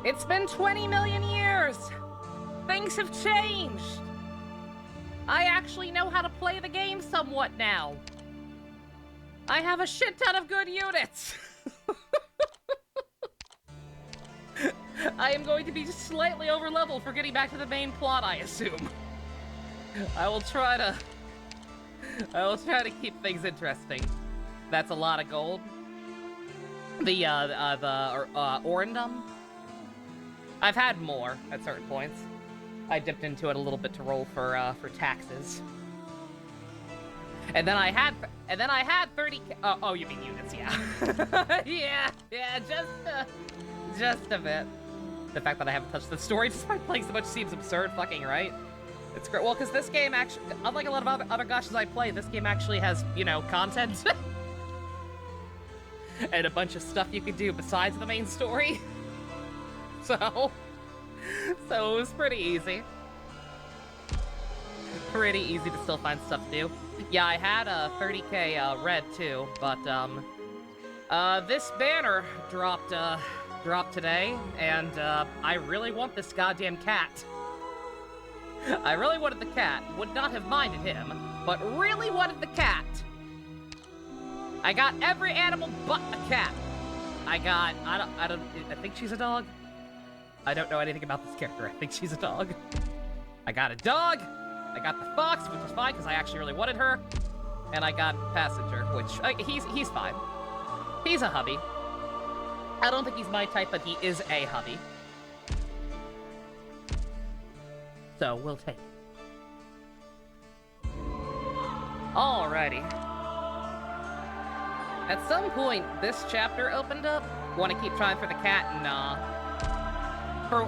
It's been 20 million years! Things have changed! I actually know how to play the game somewhat now. I have a shit ton of good units! I am going to be slightly over-leveled for getting back to the main plot, I assume. I will try to keep things interesting. That's a lot of gold. The Orendum. I've had more at certain points. I dipped into it a little bit to roll for taxes. And then I had 30. Oh, you mean units? Yeah. yeah, just a bit. The fact that I haven't touched the story despite playing so much seems absurd. Fucking right. It's great. Well, because this game actually, unlike a lot of other gachas I play, this game actually has, you know, content. And a bunch of stuff you can do besides the main story. So it was pretty easy. Pretty easy to still find stuff to do. Yeah, I had a 30k red too, but this banner dropped today, and I really want this goddamn cat. I really wanted the cat. Would not have minded him, but really wanted the cat. I got every animal but a cat. I think she's a dog. I don't know anything about this character. I think she's a dog. I got a dog. I got the fox, which is fine because I actually really wanted her. And I got Passenger, which he's fine. He's a hubby. I don't think he's my type, but he is a hubby. So we'll take it. Alrighty. At some point, this chapter opened up. Want to keep trying for the cat? Nah. For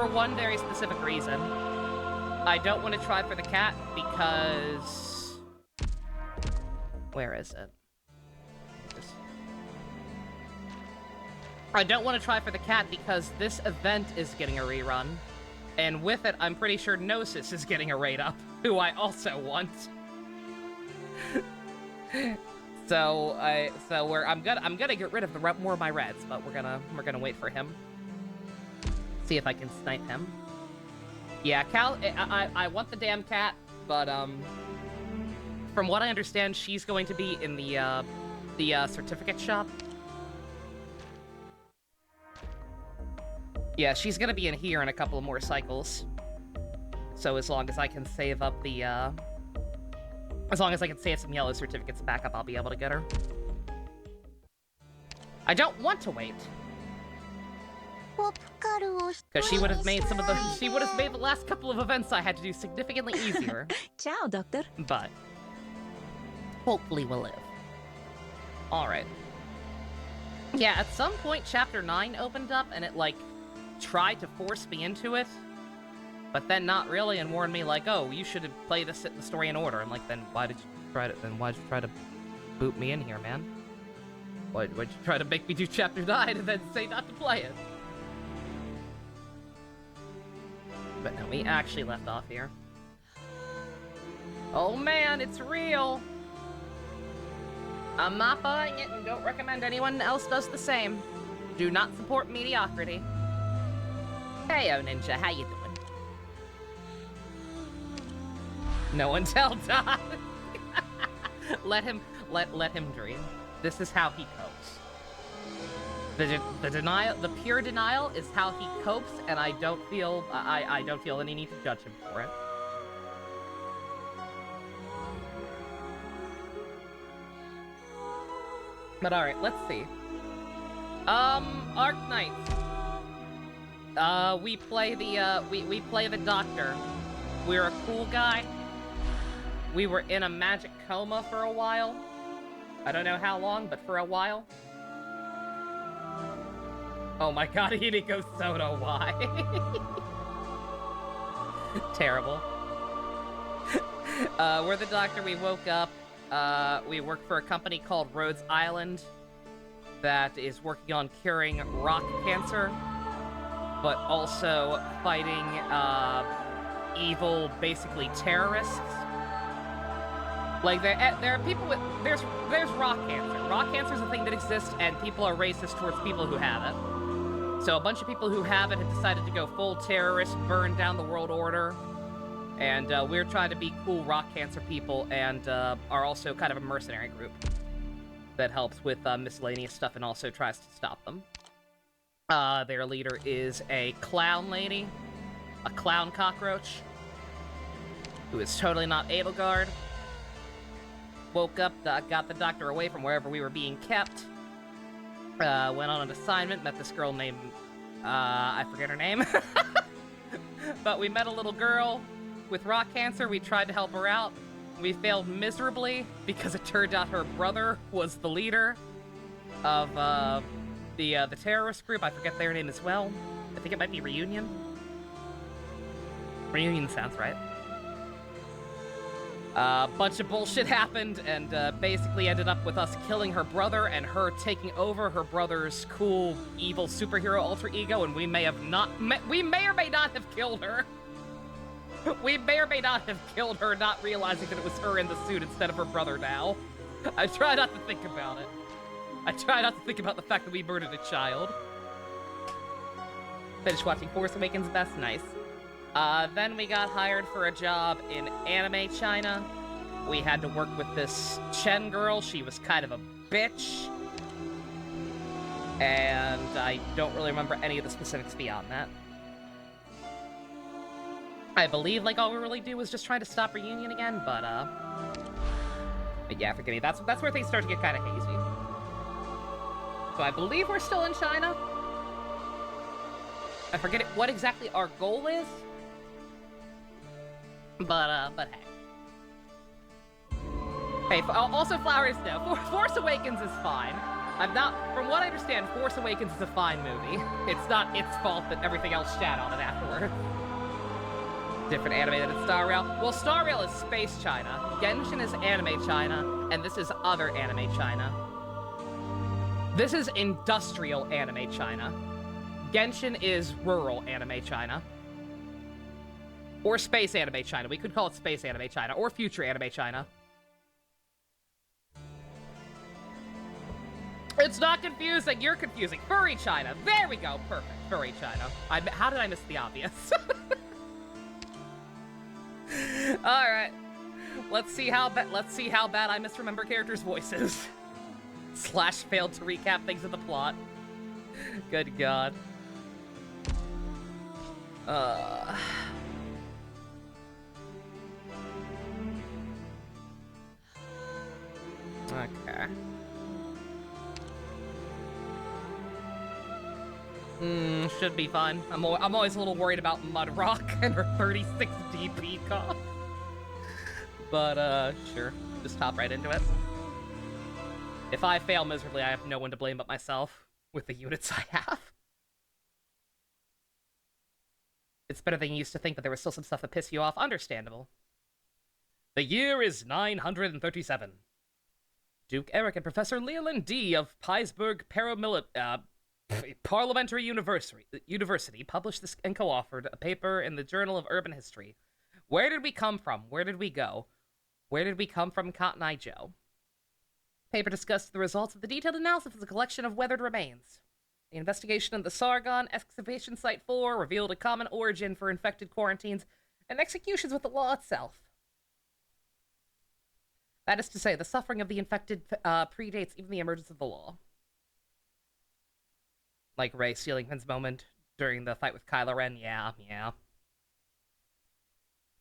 one very specific reason. I don't want to try for the cat because... Where is it? I don't want to try for the cat because this event is getting a rerun. And with it, I'm pretty sure Gnosis is getting a raid up, who I also want. I'm gonna get rid of more of my reds, but we're gonna wait for him. See if I can snipe him. Yeah, I want the damn cat, but from what I understand, she's going to be in the certificate shop. Yeah, she's gonna be in here in a couple of more cycles. So as long as I can save up the as long as I can save some yellow certificates back up, I'll be able to get her. I don't want to wait. Because she would have made the last couple of events I had to do significantly easier. Ciao, Doctor. But hopefully we'll live. Alright. Yeah, at some point Chapter 9 opened up and it like tried to force me into it. But then not really, and warned me like, oh, you should play the story in order. I'm like, then why did you try to boot me in here, man? Why'd you try to make me do Chapter 9 and then say not to play it? But no, we actually left off here. Oh man, it's real! I'm not buying it and don't recommend anyone else does the same. Do not support mediocrity. Heyo, Ninja, how you doing? No one tell Todd. let him dream. This is how he copes. The pure denial is how he copes, and I don't feel any need to judge him for it. But alright, let's see. Arknights. We play the doctor. We're a cool guy. We were in a magic coma for a while. I don't know how long, but for a while. Oh my god, Hiniko Soto, why? Terrible. We're the doctor, we woke up. We work for a company called Rhodes Island that is working on curing rock cancer, but also fighting evil, basically terrorists. Like there are people with there's rock cancer. Rock cancer is a thing that exists, and people are racist towards people who have it. So a bunch of people who have it have decided to go full terrorist, burn down the world order. And we're trying to be cool rock cancer people and are also kind of a mercenary group that helps with miscellaneous stuff and also tries to stop them. Their leader is a clown lady, a clown cockroach, who is totally not Edelgard. Woke up, got the doctor away from wherever we were being kept. Went on an assignment, met this girl named, I forget her name. But we met a little girl with rock cancer. We tried to help her out. We failed miserably because it turned out her brother was the leader of the terrorist group. I forget their name as well. I think it might be Reunion. Reunion sounds right. A bunch of bullshit happened, and basically ended up with us killing her brother and her taking over her brother's cool, evil superhero alter ego, and we may or may not have killed her. We may or may not have killed her, not realizing that it was her in the suit instead of her brother now. I try not to think about it. I try not to think about the fact that we murdered a child. Finished watching Force Awakens, that's nice. Then we got hired for a job in anime China. We had to work with this Chen girl. She was kind of a bitch. And I don't really remember any of the specifics beyond that. I believe, like, all we really do was just try to stop Reunion again, but yeah, forgive me. That's where things start to get kind of hazy. So I believe we're still in China. I forget what exactly our goal is. But hey. Hey, also Flowers, no. Force Awakens is fine. From what I understand, Force Awakens is a fine movie. It's not its fault that everything else shat on it afterward. Different anime than it's Star Rail. Well, Star Rail is Space China. Genshin is Anime China, and this is other Anime China. This is Industrial Anime China. Genshin is Rural Anime China. Or Space Anime China. We could call it Space Anime China, or Future Anime China. It's not confusing, you're confusing. Furry China. There we go, perfect. Furry China. How did I miss the obvious? Alright. Let's see how bad I misremember characters' voices. / failed to recap things in the plot. Good God. Okay. Should be fine. I'm always a little worried about Mudrock and her 36 DP cost. But, sure. Just hop right into it. If I fail miserably, I have no one to blame but myself, with the units I have. It's better than you used to think, but there was still some stuff that pissed you off. Understandable. The year is 937. Duke Eric and Professor Leland D. of Peisberg Parliamentary University published this and co-authored a paper in the Journal of Urban History. Where did we come from? Where did we go? Where did we come from, Cotton Eye Joe? Paper discussed the results of the detailed analysis of the collection of weathered remains. The investigation of the Sargon Excavation Site 4 revealed a common origin for infected quarantines and executions with the law itself. That is to say, the suffering of the infected predates even the emergence of the law. Like Rey Stealingman's moment during the fight with Kylo Ren. Yeah.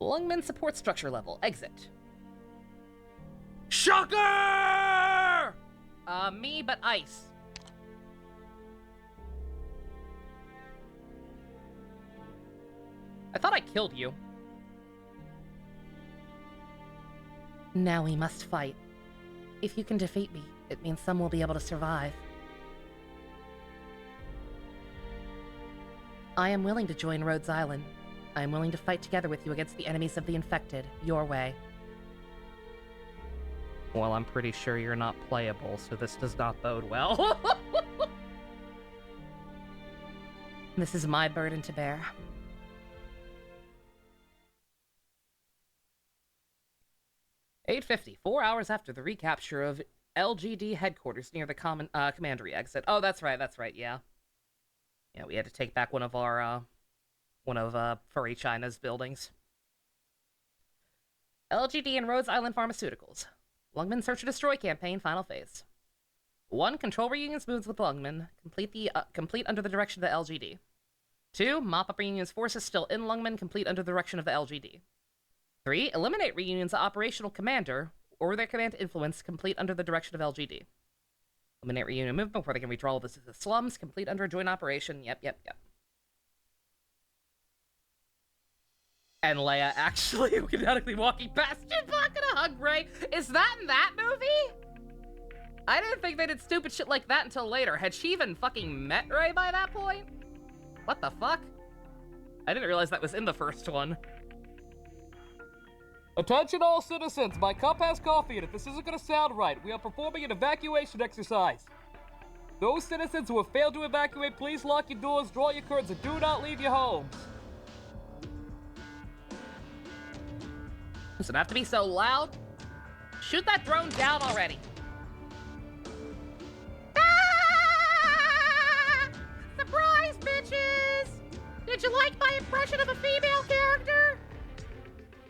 Lungman support structure level. Exit. Shocker! Me, but ice. I thought I killed you. Now we must fight. If you can defeat me, it means some will be able to survive. I am willing to join Rhodes Island. I am willing to fight together with you against the enemies of the infected, your way. Well, I'm pretty sure you're not playable, so this does not bode well. This is my burden to bear. "8:50, 4 hours after the recapture of LGD headquarters near the commandery exit." Oh, that's right, yeah. Yeah, we had to take back one of Furry China's buildings. LGD and Rhodes Island Pharmaceuticals. Lungman Search and Destroy campaign, final phase. 1. Control reunions moves with Lungman. Complete under the direction of the LGD. 2. Mop up reunions forces still in Lungman. Complete under the direction of the LGD. 3. Eliminate reunions operational commander or their command influence. Complete under the direction of LGD. Eliminate reunion movement before they can reach all of this to the slums. Complete under a joint operation. Yep. And Leia actually kinetically walking past Chewbacca to hug Rey. Is that in that movie? I didn't think they did stupid shit like that until later. Had she even fucking met Rey by that point? What the fuck? I didn't realize that was in the first one. Attention all citizens, my cup has coffee in it. This isn't gonna sound right. We are performing an evacuation exercise. Those citizens who have failed to evacuate, please lock your doors, draw your curtains, and do not leave your homes. Does it have to be so loud? Shoot that drone down already. Ah! Surprise, bitches! Did you like my impression of a female character?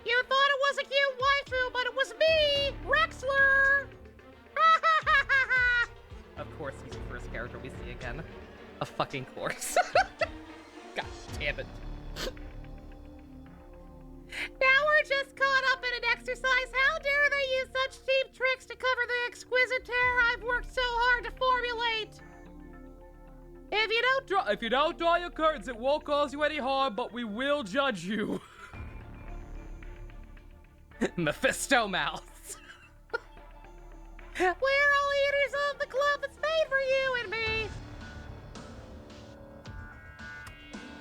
You thought it was a cute waifu, but it was me, Rexler! Of course, he's the first character we see again. Of fucking course. God damn it. Now we're just caught up in an exercise. How dare they use such cheap tricks to cover the exquisite terror I've worked so hard to formulate? If you don't draw your curtains, it won't cause you any harm, but we will judge you. Mephisto mouth. We're all leaders of the club that's made for you and me.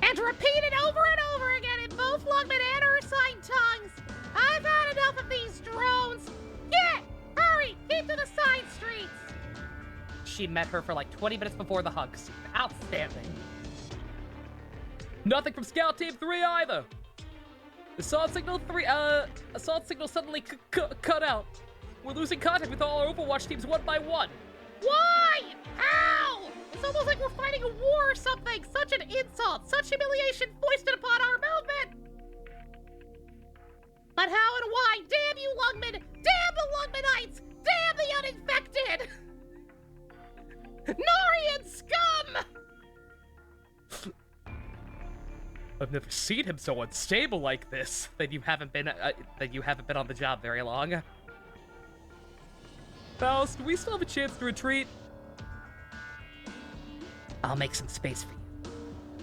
And to repeat it over and over again in both Lungman and Ursine tongues. I've had enough of these drones. Get! Hurry! Keep to the side streets! She met her for like 20 minutes before the hugs. Outstanding. Nothing from Scout Team 3 either. Assault signal suddenly cut out. We're losing contact with all our Overwatch teams one by one. Why? How? It's almost like we're fighting a war or something. Such an insult, such humiliation foisted upon our movement. But how and why? Damn you, Lungman! Damn the Lungmanites! Damn the uninfected! Norian scum! I've never seen him so unstable like this. That you haven't been on the job very long. Faust, do we still have a chance to retreat? I'll make some space for you.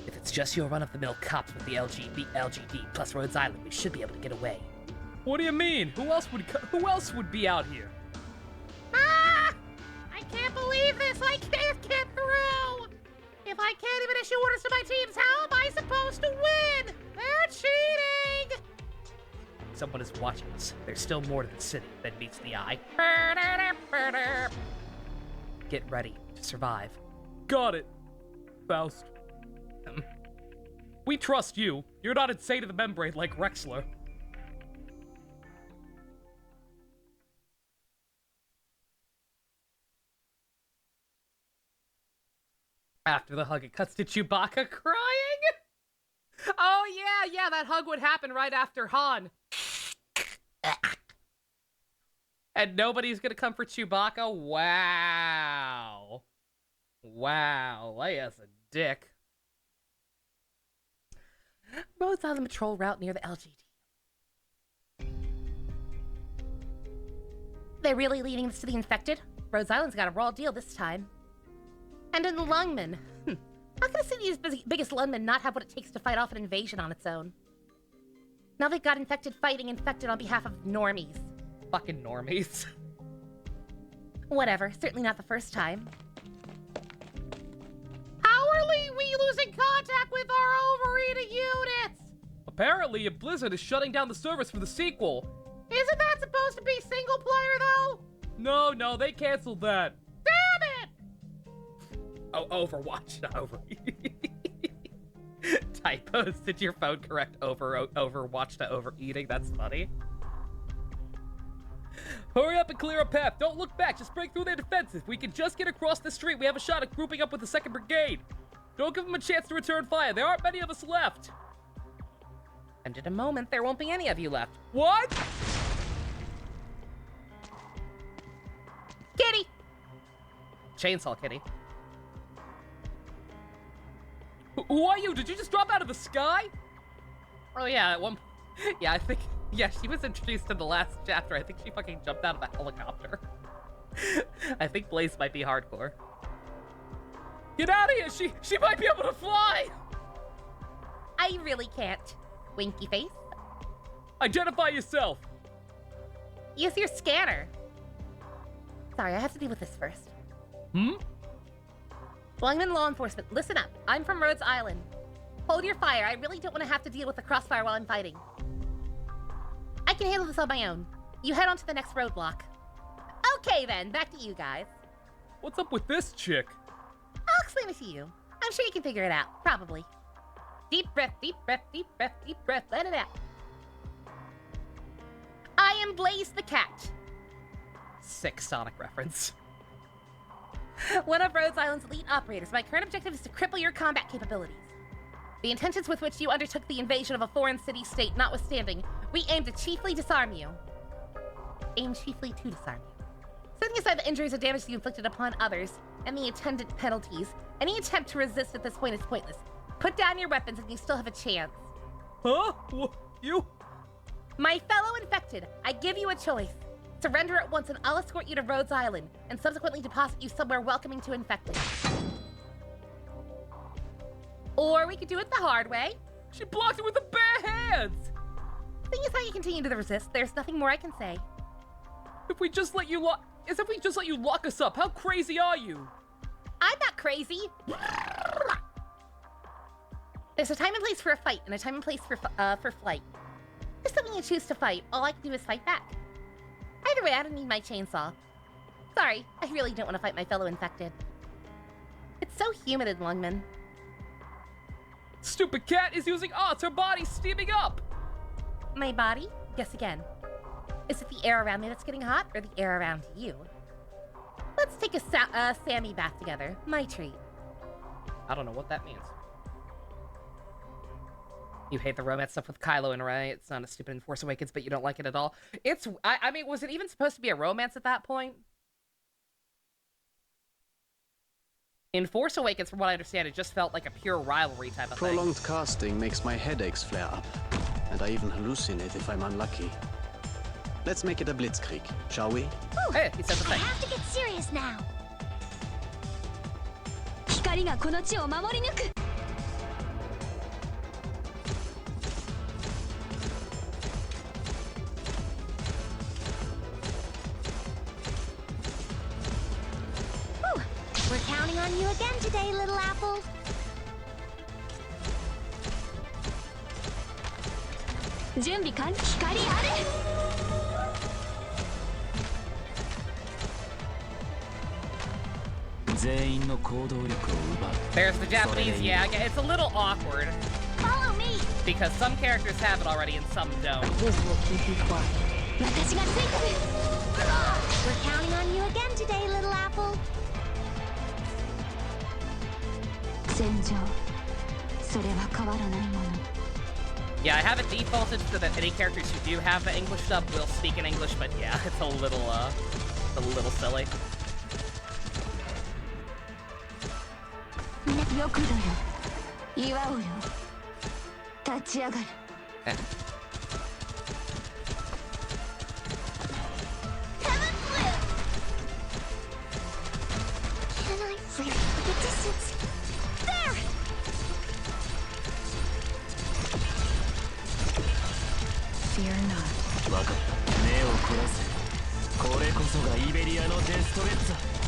If it's just your run-of-the-mill cops with the LGD plus Rhodes Island, we should be able to get away. What do you mean? Who else would be out here? Ah! I can't believe this! I can't get through! If I can't even issue orders to my teams, how am I supposed to win? They're cheating! Someone is watching us. There's still more to the city than meets the eye. Get ready to survive. Got it, Faust. We trust you. You're not insane to the membrane like Rexler. After the hug, it cuts to Chewbacca crying. Oh, yeah, that hug would happen right after Han. And nobody's gonna come for Chewbacca? Wow. Wow, Leia's a dick. Rhodes on the patrol route near the LGD. They're really leaving this to the infected? Rhodes Island's got a raw deal this time. And in the Lungman. How can a city's biggest Lungman not have what it takes to fight off an invasion on its own? Now they've got infected fighting infected on behalf of normies. Fucking normies. Whatever, certainly not the first time. How are we losing contact with our overeating units? Apparently, a Blizzard is shutting down the service for the sequel. Isn't that supposed to be single player, though? No, they canceled that. Damn it! Oh, Overwatch, not overeating. Typos. Did your phone correct Overwatch to overeating? That's funny. Hurry up and clear a path. Don't look back. Just break through their defenses. If we can just get across the street, we have a shot at grouping up with the 2nd Brigade. Don't give them a chance to return fire. There aren't many of us left. And in a moment, there won't be any of you left. What? Kitty! Chainsaw Kitty. Who are you? Did you just drop out of the sky? Oh yeah, at one... Yeah, I think... Yeah, she was introduced in the last chapter. I think she fucking jumped out of a helicopter. I think Blaze might be hardcore. Get out of here! She might be able to fly! I really can't. Winky face. Identify yourself! Use your scanner. Sorry, I have to deal with this first. Longman Law Enforcement, listen up. I'm from Rhodes Island. Hold your fire. I really don't want to have to deal with the crossfire while I'm fighting. I can handle this on my own. You head on to the next roadblock. Okay then, back to you guys. What's up with this chick? I'll explain it to you. I'm sure you can figure it out, probably. Deep breath, deep breath, deep breath, deep breath, let it out. I am Blaze the Cat. Sick Sonic reference. One of Rhodes Island's elite operators. My current objective is to cripple your combat capabilities. The intentions with which you undertook the invasion of a foreign city-state notwithstanding, we aim to chiefly disarm you. Aim chiefly to disarm you. Setting aside the injuries or damage you inflicted upon others, and the attendant penalties, any attempt to resist at this point is pointless. Put down your weapons and you still have a chance. Huh? You? My fellow infected, I give you a choice. Surrender at once and I'll escort you to Rhodes Island, and subsequently deposit you somewhere welcoming to infected. Or we could do it the hard way. She blocked it with the bare hands! Seeing as how you continue to resist, there's nothing more I can say. If we just let you lock us up, how crazy are you? I'm not crazy. There's a time and place for a fight, and a time and place for flight. If something you choose to fight, all I can do is fight back. Either way, I don't need my chainsaw. Sorry, I really don't want to fight my fellow infected. It's so humid in Lungman. Stupid cat is using arts, her body's steaming up! My body? Guess again. Is it the air around me that's getting hot, or the air around you? Let's take a Sammy bath together. My treat. I don't know what that means. You hate the romance stuff with Kylo and Rey. It's not as stupid in Force Awakens, but you don't like it at all. I mean, was it even supposed to be a romance at that point? In Force Awakens, from what I understand, it just felt like a pure rivalry type of thing. Prolonged casting makes my headaches flare up, and I even hallucinate if I'm unlucky. Let's make it a blitzkrieg, shall we? Hey, he said the I thing. have to get serious now. 光がこの地を守り抜く. We're counting on you again today, little apple.準備完了. 光あれ. There's the Japanese, yeah, it's a little awkward. Follow me. Because some characters have it already and some don't. This will keep you quiet. 私がついてる. We're counting on you again today, little apple. 戦場それは変わらないもの. Yeah, I have it defaulted so that any characters who do have the English dub will speak in English, but yeah, it's a little silly. よくだよ祝おうよ立ち上がる Eh. Heaven flip! Can I flip for the distance? There! Fear not. わかった目を凝らせこれこそがイベリアのデストレッツァ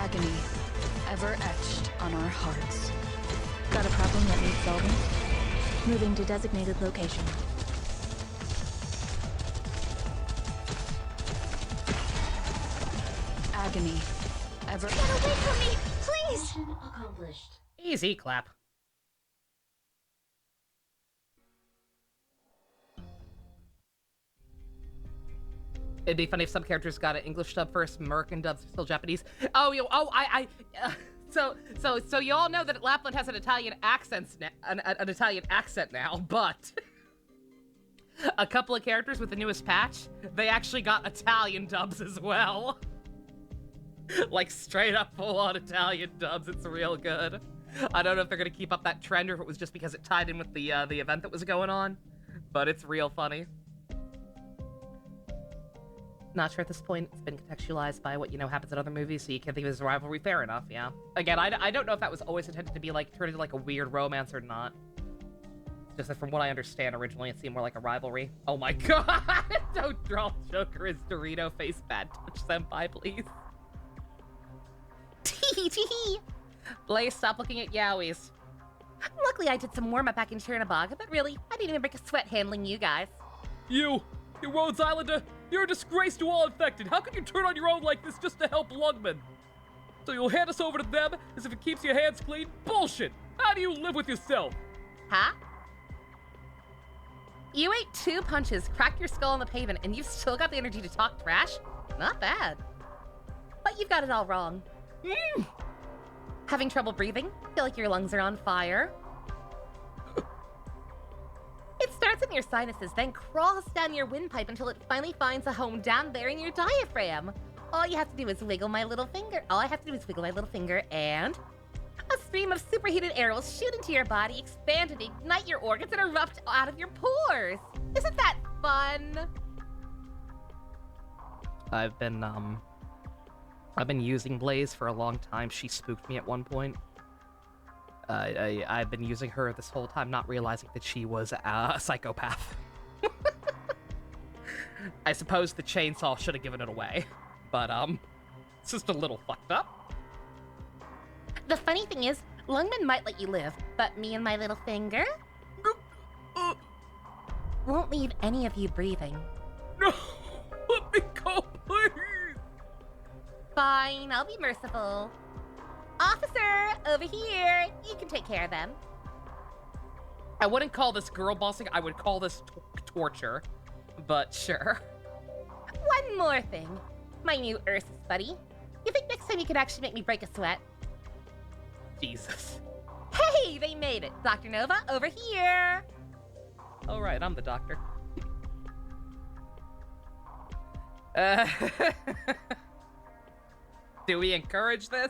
Agony, ever etched on our hearts. Got a problem that needs solving? Moving to designated location. Agony, ever... Get away from me, please! Mission accomplished. Easy clap. It'd be funny if some characters got an English dub first, American dubs are still Japanese. So you all know that Lapland has an Italian accent now, but a couple of characters with the newest patch, they actually got Italian dubs as well. Like straight up full-on Italian dubs. It's real good. I don't know if they're gonna keep up that trend or if it was just because it tied in with the event that was going on, but it's real funny. Not sure at this point. It's been contextualized by what happens in other movies, so you can't think of it as a rivalry. Fair enough, yeah. Again, I don't know if that was always intended to be like turned into like a weird romance or not. It's just that from what I understand, originally it seemed more like a rivalry. Oh my god! Don't draw Joker as Dorito face bad touch senpai, please. Tee. Blaze, stop looking at yaois. Luckily, I did some warm-up back in Chernobog, but really, I didn't even break a sweat handling you guys. You Rhodes Islander, you're a disgrace to all infected. How can you turn on your own like this just to help Lungman? So you'll hand us over to them as if it keeps your hands clean? Bullshit! How do you live with yourself? Huh? You ate 2 punches, cracked your skull on the pavement, and you've still got the energy to talk trash? Not bad. But you've got it all wrong. Having trouble breathing? Feel like your lungs are on fire? It starts in your sinuses, then crawls down your windpipe until it finally finds a home down there in your diaphragm. All you have to do is wiggle my little finger. And a stream of superheated arrows shoot into your body, expand and ignite your organs, and erupt out of your pores. Isn't that fun? I've been using Blaze for a long time. She spooked me at one point. I've been using her this whole time, not realizing that she was a psychopath. I suppose the chainsaw should have given it away, but it's just a little fucked up. The funny thing is, Lungman might let you live, but me and my little finger won't leave any of you breathing. No! Let me go, please! Fine, I'll be merciful. Officer, over here. You can take care of them. I wouldn't call this girl bossing, I would call this torture, but sure. One more thing. My new Ursus buddy. You think next time you could actually make me break a sweat? Jesus. Hey, they made it. Dr. Nova, over here. All right, I'm the doctor. Do we encourage this?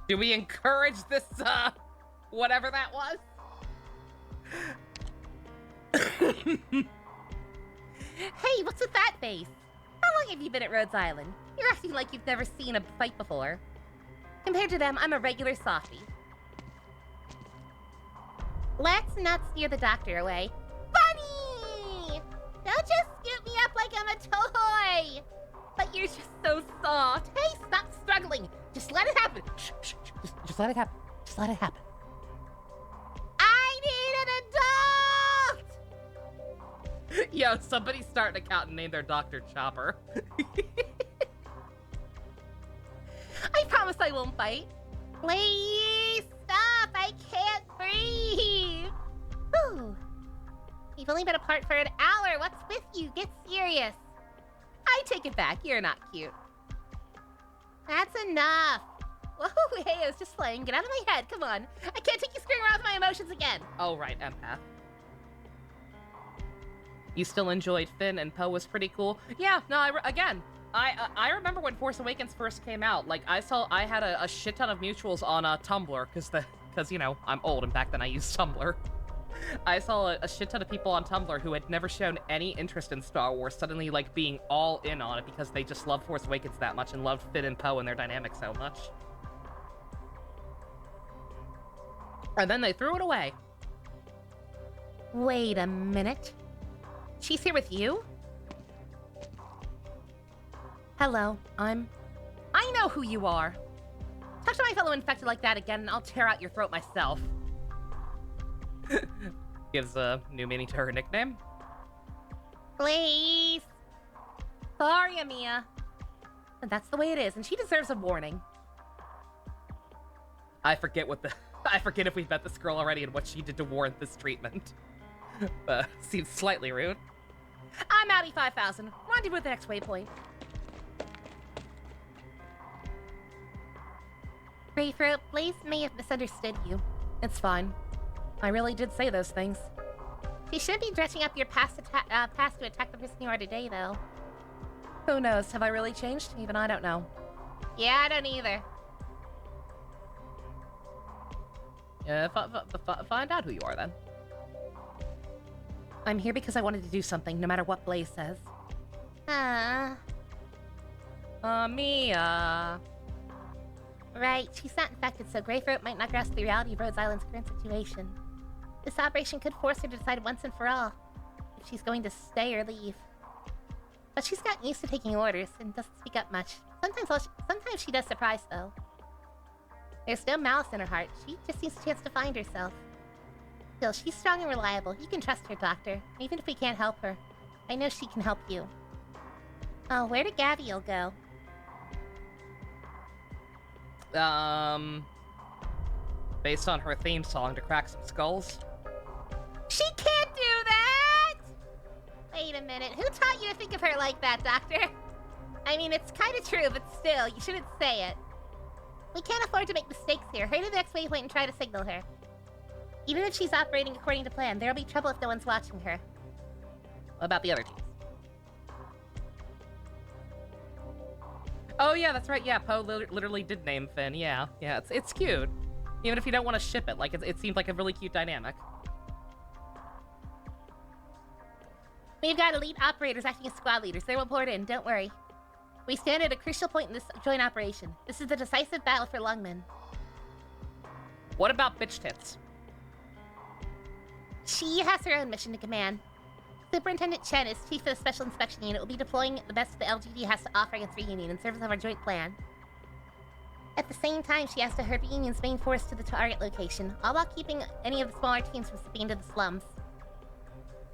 Do we encourage this, whatever that was? Hey, what's with that face? How long have you been at Rhodes Island? You're acting like you've never seen a fight before. Compared to them, I'm a regular softie. Let's not steer the doctor away. Bunny! Don't just scoop me up like I'm a toy! But you're just so soft. Hey, stop struggling. Just let it happen. Shh, shh, shh. Just let it happen. Just let it happen. I need an adult! Yo, somebody start an account and name their doctor Chopper. I promise I won't fight. Please stop. I can't breathe. Whew. We've only been apart for an hour. What's with you? Get serious. I take it back. You're not cute. That's enough. Whoa, hey, I was just playing. Get out of my head. Come on. I can't take you screwing around with my emotions again. Oh, right, empath. You still enjoyed Finn and Poe was pretty cool? Yeah, no, I remember when Force Awakens first came out. Like, I had a shit ton of mutuals on Tumblr, because, you know, I'm old and back then I used Tumblr. I saw a shit ton of people on Tumblr who had never shown any interest in Star Wars suddenly, like, being all in on it because they just loved Force Awakens that much and loved Finn and Poe and their dynamic so much. And then they threw it away. Wait a minute. She's here with you? Hello, I know who you are. Talk to my fellow infected like that again and I'll tear out your throat myself. Gives a new meaning to her nickname. Please. Sorry, Amia. But that's the way it is, and she deserves a warning. I forget if we've met this girl already and what she did to warrant this treatment. Seems slightly rude. I'm Audi 5000. Rendezvous at the next waypoint. Greythroat, Blaze may have misunderstood you. It's fine. I really did say those things. She shouldn't be dredging up your past to attack the person you are today, though. Who knows? Have I really changed? Even I don't know. Yeah, I don't either. Yeah, find out who you are, then. I'm here because I wanted to do something, no matter what Blaze says. Mia. Right, she's not infected, so Greythroat might not grasp the reality of Rhodes Island's current situation. This operation could force her to decide once and for all if she's going to stay or leave. But she's gotten used to taking orders and doesn't speak up much. Sometimes she does surprise, though. There's no malice in her heart. She just needs a chance to find herself. Still, she's strong and reliable. You can trust her, Doctor. Even if we can't help her, I know she can help you. Oh, where did Gaviel go? Based on her theme song to crack some skulls. She can't do that! Wait a minute, who taught you to think of her like that, Doctor? I mean, it's kind of true, but still, you shouldn't say it. We can't afford to make mistakes here. Hurry to the next waypoint and try to signal her. Even if she's operating according to plan, there'll be trouble if no one's watching her. What about the other teams? Oh yeah, that's right. Yeah, Poe literally did name Finn. Yeah, it's cute. Even if you don't want to ship it, like it seems like a really cute dynamic. We've got elite operators acting as squad leaders. They will report in, don't worry. We stand at a crucial point in this joint operation. This is the decisive battle for Lungmen. What about Bitch Tits? She has her own mission to command. Superintendent Chen is chief of the Special Inspection Unit, will be deploying the best the LGD has to offer against Reunion in service of our joint plan. At the same time, she has to herd Reunion's main force to the target location, all while keeping any of the smaller teams from slipping into the slums.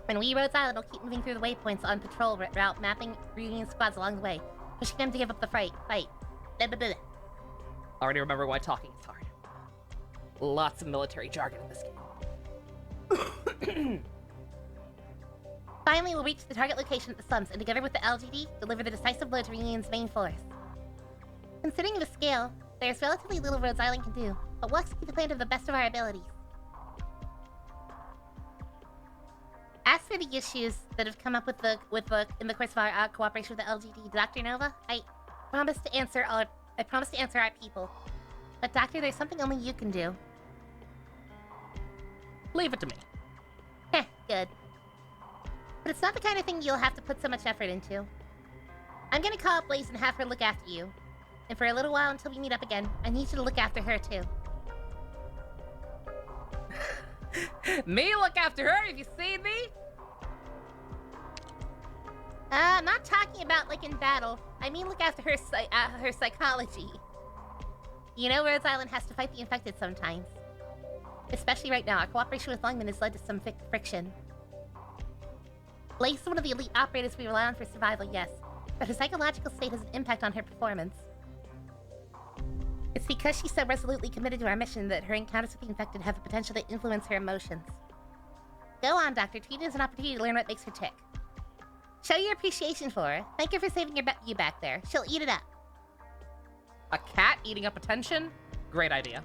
And we, Rhodes Island, will keep moving through the waypoints on patrol route, mapping Reunion squads along the way, pushing them to give up the fight. Blah, blah, blah. Already remember why talking is hard. Lots of military jargon in this game. Finally, we'll reach the target location at the slums, and together with the LGD, deliver the decisive blow to Reunion's main force. Considering the scale, there's relatively little Rhodes Island can do, but we'll execute the plan to the best of our abilities. As for the issues that have come up in the course of our cooperation with the LGD, Dr. Nova, I promise to answer our people. But Doctor, there's something only you can do. Leave it to me. Heh, good. But it's not the kind of thing you'll have to put so much effort into. I'm gonna call up Blaze and have her look after you. And for a little while until we meet up again, I need you to look after her too. Me look after her? Have you seen me? I'm not talking about like in battle. I mean look after her her psychology. You know Rhodes Island has to fight the infected sometimes. Especially right now, our cooperation with Lungmen has led to some friction. Blaze is one of the elite operators we rely on for survival, yes, but her psychological state has an impact on her performance. It's because she's so resolutely committed to our mission that her encounters with the infected have the potential to influence her emotions. Go on, Doctor. Treat it as an opportunity to learn what makes her tick. Show your appreciation for her. Thank her for saving you back there. She'll eat it up. A cat eating up attention? Great idea.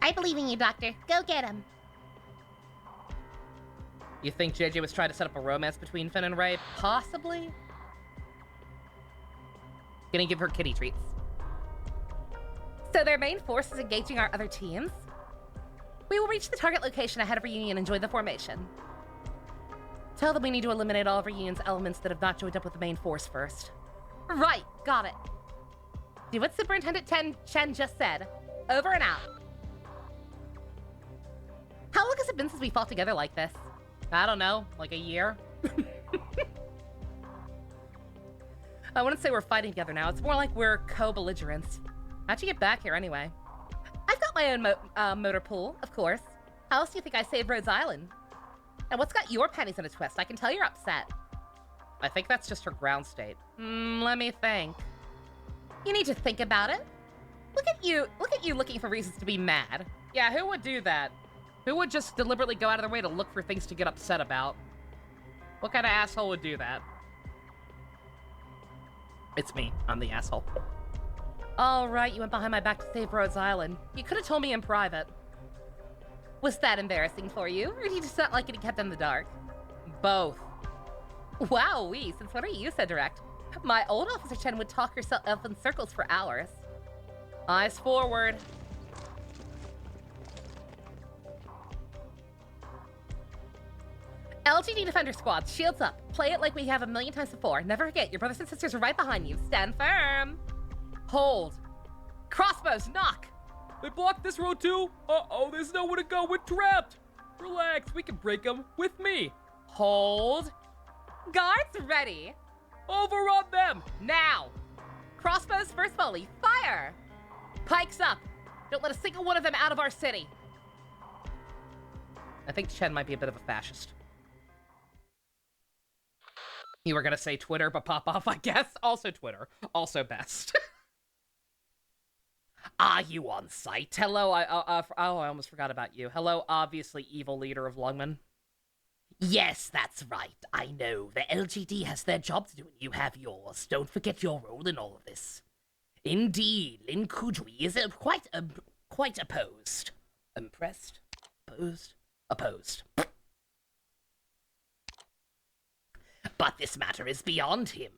I believe in you, Doctor. Go get him. You think JJ was trying to set up a romance between Finn and Ray? Possibly? Gonna give her kitty treats. So their main force is engaging our other teams? We will reach the target location ahead of Reunion and join the formation. Tell them we need to eliminate all of Reunion's elements that have not joined up with the main force first. Right, got it. Do what Superintendent Chen just said. Over and out. How long has it been since we fought together like this? I don't know, like a year? I wouldn't say we're fighting together now. It's more like we're co-belligerents. How'd you get back here anyway? I've got my own motor pool, of course. How else do you think I saved Rhodes Island? And what's got your panties in a twist? I can tell you're upset. I think that's just her ground state. Let me think. You need to think about it. Look at you looking for reasons to be mad. Yeah, who would do that? Who would just deliberately go out of their way to look for things to get upset about? What kind of asshole would do that? It's me. I'm the asshole. All right, you went behind my back to save Rhodes Island. You could have told me in private. Was that embarrassing for you, or did you just not like getting kept in the dark? Both. Wowee, since when are you so direct? My old Officer Chen would talk herself in circles for hours. Eyes forward. LGD Defender Squad, shields up. Play it like we have a million times before. Never forget, your brothers and sisters are right behind you. Stand firm. Hold. Crossbows, knock. They blocked this road too? Uh-oh, there's nowhere to go. We're trapped. Relax, we can break them with me. Hold. Guards ready. Overrun them. Now. Crossbows first volley. Fire. Pikes up. Don't let a single one of them out of our city. I think Chen might be a bit of a fascist. You were gonna say Twitter, but pop off, I guess. Also Twitter. Also best. Are you on site? Hello, I almost forgot about you. Hello, obviously evil leader of Lungmen. Yes, that's right. I know. The LGD has their job to do and you have yours. Don't forget your role in all of this. Indeed, Lin Kujui is quite opposed. Impressed? Opposed? Opposed. But this matter is beyond him.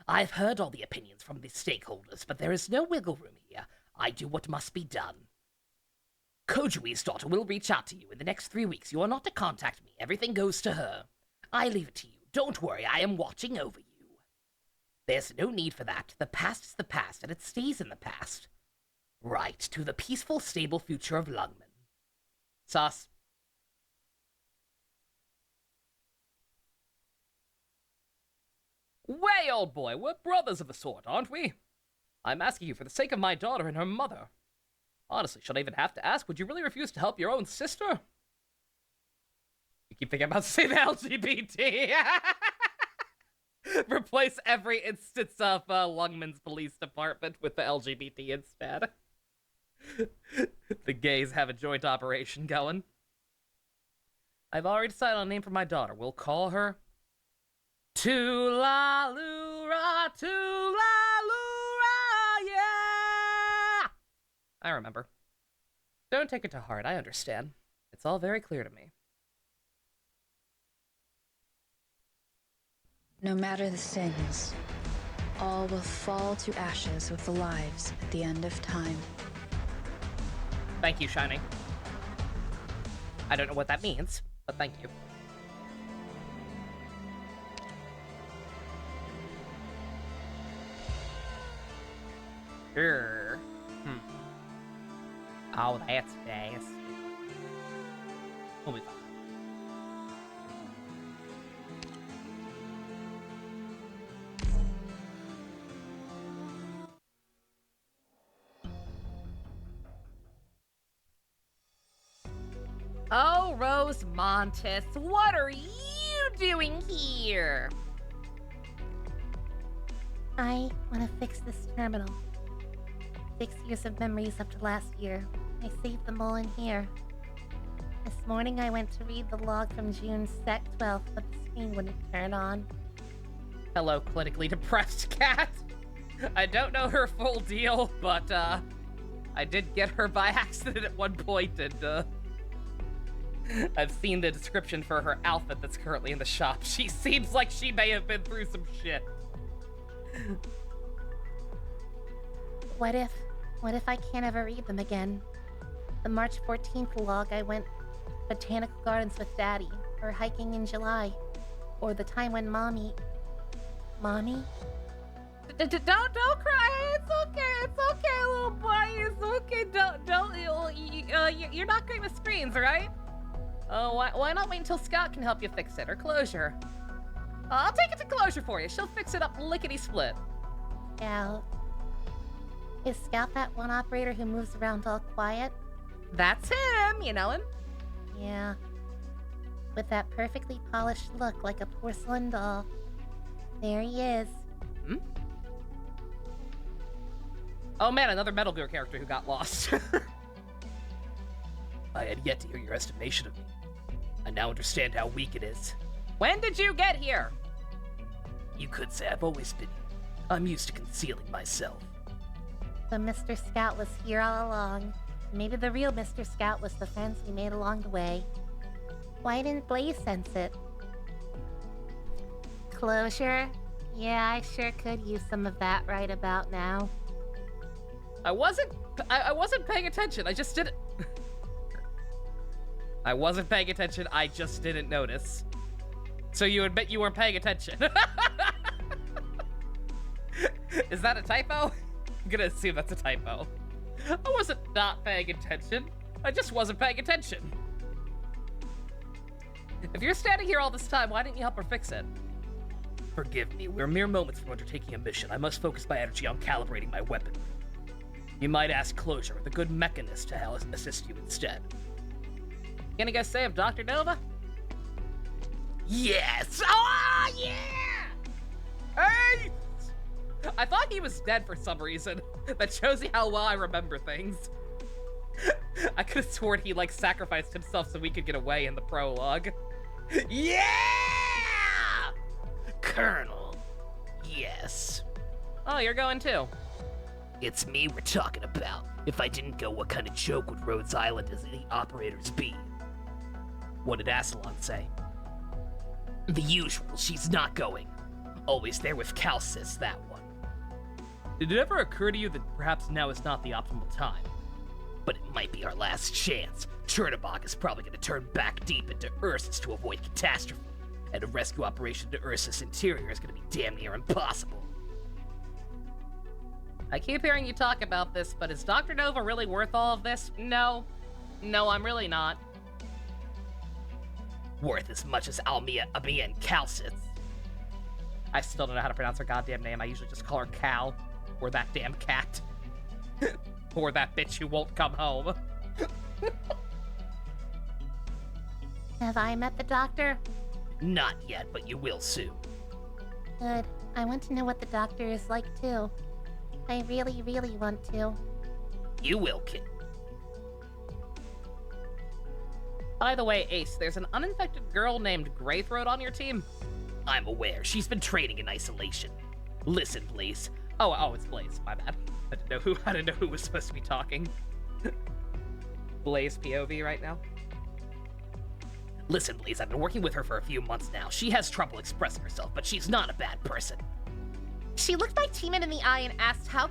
I've heard all the opinions from the stakeholders, but there is no wiggle room here. I do what must be done. Kojui's daughter will reach out to you in the next 3 weeks. You are not to contact me. Everything goes to her. I leave it to you. Don't worry, I am watching over you. There's no need for that. The past is the past, and it stays in the past. Right, to the peaceful, stable future of Lungmen. Sus. Way, old boy, we're brothers of a sort, aren't we? I'm asking you for the sake of my daughter and her mother. Honestly, should I even have to ask? Would you really refuse to help your own sister? You keep thinking about saying the LGBT. Replace every instance of Lungman's police department with the LGBT instead. The gays have a joint operation going. I've already decided on a name for my daughter. We'll call her Tulalura, yeah! I remember. Don't take it to heart, I understand. It's all very clear to me. No matter the sins, all will fall to ashes with the lives at the end of time. Thank you, Shining. I don't know what that means, but thank you. Oh, that's nice. We'll be fine. Oh, Rose Montes, what are you doing here? I want to fix this terminal. 6 years of memories up to last year. I saved them all in here. This morning I went to read the log from June 12th, but the screen wouldn't turn on. Hello, clinically depressed cat. I don't know her full deal, but I did get her by accident at one point, and I've seen the description for her outfit that's currently in the shop. She seems like she may have been through some shit. What if I can't ever read them again? The March 14th log, I went botanical gardens with Daddy, or hiking in July, or the time when Mommy? Don't cry. It's okay, little boy. It's okay. Don't. You're not great with screens, right? Oh, why not wait until Scott can help you fix it, or Closure? I'll take it to Closure for you. She'll fix it up lickety-split. Scout. Is Scout that one operator who moves around all quiet? That's him. You know him? Yeah. With that perfectly polished look like a porcelain doll. There he is. Hmm? Oh man, another Metal Gear character who got lost. I had yet to hear your estimation of me. I now understand how weak it is. When did you get here? You could say I've always been here. I'm used to concealing myself. So Mr. Scout was here all along. Maybe the real Mr. Scout was the friends we made along the way. Why didn't Blaze sense it? Closure? Yeah, I sure could use some of that right about now. I wasn't paying attention. I just didn't. I wasn't paying attention. I just didn't notice. So you admit you weren't paying attention. Is that a typo? I'm gonna assume that's a typo. I wasn't not paying attention. I just wasn't paying attention. If you're standing here all this time, why didn't you help her fix it? Forgive me, we're mere moments from undertaking a mission. I must focus my energy on calibrating my weapon. You might ask Closure, the good mechanist, to help assist you instead. Gonna go save Dr. Nova? Yes! Oh, yeah! Hey! I thought he was dead for some reason. That shows you how well I remember things. I could have sworn he, like, sacrificed himself so we could get away in the prologue. Yeah! Colonel. Yes. Oh, you're going too. It's me we're talking about. If I didn't go, what kind of joke would Rhodes Island as the operators be? What did Aslan say? The usual, she's not going. Always there with Calcis, that one. Did it ever occur to you that perhaps now is not the optimal time? But it might be our last chance. Chernobog is probably going to turn back deep into Ursus to avoid catastrophe. And a rescue operation to Ursus Interior is going to be damn near impossible. I keep hearing you talk about this, but is Dr. Nova really worth all of this? No. No, I'm really not. Worth as much as Almia, Amia, and Calcis. I still don't know how to pronounce her goddamn name. I usually just call her Cal. Or that damn cat. Or that bitch who won't come home. Have I met the doctor? Not yet, but you will soon. Good. I want to know what the doctor is like, too. I really, really want to. You will, kid. By the way, Ace, there's an uninfected girl named Greythroat on your team? I'm aware. She's been training in isolation. Listen, Blaze. Oh, it's Blaze. My bad. I didn't know who was supposed to be talking. Blaze POV right now. Listen, Blaze, I've been working with her for a few months now. She has trouble expressing herself, but she's not a bad person. She looked my teammate in the eye and asked how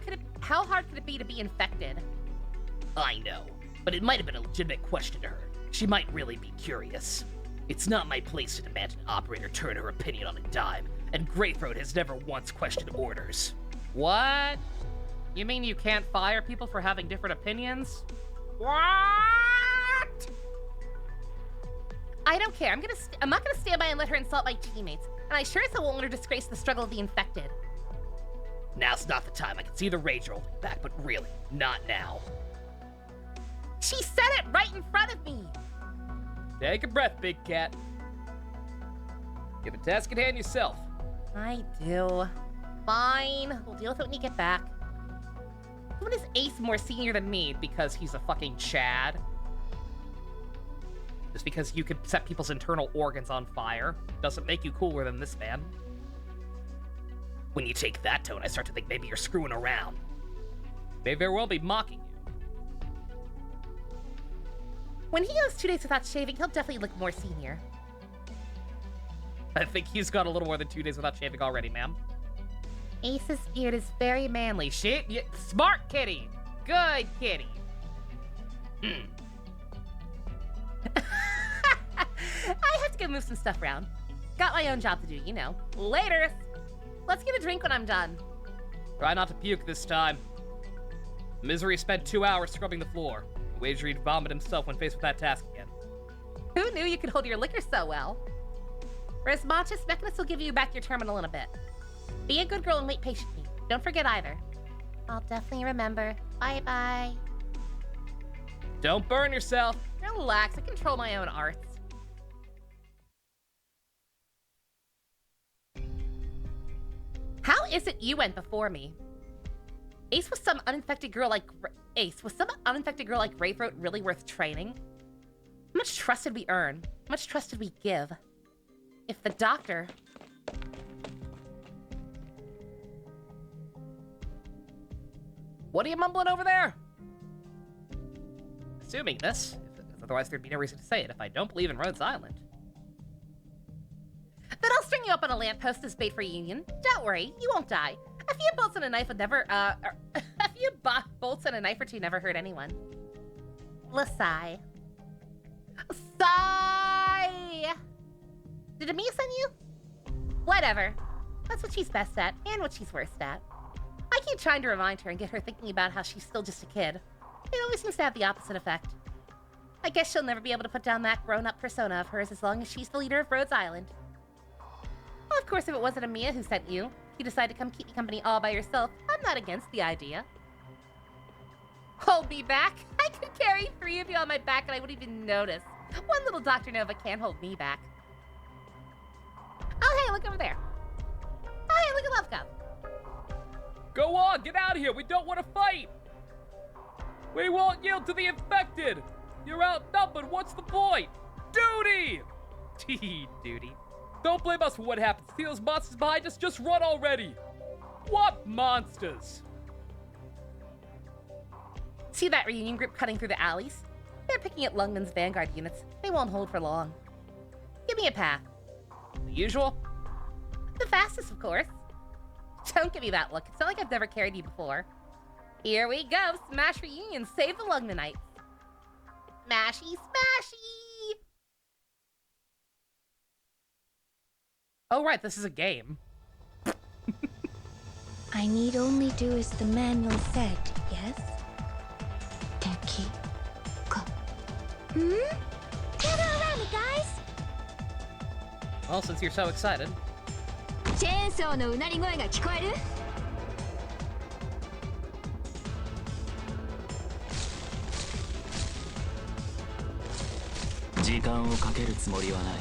hard could it be to be infected? I know, but it might have been a legitimate question to her. She might really be curious. It's not my place to demand an operator turn her opinion on a dime, and Greythroat has never once questioned orders. What? You mean you can't fire people for having different opinions? What? I don't care. I'm not gonna stand by and let her insult my teammates, and I sure as hell won't let her disgrace the struggle of the infected. Now's not the time. I can see the rage rolling back, but really, not now. She said it right in front of me! Take a breath, big cat. You have a task at hand yourself. I do. Fine. We'll deal with it when you get back. When is Ace more senior than me because he's a fucking Chad? Just because you could set people's internal organs on fire doesn't make you cooler than this man. When you take that tone, I start to think maybe you're screwing around. May very well be mocking you. When he goes 2 days without shaving, he'll definitely look more senior. I think he's got a little more than 2 days without shaving already, ma'am. Ace's beard is very manly. Shit, smart kitty. Good kitty. I have to go move some stuff around. Got my own job to do, you know. Later. Let's get a drink when I'm done. Try not to puke this time. Misery spent 2 hours scrubbing the floor. Wager he'd vomit himself when faced with that task again. Who knew you could hold your liquor so well? Whereas Montes, Mechanist will give you back your terminal in a bit. Be a good girl and wait patiently. Don't forget either. I'll definitely remember. Bye-bye. Don't burn yourself. Relax, I control my own arts. How is it you went before me? Ace was some uninfected girl like Greythroat really worth training? How much trust did we earn? How much trust did we give? If the doctor... What are you mumbling over there? Assuming this, otherwise there'd be no reason to say it if I don't believe in Rhodes Island. Then I'll string you up on a lamppost as bait for Union. Don't worry, you won't die. A few bolts and a knife would never, a few bolts and a knife or two never hurt anyone. Sigh. Sigh! Did Amia send you? Whatever. That's what she's best at, and what she's worst at. I keep trying to remind her and get her thinking about how she's still just a kid. It always seems to have the opposite effect. I guess she'll never be able to put down that grown-up persona of hers as long as she's the leader of Rhodes Island. Well, of course, if it wasn't Amia who sent you, you decided to come keep me company all by yourself, I'm not against the idea. Hold me back? I could carry 3 of you on my back and I wouldn't even notice. One little Dr. Nova can't hold me back. Oh, hey, look over there. Oh, hey, look at Love Cup. Go on, get out of here. We don't want to fight. We won't yield to the infected. You're outnumbered. What's the point? Duty! Duty. Don't blame us for what happened. See those monsters behind us? Just run already. What monsters? See that reunion group cutting through the alleys? They're picking at Lungman's vanguard units. They won't hold for long. Give me a path. The usual? The fastest, of course. Don't give me that look. It's not like I've never carried you before. Here we go. Smash reunion. Save the Lungmanites. Smashy, smashy! Oh, right, this is a game. I need only do as the manual said, yes? Teki. Go. Gather around me, guys! Well, since you're so excited. チェーンソーのうなり声が聞こえる? 時間をかけるつもりはない。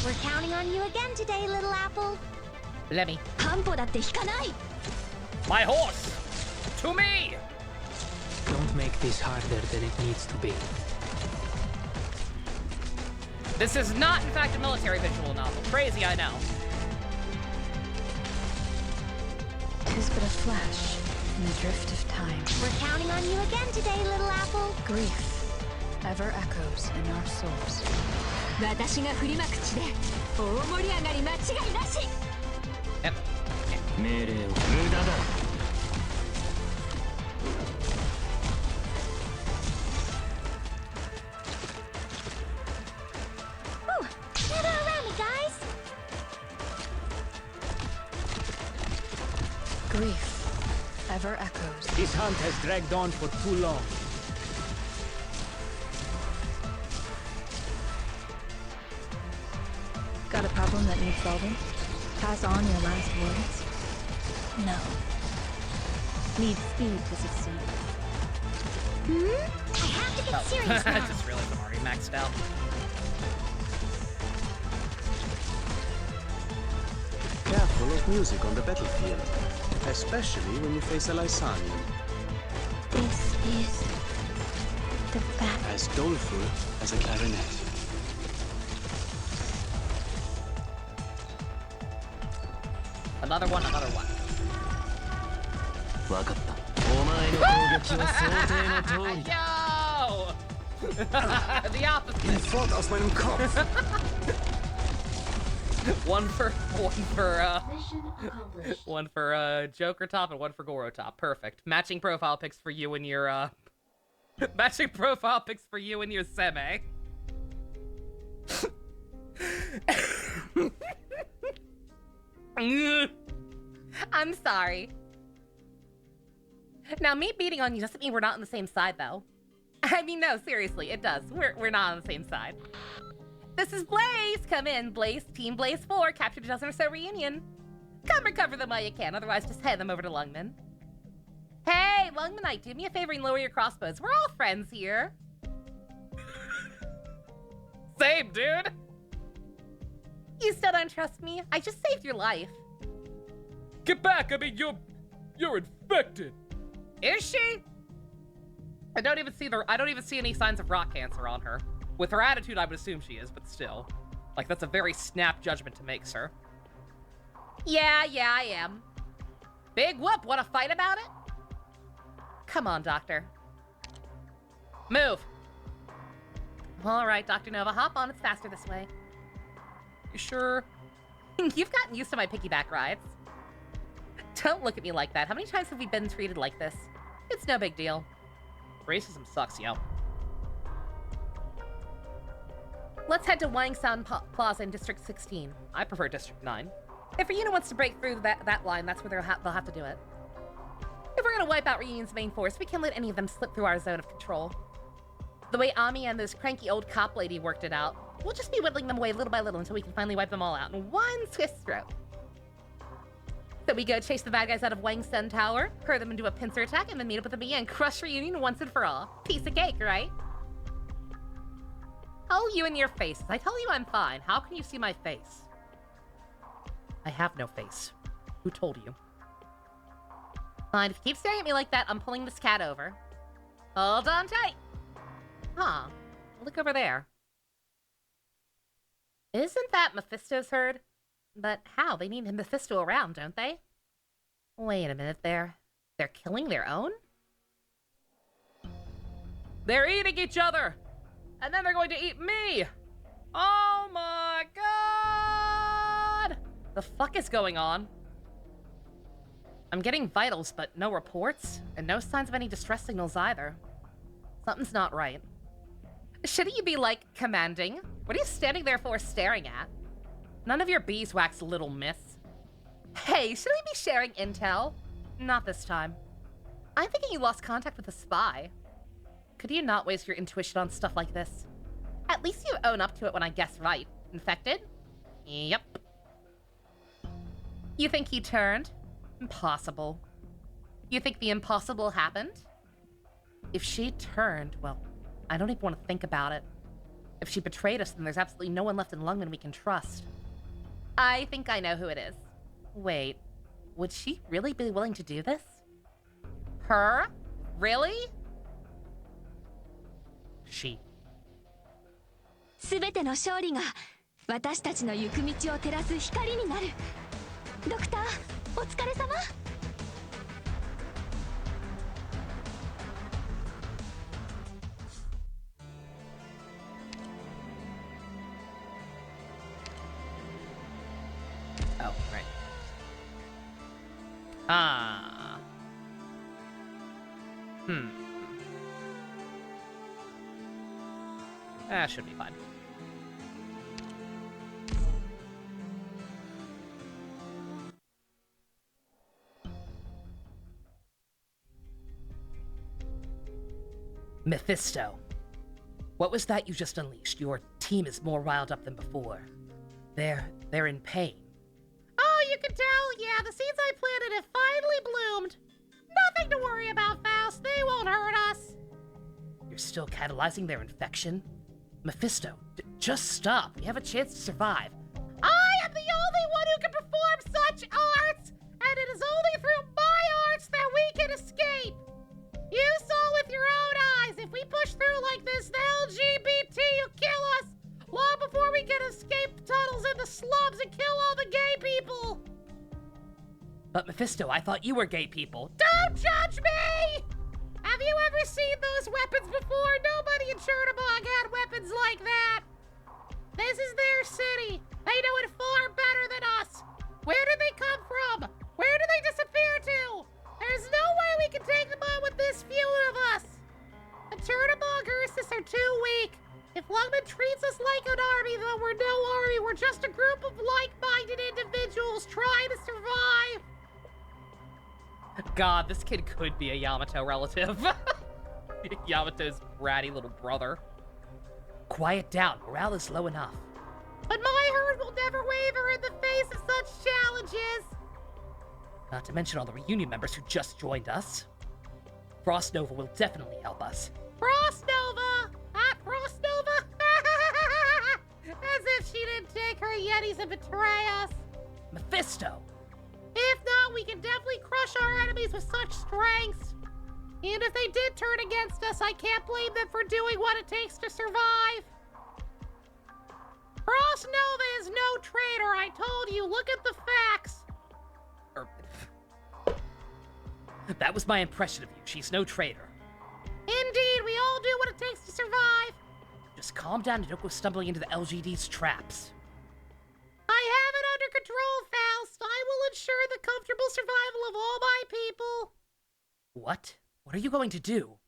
We're counting on you again today, little apple. Let me. 半歩だって引かない. My horse! To me! Don't make this harder than it needs to be. This is not, in fact, a military visual novel. Crazy, I know. 'Tis but a flash in the drift of time. We're counting on you again today, little apple. Grief ever echoes in our souls. 私が振りまく地で大盛り上がり間違いなし. Yep. 命令を無駄だ。 Gather around me, guys. Grief ever echoes. This hunt has dragged on for too long. Got a problem that needs solving? Pass on your last words? No. Need speed to succeed. I have to get serious I now. just realized I'm already maxed out. Careful of music on the battlefield, especially when you face a Lysanian. This is the back. As doleful as a clarinet. Another one, another one. わかった。お前の攻撃は想定の通りだ。Yo! The opposite. Sofort aus meinem Kopf! One for Joker top and one for Goro top. Perfect. Matching profile pics for you and your matching profile pics for you and your seme. I'm sorry. Now, me beating on you doesn't mean we're not on the same side, though. I mean, no, seriously, it does. We're not on the same side. This is Blaze! Come in, Blaze. Team Blaze 4, captured a dozen or so reunion. Come recover them while you can, otherwise just hand them over to Lungman. Hey, Lungmanite, do me a favor and lower your crossbows. We're all friends here. Same, dude! You still don't trust me? I just saved your life. Get back! I mean, you're infected. Is she? I don't even see any signs of rock cancer on her. With her attitude, I would assume she is, but still. Like, that's a very snap judgment to make, sir. Yeah, I am. Big whoop, wanna fight about it? Come on, Doctor. Move! Alright, Dr. Nova, hop on, it's faster this way. You sure? You've gotten used to my piggyback rides. Don't look at me like that. How many times have we been treated like this? It's no big deal. Racism sucks, yo. Let's head to Wangsan Plaza in District 16. I prefer District 9. If a unit wants to break through that line, that's where they'll have to do it. If we're gonna wipe out Reunion's main force, we can't let any of them slip through our zone of control. The way Ami and this cranky old cop lady worked it out, we'll just be whittling them away little by little until we can finally wipe them all out in one swift stroke. So we go chase the bad guys out of Wangsan Tower, hurl them into a pincer attack, and then meet up with them again, crush Reunion once and for all. Piece of cake, right? Oh, you and your faces. I tell you I'm fine. How can you see my face? I have no face. Who told you? Fine, if you keep staring at me like that, I'm pulling this cat over. Hold on tight. Huh. Look over there. Isn't that Mephisto's herd? But how? They need Mephisto around, don't they? Wait a minute, they're killing their own? They're eating each other! And then they're going to eat me! Oh my god! The fuck is going on? I'm getting vitals, but no reports, and no signs of any distress signals either. Something's not right. Shouldn't you be, like, commanding? What are you standing there for staring at? None of your beeswax, little miss. Hey, should we be sharing intel? Not this time. I'm thinking you lost contact with a spy. Could you not waste your intuition on stuff like this? At least you own up to it when I guess right. Infected? Yep. You think he turned? Impossible. You think the impossible happened? If she turned, well, I don't even want to think about it. If she betrayed us, then there's absolutely no one left in Lungmen we can trust. I think I know who it is. Wait, would she really be willing to do this? Her? Really? She. すべての勝利が私たちの行く道を照らす光になる。ドクター、お疲れ様。Oh, right. Ah. That should be fine. Mephisto. What was that you just unleashed? Your team is more riled up than before. They're in pain. Oh, you can tell. Yeah, the seeds I planted have finally bloomed. Nothing to worry about, Faust. They won't hurt us. You're still catalyzing their infection? Mephisto, just stop. We have a chance to survive. I am the only one who can perform such arts, and it is only through my arts that we can escape. You saw with your own eyes. If we push through like this, the LGBT will kill us long before we can escape tunnels in the slums and kill all the gay people. But Mephisto, I thought you were gay people. Don't judge me! Have you ever seen those weapons before? Nobody in Chernobog had weapons like that. This is their city. They know it far better than us. Where did they come from? Where did they disappear to? There's no way we can take them on with this few of us. The Chernobog Ursus are too weak. If Lungmen treats us like an army, then we're no army. We're just a group of like-minded individuals trying to survive. God, this kid could be a Yamato relative. Yamato's bratty little brother. Quiet down, morale is low enough. But my herd will never waver in the face of such challenges. Not to mention all the reunion members who just joined us. Frost Nova will definitely help us. Frost Nova! Not Frost Nova? As if she didn't take her Yetis and betray us. Mephisto! If not, we can definitely crush our enemies with such strengths. And if they did turn against us, I can't blame them for doing what it takes to survive. Faust Nova is no traitor, I told you. Look at the facts. That was my impression of you. She's no traitor. Indeed, we all do what it takes to survive. Just calm down and don't go stumbling into the LGD's traps. I have it under control, Faust. I will ensure the comfortable survival of all my people. What? What are you going to do?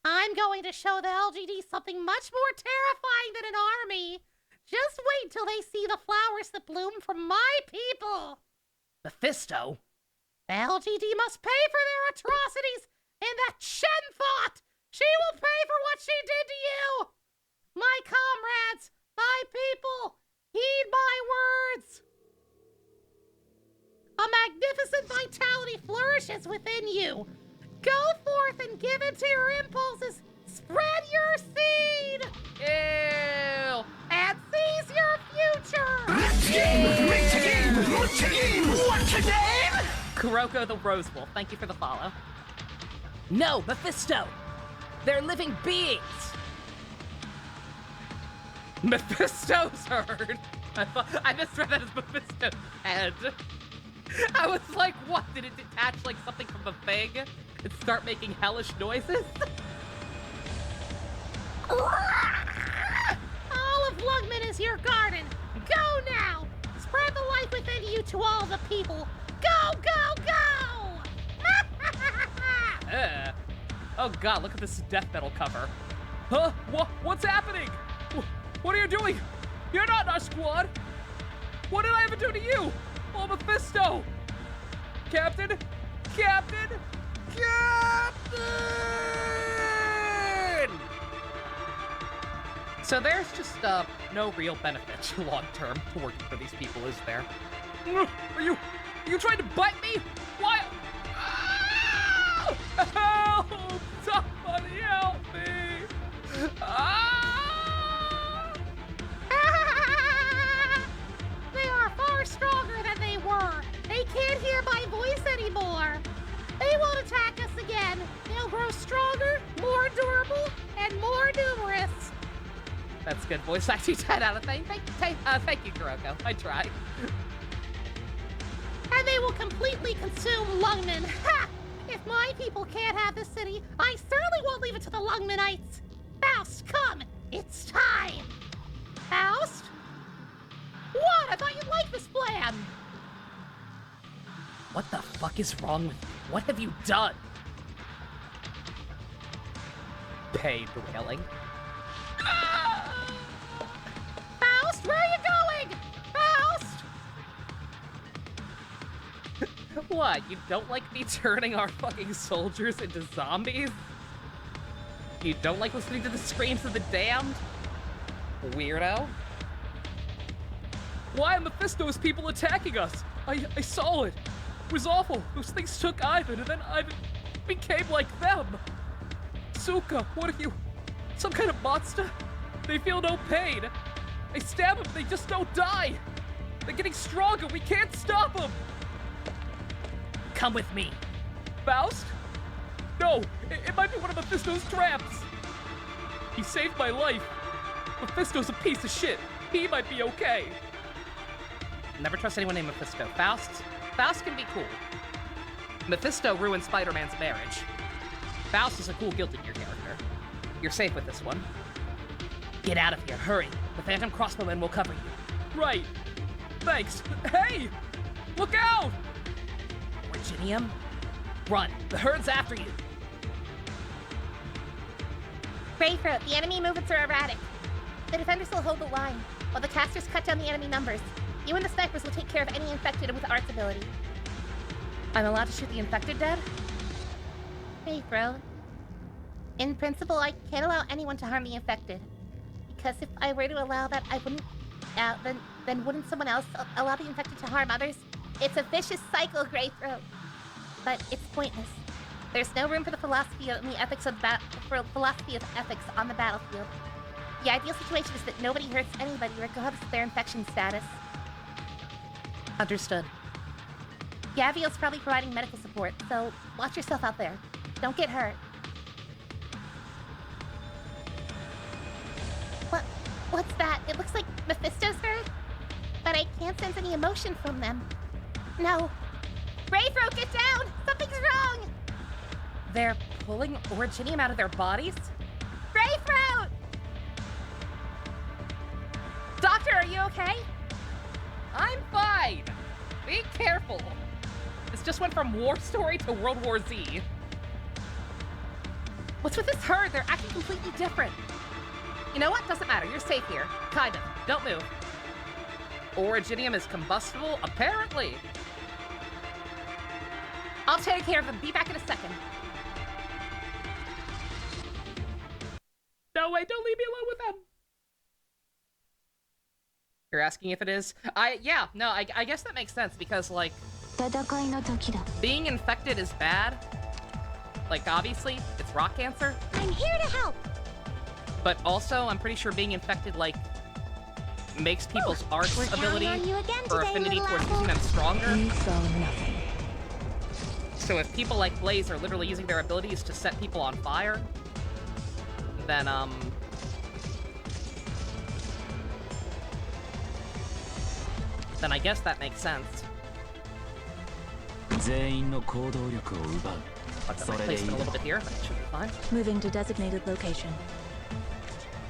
I'm going to show the LGD something much more terrifying than an army. Just wait till they see the flowers that bloom from my people. Mephisto? The LGD must pay for their atrocities, and that Shen thought she will pay for what she did to you. My comrades, my people, heed my words. A magnificent vitality flourishes within you. Go forth and give into your impulses. Spread your seed. Ew! And seize your future. Kuroko the Rose Wolf, thank you for the follow. No, Mephisto! They're living beings! Mephisto's herd! I misread that as Mephisto's head. I was like, what? Did it detach like something from a thing and start making hellish noises? All of Lugman is your garden. Go now. Spread the light within you to all the people. Go, go, go! Oh god, look at this death metal cover. Huh? What's happening? What are you doing? You're not in our squad. What did I ever do to you? Oh, Mephisto! Captain! Captain! Captain! So there's just no real benefit long term to working for these people, is there? Are you trying to bite me? Why? Ah! Help! Somebody help me! Ah! They are far stronger than they were. They can't hear my voice anymore. They won't attack us again. They'll grow stronger, more durable, and more numerous. That's good voice acting. 10 out of 10. Thank you, Kuroko. I tried. And they will completely consume Lungmen. Ha! If my people can't have the city, I certainly won't leave it to the Lungmenites. Faust, come! It's time! Faust? What? I thought you'd like this plan! What the fuck is wrong with you? What have you done? Paid wailing. Faust, where are you going? Faust! What, you don't like me turning our fucking soldiers into zombies? You don't like listening to the screams of the damned? Weirdo. Why are Mephisto's people attacking us? I saw it. It was awful. Those things took Ivan, and then Ivan became like them. Suka, what are you? Some kind of monster? They feel no pain. I stab them, they just don't die. They're getting stronger. We can't stop them. Come with me. Faust? No, it might be one of Mephisto's traps. He saved my life. Mephisto's a piece of shit. He might be okay. Never trust anyone named Mephisto. Faust can be cool. Mephisto ruined Spider-Man's marriage. Faust is a cool Guilty Gear character. You're safe with this one. Get out of here, hurry. The Phantom Crossbowmen will cover you. Right. Thanks. Hey! Look out! Virginium? Run. The herd's after you. Greythroat, the enemy movements are erratic. The defenders will hold the line, while the casters cut down the enemy numbers. You and the snipers will take care of any infected with Art's ability. I'm allowed to shoot the infected dead? Greythroat. In principle, I can't allow anyone to harm the infected. Because if I were to allow that, I wouldn't... then wouldn't someone else allow the infected to harm others? It's a vicious cycle, Greythroat. But it's pointless. There's no room for the philosophy and the ethics of philosophy of ethics on the battlefield. The ideal situation is that nobody hurts anybody regardless of their infection status. Understood. Gaviel's probably providing medical support, so watch yourself out there. Don't get hurt. What's that? It looks like Mephisto's hurt? I can't sense any emotion from them. No. Greythroat, get down! Something's wrong! They're pulling Originium out of their bodies? Greythroat! Doctor, are you okay? I'm fine. Be careful. This just went from War Story to World War Z. What's with this herd? They're acting completely different. You know what? Doesn't matter. You're safe here. Kind of. Don't move. Originium is combustible? Apparently. I'll take care of them. Be back in a second. No way, don't leave me alone with them. You're asking if it is? I guess that makes sense because, like, being infected is bad. Like, obviously, it's rock cancer. I'm here to help. But also, I'm pretty sure being infected, like, makes people's arts we're ability counting on you again or today, affinity little towards apple. using them stronger. You saw nothing. So if people like Blaze are literally using their abilities to set people on fire, then, then I guess that makes sense. 全員の行動力を奪う。 I've got my placement a little bit here, but it should be fine. Moving to designated location.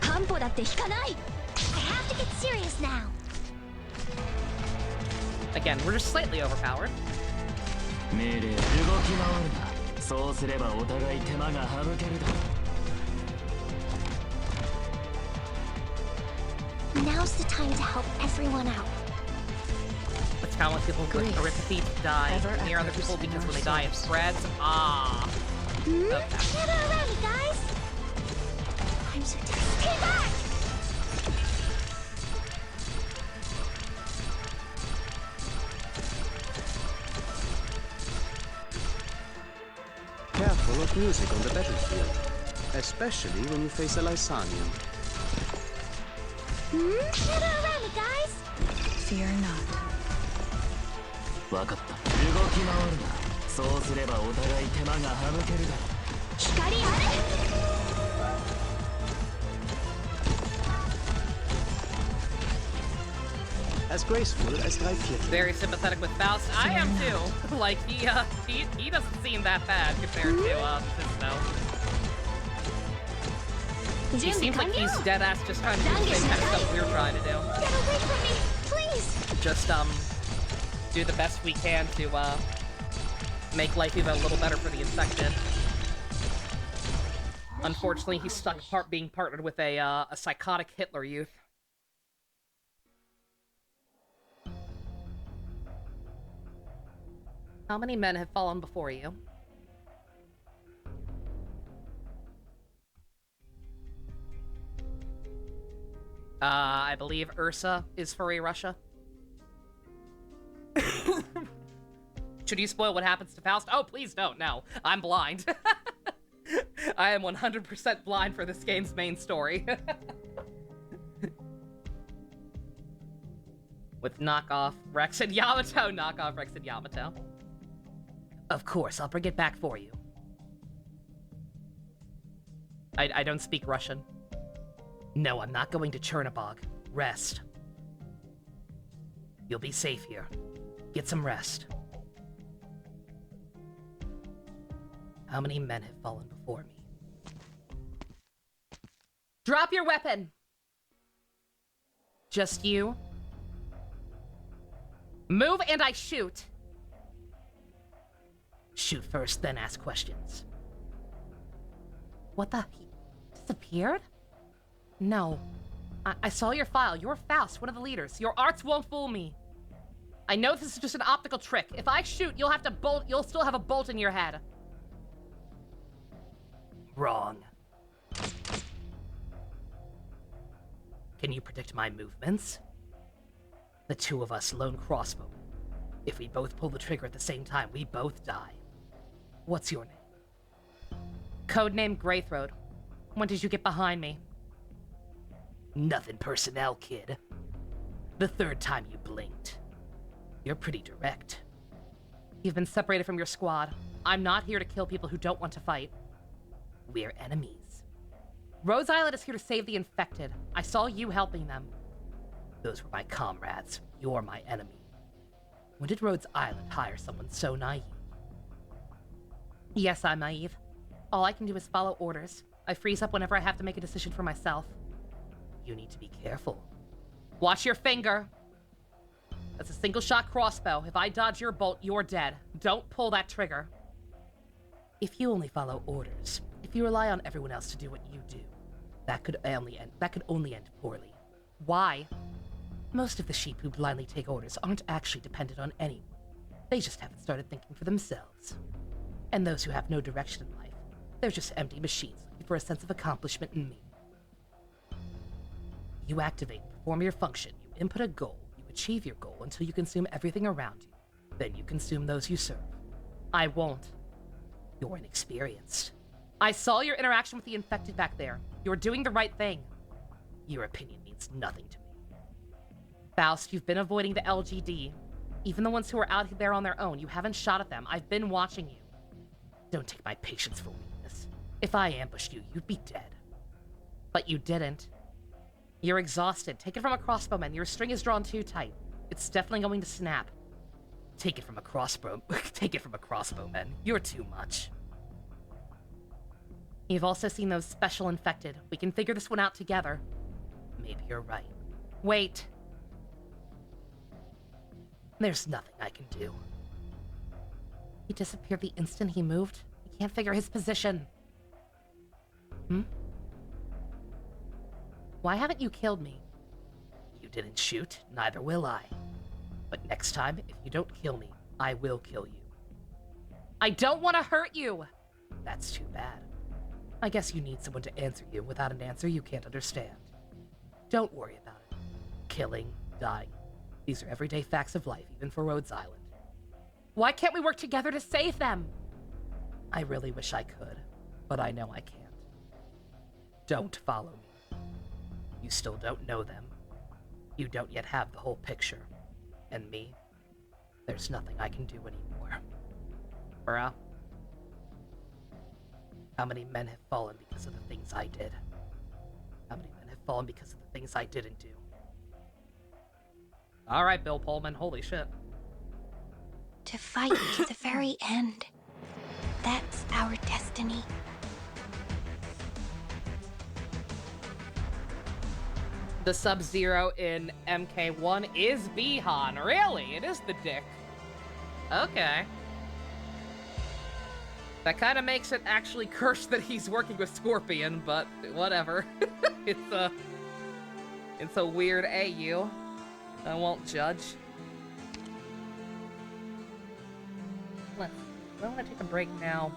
半歩だって引かない。 I have to get serious now. Again, we're just slightly overpowered. 命令動き回るな。そうすればお互い手間が省けるだろう。 Now's the time to help everyone out. It's kind of like people with erythrocytes die near other people because when they die it spreads. Ah. Okay. Get around me, guys! I'm so tired. Stay back! Careful of music on the battlefield, especially when you face a Lysanian. Get around me, guys! Fear not. 分かった。動き回るな。そうすればお互い手間が省けるだろう。光ある。 As graceful as drei Viertel. Very sympathetic with Faust. I am too. Like he doesn't seem that bad compared to Fisto. He seems like he's dead ass just trying to do the same kind of stuff we're trying to do. Get away from me, please! Just do the best we can to make life even a little better for the infected. Unfortunately, he's stuck being partnered with a psychotic Hitler youth. How many men have fallen before you? I believe Ursa is furry Russia. Should you spoil what happens to Faust? Oh, please don't. No, I'm blind. I am 100% blind for this game's main story. With knockoff Rex and Yamato. Knockoff Rex and Yamato. Of course, I'll bring it back for you. I don't speak Russian. No, I'm not going to Chernobog. Rest. You'll be safe here. Get some rest. How many men have fallen before me? Drop your weapon! Just you? Move and I shoot! Shoot first, then ask questions. What the? He disappeared? No. I saw your file. You're Faust, one of the leaders. Your arts won't fool me. I know this is just an optical trick. If I shoot, you'll have to bolt. You'll still have a bolt in your head. Wrong. Can you predict my movements? The two of us, lone crossbow. If we both pull the trigger at the same time, we both die. What's your name? Codename Greythroat. When did you get behind me? Nothing personnel, kid. The third time you blinked. You're pretty direct. You've been separated from your squad. I'm not here to kill people who don't want to fight. We're enemies. Rose Island is here to save the infected. I saw you helping them. Those were my comrades. You're my enemy. When did Rhodes Island hire someone so naive? Yes, I'm naive. All I can do is follow orders. I freeze up whenever I have to make a decision for myself. You need to be careful. Watch your finger. That's a single-shot crossbow. If I dodge your bolt, you're dead. Don't pull that trigger. If you only follow orders, if you rely on everyone else to do what you do, that could only end poorly. Why? Most of the sheep who blindly take orders aren't actually dependent on anyone. They just haven't started thinking for themselves. And those who have no direction in life, they're just empty machines looking for a sense of accomplishment and meaning. You activate and perform your function, you input a goal, you achieve your goal until you consume everything around you. Then you consume those you serve. I won't. You're inexperienced. I saw your interaction with the infected back there. You're doing the right thing. Your opinion means nothing to me. Faust, you've been avoiding the LGD. Even the ones who are out there on their own, you haven't shot at them. I've been watching you. Don't take my patience for weakness. If I ambushed you, you'd be dead. But you didn't. You're exhausted. Take it from a crossbowman. Your string is drawn too tight. It's definitely going to snap. Take it from a crossbowman. You're too much. You've also seen those special infected. We can figure this one out together. Maybe you're right. Wait. There's nothing I can do. He disappeared the instant he moved. I can't figure his position. Why haven't you killed me? You didn't shoot, neither will I. But next time, if you don't kill me, I will kill you. I don't want to hurt you! That's too bad. I guess you need someone to answer you without an answer you can't understand. Don't worry about it. Killing, dying. These are everyday facts of life, even for Rhodes Island. Why can't we work together to save them? I really wish I could, but I know I can't. Don't follow me. You still don't know them. You don't yet have the whole picture. And me, there's nothing I can do anymore. Bruh. How many men have fallen because of the things I did? How many men have fallen because of the things I didn't do? Alright, Bill Pullman, holy shit. To fight to the very end. That's our destiny. The Sub-Zero in MK1 is Bihan. Really? It is the dick. Okay. That kind of makes it actually cursed that he's working with Scorpion, but whatever. It's a weird AU. I won't judge. I want to take a break now.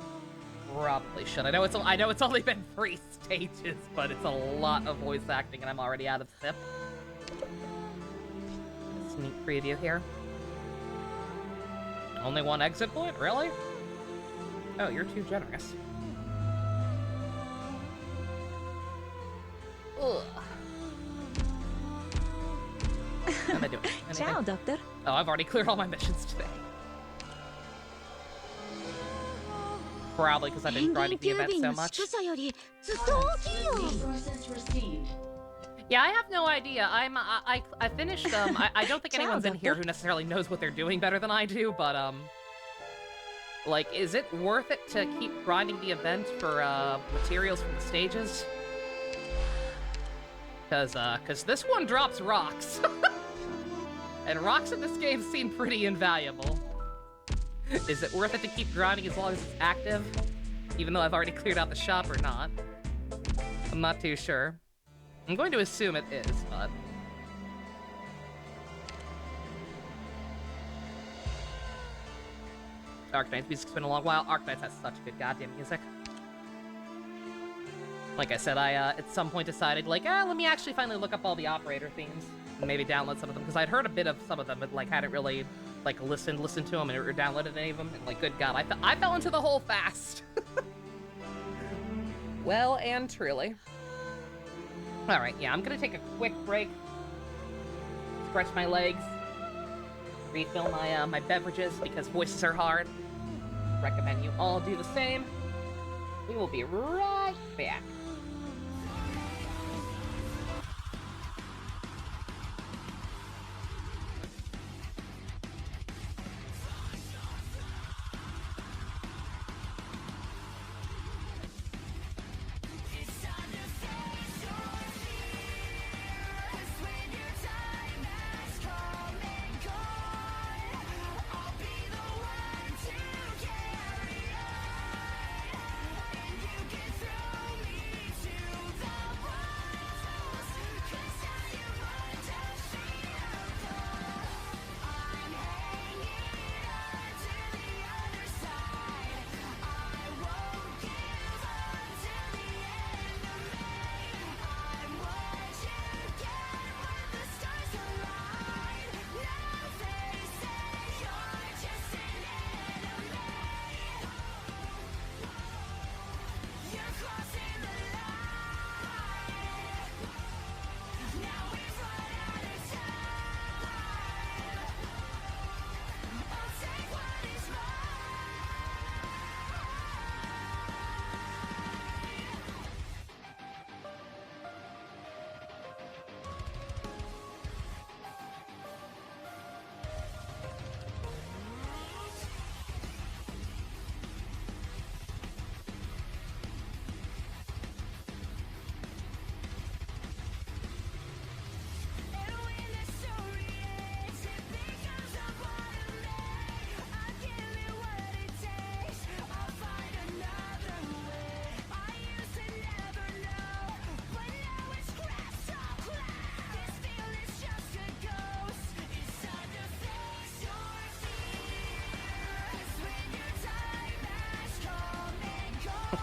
Probably should. I know it's only been 3 stages, but it's a lot of voice acting, and I'm already out of sip. Sneak preview here. Only 1 exit point, really? Oh, you're too generous. Ugh. What am I doing? Ciao, Doctor. Oh, I've already cleared all my missions today. Probably because I've been grinding the event so much. Yeah, I have no idea. I finished I don't think anyone's in here who necessarily knows what they're doing better than I do, but like, is it worth it to keep grinding the event for materials from the stages? Cause this one drops rocks. And rocks in this game seem pretty invaluable. Is it worth it to keep grinding as long as it's active? Even though I've already cleared out the shop or not? I'm not too sure. I'm going to assume it is, but... Arknights music's been a long while. Arknights has such good goddamn music. Like I said, I at some point decided, like, let me actually finally look up all the operator themes and maybe download some of them, because I'd heard a bit of some of them, but like hadn't really like listened to them or downloaded any of them, and like, good God, I fell into the hole fast. Well and truly. All right, yeah, I'm gonna take a quick break, stretch my legs, refill my my beverages because voices are hard. Recommend you all do the same. We will be right back.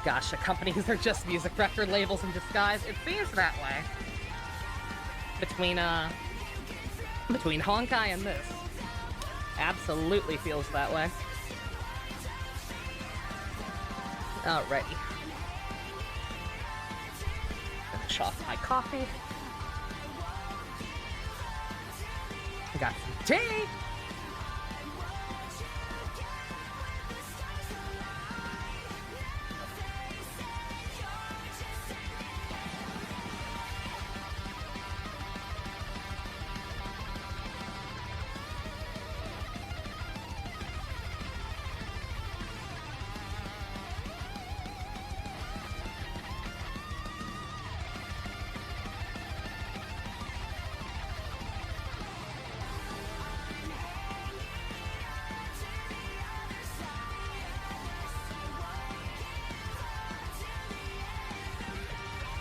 Gosh, the companies are just music record labels in disguise. It seems that way. Between Honkai and this. Absolutely feels that way. Alrighty. Finish off my coffee. Got some tea!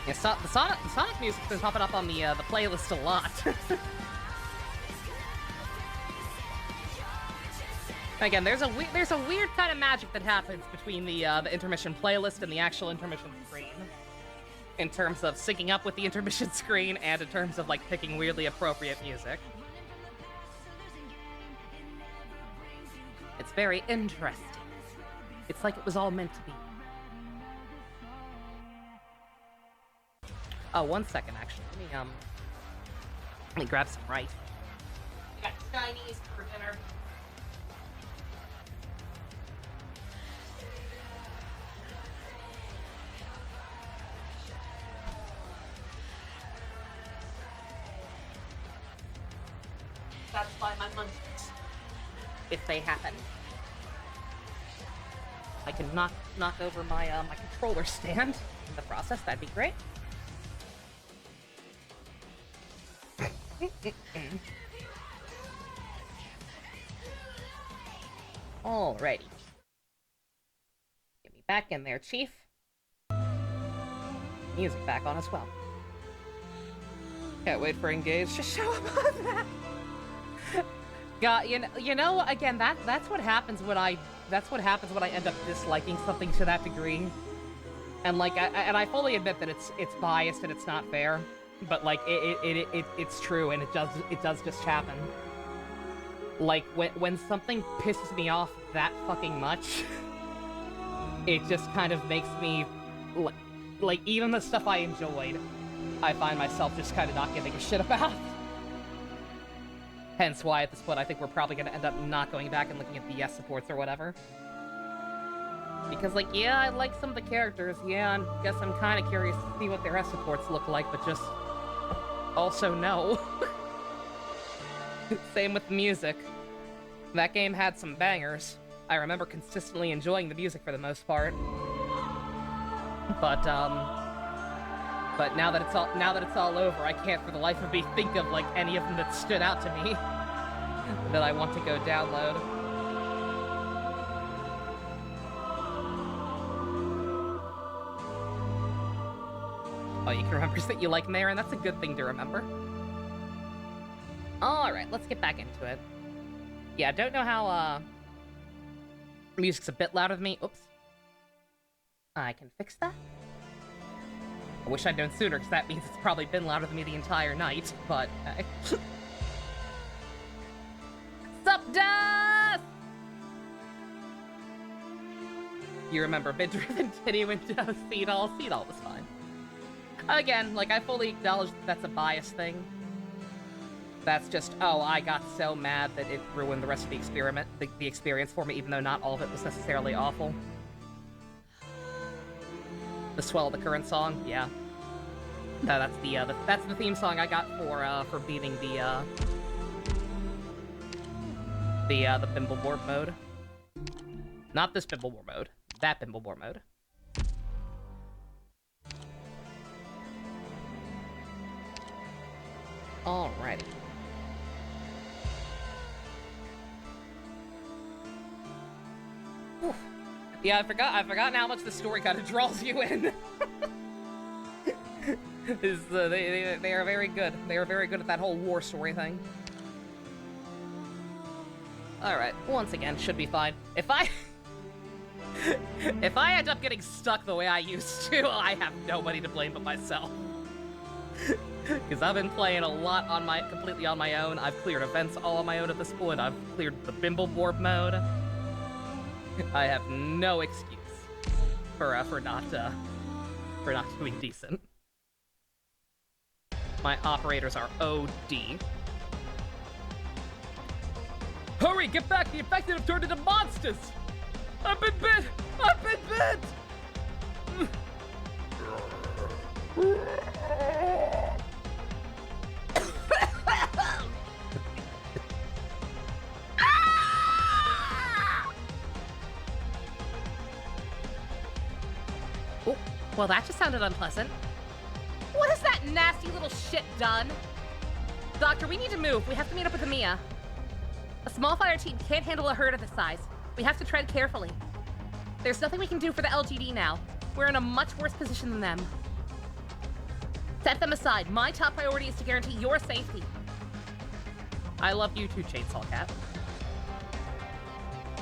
Yeah, the Sonic music's been popping up on the playlist a lot. Again, there's a weird kind of magic that happens between the intermission playlist and the actual intermission screen, in terms of syncing up with the intermission screen and in terms of like picking weirdly appropriate music. It's very interesting. It's like it was all meant to be. Oh, 1 second, actually. Let me grab some rice. We got Chinese for dinner. Satisfy my munchies, if they happen. I can knock over my my controller stand in the process. That'd be great. Alrighty. Get me back in there, Chief. Music back on as well. Can't wait for Engage to show up on that. God, you know, again, that's what happens when I end up disliking something to that degree. And like, I fully admit that it's biased and it's not fair. But like it's true, and it does just happen. Like when something pisses me off that fucking much, it just kind of makes me like even the stuff I enjoyed, I find myself just kind of not giving a shit about. Hence why at this point I think we're probably gonna end up not going back and looking at the yes supports or whatever. Because like, yeah, I like some of the characters. Yeah, I guess I'm kind of curious to see what their S supports look like, but just. Also, no. Same with the music. That game had some bangers. I remember consistently enjoying the music for the most part. But now that it's all over, I can't for the life of me think of like any of them that stood out to me that I want to go download. Oh, you can remember that you like Marin. That's a good thing to remember. Alright, let's get back into it. Yeah, I don't know how, music's a bit louder than me. Oops. I can fix that. I wish I'd known sooner, because that means it's probably been louder than me the entire night, but... Sup, Dust? You remember Bid-Driven Titty Window, Seedall? Seedall was fine. Again, like, I fully acknowledge that that's a bias thing. That's just, oh, I got so mad that it ruined the rest of the the experience for me, even though not all of it was necessarily awful. The swell of the current song, yeah. No, that's the theme song I got for beating the Bimbleboard mode. Not this Bimbleboard mode. That Bimbleboard mode. Alrighty. Oof. Yeah, I've forgotten how much the story kind of draws you in. They are very good. They are very good at that whole war story thing. Alright, once again, should be fine. If I If I end up getting stuck the way I used to, I have nobody to blame but myself. Because I've been playing a lot completely on my own. I've cleared events all on my own at this point. I've cleared the Bimble Warp mode. I have no excuse for not doing decent. My operators are OD. Hurry, get back! The infected have turned into monsters! I've been bit! I've been bit! Oh, well, that just sounded unpleasant. What has that nasty little shit done? Doctor, we need to move. We have to meet up with Amiya. A small fire team can't handle a herd of this size. We have to tread carefully. There's nothing we can do for the LGD now. We're in a much worse position than them. Set them aside. My top priority is to guarantee your safety. I love you too, Chainsaw Cat.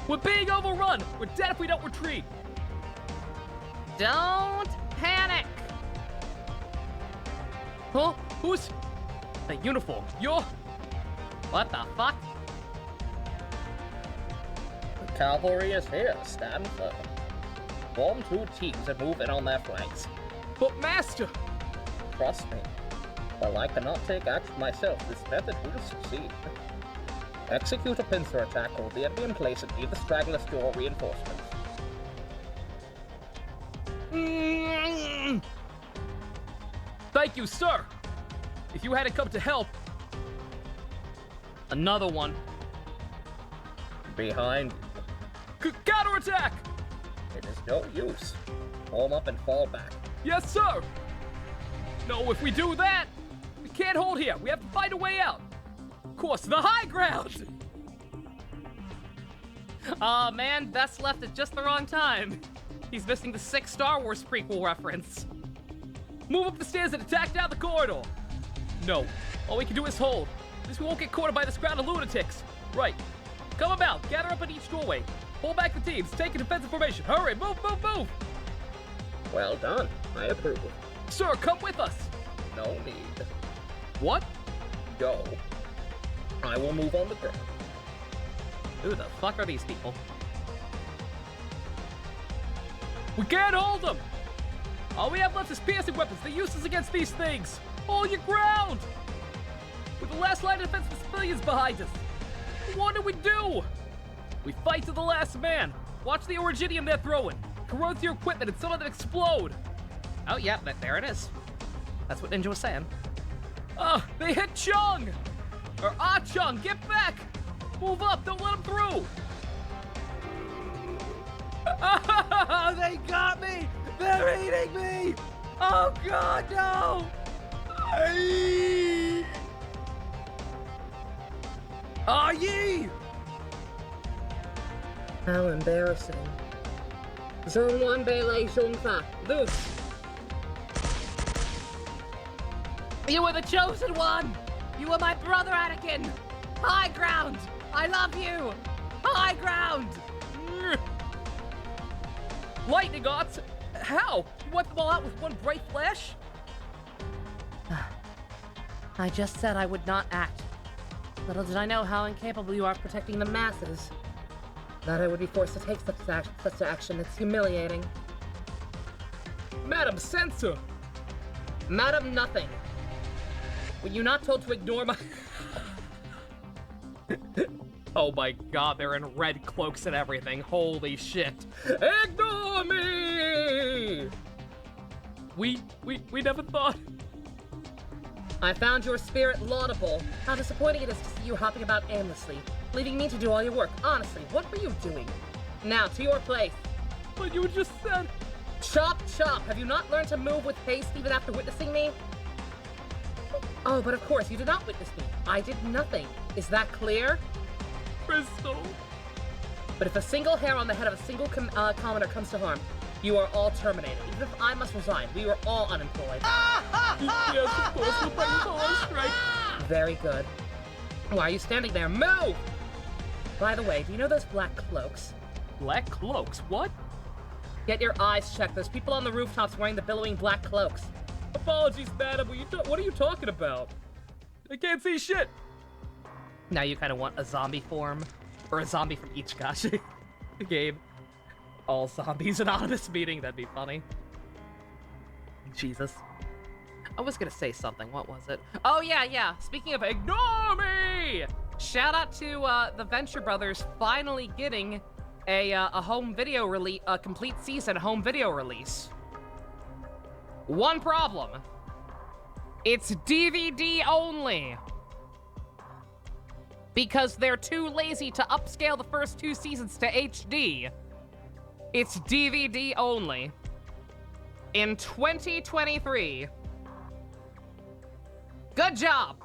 We're being overrun! We're dead if we don't retreat! Don't panic! Huh? Who's... The uniform. You're... What the fuck? The cavalry is here. Stand firm. Form 2 teams and move in on their flanks. But Master! Trust me. While I cannot take action myself, this method will succeed. Execute a pincer attack, hold the enemy in place, and leave the stragglers to your reinforcements. Thank you, sir! If you hadn't come to help... Another one. Behind you. Counterattack! It is no use. Form up and fall back. Yes, sir! No, if we do that, we can't hold here. We have to find a way out. Of course, the high ground! Aw, man, Bess left at just the wrong time. He's missing the 6th Star Wars prequel reference. Move up the stairs and attack down the corridor. No, all we can do is hold. At least we won't get cornered by this crowd of lunatics. Right. Come about, gather up at each doorway. Pull back the teams, take a defensive formation. Hurry, move, move, move! Well done. I approve. Sir, come with us. No need. What? Go. I will move on the ground. Who the fuck are these people? We can't hold them! All we have left is piercing weapons. They're useless against these things. Hold your ground! With the last line of defense of civilians behind us. What do we do? We fight to the last man. Watch the Originium they're throwing. Corrodes your equipment and some of them explode. Oh, yeah, there it is. That's what Ninja was saying. They hit Chung! Or Chung, get back! Move up, don't let them through! They got me! They're eating me! Oh god, no! Ah, ye! How embarrassing. Zone 1 Beilei Zhongfa. Loose! You were the chosen one! You were my brother, Anakin! High ground! I love you! High ground! Lightning odds? How? You wiped them all out with one bright flash? I just said I would not act. Little did I know how incapable you are of protecting the masses. That I would be forced to take such action, it's humiliating. Madam Censor! Madam Nothing. Were you not told to ignore my... Oh my god, they're in red cloaks and everything. Holy shit. Ignore me! We never thought... I found your spirit laudable. How disappointing it is to see you hopping about aimlessly, leaving me to do all your work. Honestly, what were you doing? Now, to your place. But you just said... Chop, chop! Have you not learned to move with haste even after witnessing me? Oh, but of course, you did not witness me. I did nothing. Is that clear? Crystal. But if a single hair on the head of a single commoner comes to harm, you are all terminated. Even if I must resign, we are all unemployed. Yes, of course, we'll bring you on strike. Very good. Why are you standing there? Move! By the way, do you know those black cloaks? Black cloaks? What? Get your eyes checked. There's people on the rooftops wearing the billowing black cloaks. Apologies, madam, what are you talking about? I can't see shit! Now you kind of want a zombie form, or a zombie from each gacha game. All zombies anonymous meeting, that'd be funny. Jesus. I was gonna say something, what was it? Oh yeah, speaking of ignore me! Shout out to the Venture Brothers finally getting a home video release, a complete season home video release. One problem. It's DVD only. Because they're too lazy to upscale the first 2 seasons to HD. It's DVD only. In 2023. Good job.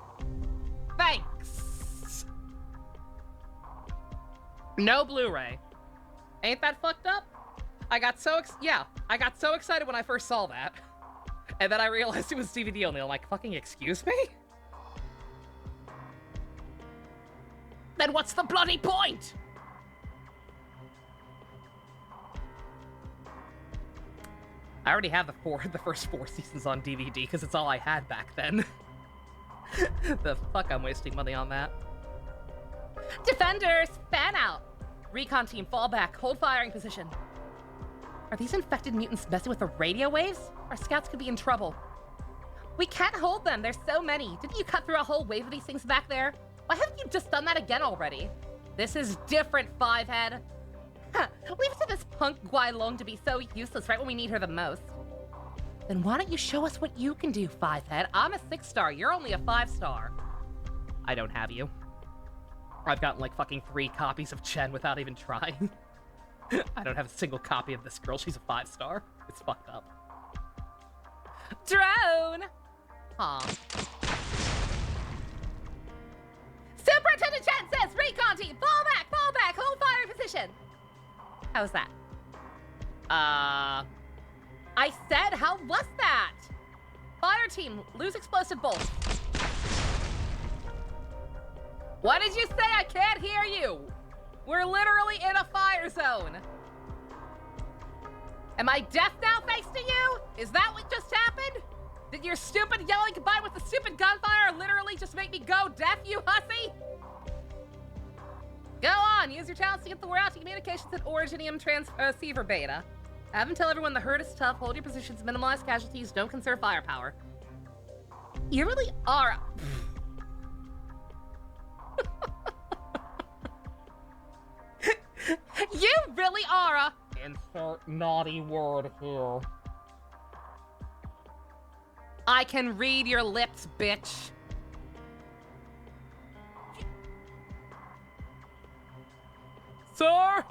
Thanks. No Blu-ray. Ain't that fucked up? I got so excited when I first saw that. And then I realized it was DVD only. I'm like, fucking excuse me? Then what's the bloody point? I already have the first 4 seasons on DVD because it's all I had back then. The fuck I'm wasting money on that. Defenders, fan out! Recon team, fall back. Hold firing position. Are these infected mutants messing with the radio waves? Our scouts could be in trouble. We can't hold them. There's so many. Didn't you cut through a whole wave of these things back there? Why haven't you just done that again already? This is different, Fivehead. We've sent this punk Guailong to be so useless right when we need her the most. Then why don't you show us what you can do, Fivehead? I'm a 6-star. You're only a 5-star. I don't have you. I've gotten like fucking 3 copies of Chen without even trying. I don't have a single copy of this girl. She's a 5-star. It's fucked up. Drone! Huh. Superintendent Chen says, recon team, fall back, hold fire position. How's that? I said, how was that? Fire team, lose explosive bolts. What did you say? I can't hear you. We're literally in a fire zone. Am I deaf now thanks to you? Is that what just happened? Did your stupid yelling combined with the stupid gunfire literally just make me go deaf, you hussy? Go on, use your talents to get the word out to communications at Originium Transceiver Beta. Have them tell everyone the herd is tough, hold your positions, minimize casualties, don't conserve firepower. You really are... You really are a... Insert naughty word here. I can read your lips, bitch. Sir?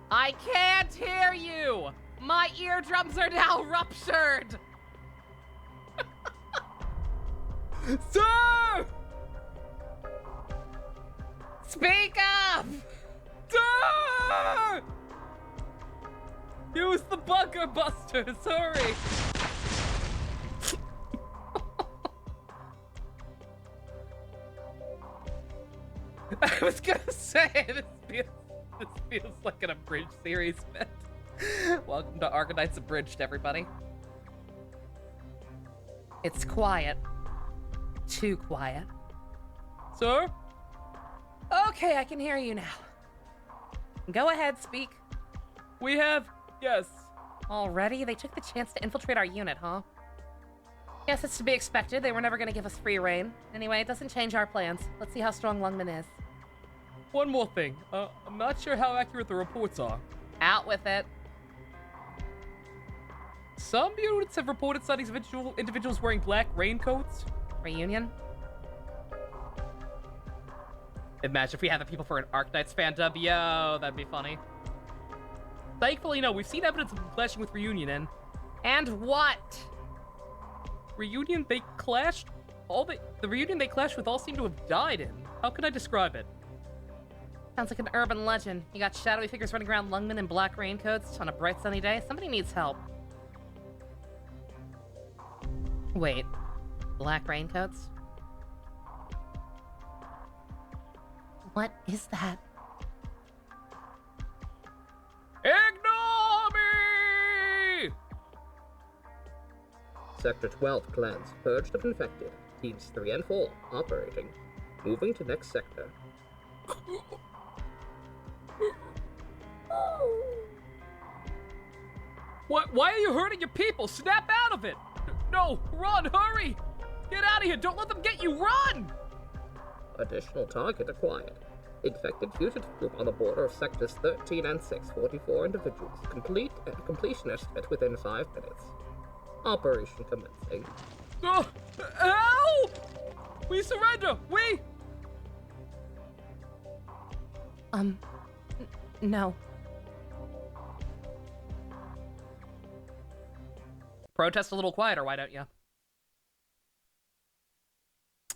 I can't hear you. My eardrums are now ruptured. Sir! Speak up! Sir! Use the bunker busters, hurry! I was gonna say, this feels like an abridged series, man. Welcome to Arknights Abridged, everybody. It's quiet. Too quiet. Sir? Okay, I can hear you now. Go ahead, speak. We have... yes. Already? They took the chance to infiltrate our unit, huh? Yes, it's to be expected. They were never gonna give us free reign. Anyway, it doesn't change our plans. Let's see how strong Lungman is. One more thing. I'm not sure how accurate the reports are. Out with it. Some units have reported sightings of individuals wearing black raincoats. Reunion? Imagine if we had the people for an Arknights fandom. Yo, that'd be funny. Thankfully, no. We've seen evidence of them clashing with Reunion, and what? Reunion they clashed. The Reunion they clashed with all seem to have died in. How can I describe it? Sounds like an urban legend. You got shadowy figures running around Lungman in black raincoats on a bright sunny day. Somebody needs help. Wait, black raincoats? What is that? Ignore Sector 12 clans purged of infected. Teams 3 and 4 operating. Moving to next sector. Why are you hurting your people? Snap out of it! No, run, hurry! Get out of here, don't let them get you, run! Additional target acquired. Infected fugitive group on the border of sectors 13 and 6, 44 individuals. Completion estimate within 5 minutes. Operation commencing. Help! We surrender! We... No. Protest a little quieter, why don't you?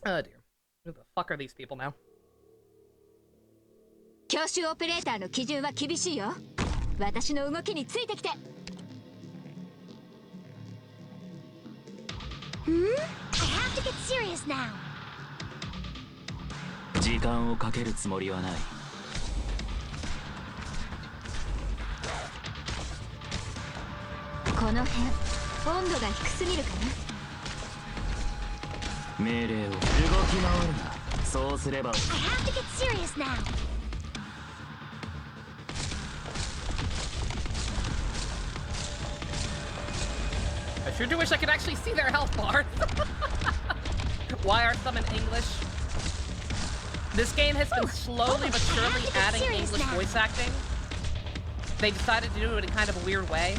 Oh dear. Who the fuck are these people now? 教習オペレーターの基準は厳しいよ。私の動きについてきて。I have to get serious now. 時間をかけるつもりはない。この辺、温度が低すぎるかな。命令を動き回るな。そうすれば。I have to get serious now. I sure do wish I could actually see their health bar. Why are some in English? This game has been slowly but surely adding English voice acting. They decided to do it in kind of a weird way.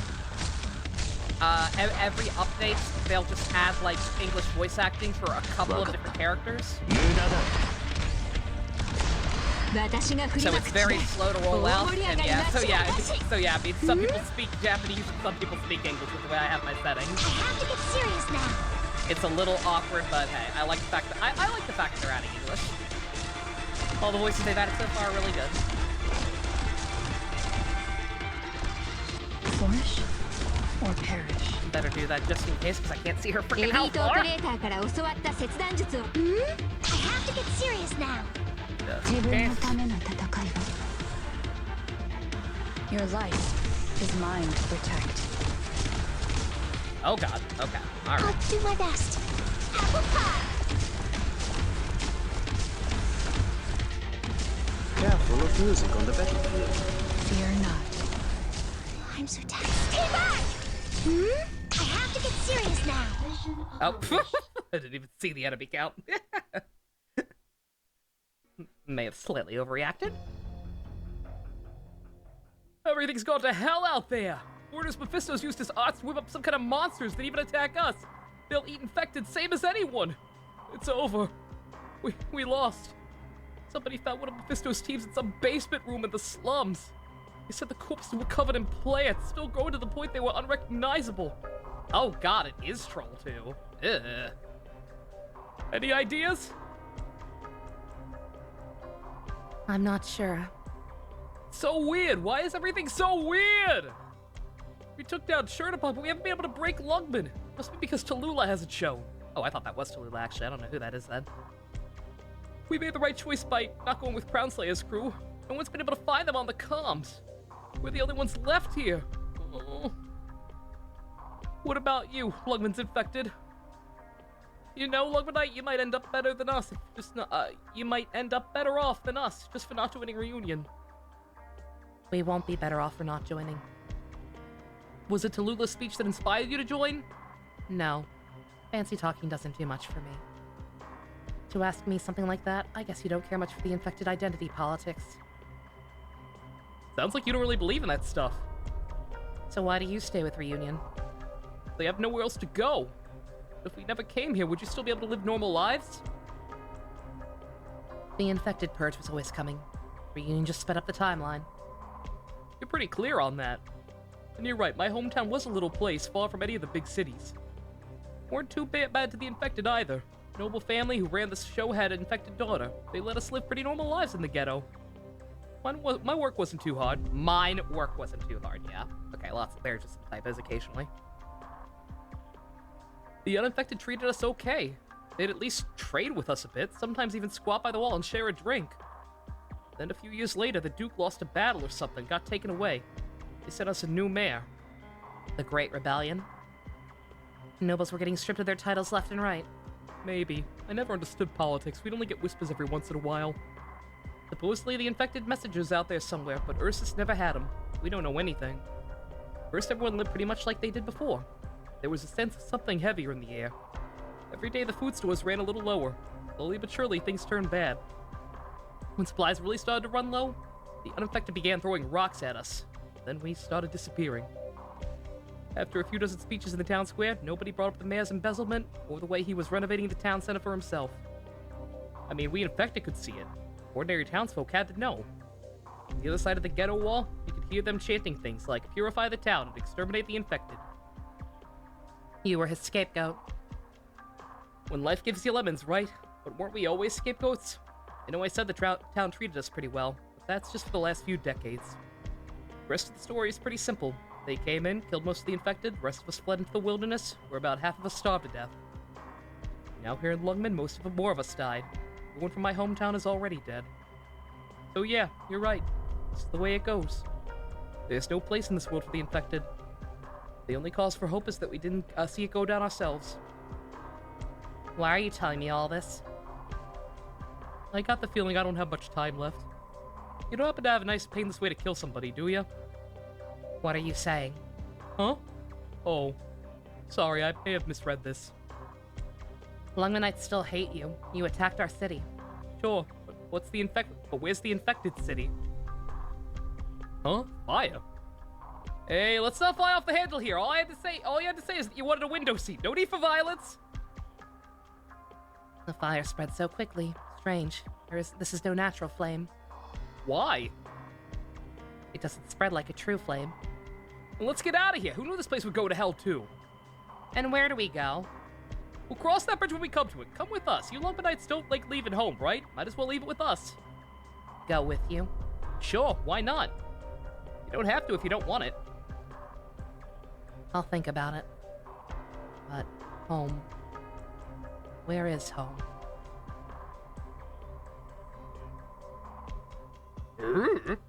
Every update, they'll just add, like, English voice acting for a couple of different characters. So it's very slow to roll out, and yeah, so yeah, I mean, some people speak Japanese and some people speak English with the way I have my settings. I have to get serious now. It's a little awkward, but hey, I like the fact that I like the fact that they're adding English. All the voices they've added so far are really good. Flourish or perish? Better do that just in case, because I can't see her freaking health エリートオペ bar. レーターから教わった切断術を。I have to get serious now. Just 自 in 分の case. ための戦いは Your life is mine to protect. Oh god, okay, I'll alright. do my best. Apple pie. Careful of music on the battlefield. Fear not. I'm so tense. Stay back! I have to get serious now. Oh, I didn't even see the enemy count. May have slightly overreacted. Everything's gone to hell out there! Orders Mephisto's used his arts to whip up some kind of monsters that even attack us! They'll eat infected same as anyone! It's over. We lost. Somebody found one of Mephisto's teams in some basement room in the slums. They said the corpses were covered in plants, still growing to the point they were unrecognizable. Oh god, it is Troll 2. Ugh. Any ideas? I'm not sure. So weird! Why is everything so weird? We took down Chernopov, but we haven't been able to break Lungman. Must be because Tallulah hasn't shown. Oh, I thought that was Tallulah, actually. I don't know who that is then. We made the right choice by not going with Crownslayer's crew. No one's been able to find them on the comms. We're the only ones left here. Oh. What about you? Lungman's infected. You know, Lungmanite, you might end up better than us. You might end up better off than us just for not joining Reunion. We won't be better off for not joining. Was it Tallulah's speech that inspired you to join? No. Fancy talking doesn't do much for me. To ask me something like that, I guess you don't care much for the infected identity politics. Sounds like you don't really believe in that stuff. So why do you stay with Reunion? They have nowhere else to go. If we never came here, would you still be able to live normal lives? The infected purge was always coming. Reunion just sped up the timeline. You're pretty clear on that. And you're right, my hometown was a little place far from any of the big cities. Weren't too bad to the infected either. Noble family who ran the show had an infected daughter. They let us live pretty normal lives in the ghetto. My work wasn't too hard. Mine work wasn't too hard, yeah. Okay, lots of there's just some typos occasionally. The uninfected treated us okay. They'd at least trade with us a bit, sometimes even squat by the wall and share a drink. Then a few years later, the Duke lost a battle or something, got taken away. They sent us a new mayor. The Great Rebellion? Nobles were getting stripped of their titles left and right. Maybe. I never understood politics. We'd only get whispers every once in a while. Supposedly the infected messenger's out there somewhere, but Ursus never had him. We don't know anything. First, everyone lived pretty much like they did before. There was a sense of something heavier in the air. Every day the food stores ran a little lower. Slowly but surely, things turned bad. When supplies really started to run low, the uninfected began throwing rocks at us. Then we started disappearing. After a few dozen speeches in the town square, nobody brought up the mayor's embezzlement or the way he was renovating the town center for himself. I mean, we infected could see it. Ordinary townsfolk had to know. On the other side of the ghetto wall, you could hear them chanting things like, "Purify the town and exterminate the infected." You were his scapegoat. When life gives you lemons, right? But weren't we always scapegoats? I know I said the town treated us pretty well, but that's just for the last few decades. The rest of the story is pretty simple. They came in, killed most of the infected, the rest of us fled into the wilderness, where about half of us starved to death. Now here in Lungman, more of us died. Everyone from my hometown is already dead. So yeah, you're right. This is the way it goes. There's no place in this world for the infected. The only cause for hope is that we didn't see it go down ourselves. Why are you telling me all this? I got the feeling I don't have much time left. You don't happen to have a nice, painless way to kill somebody, do you? What are you saying? Huh? Oh. Sorry, I may have misread this. Arknights still hate you. You attacked our city. Sure, but where's the infected city? Huh? Fire? Hey, let's not fly off the handle here. All you had to say is that you wanted a window seat. No need for violence. The fire spread so quickly. Strange. This is no natural flame. Why? It doesn't spread like a true flame. Well, let's get out of here. Who knew this place would go to hell too? And where do we go? We'll cross that bridge when we come to it. Come with us. You Lumpenites don't like leaving home, right? Might as well leave it with us. Go with you? Sure, why not? You don't have to if you don't want it. I'll think about it. But home. Where is home?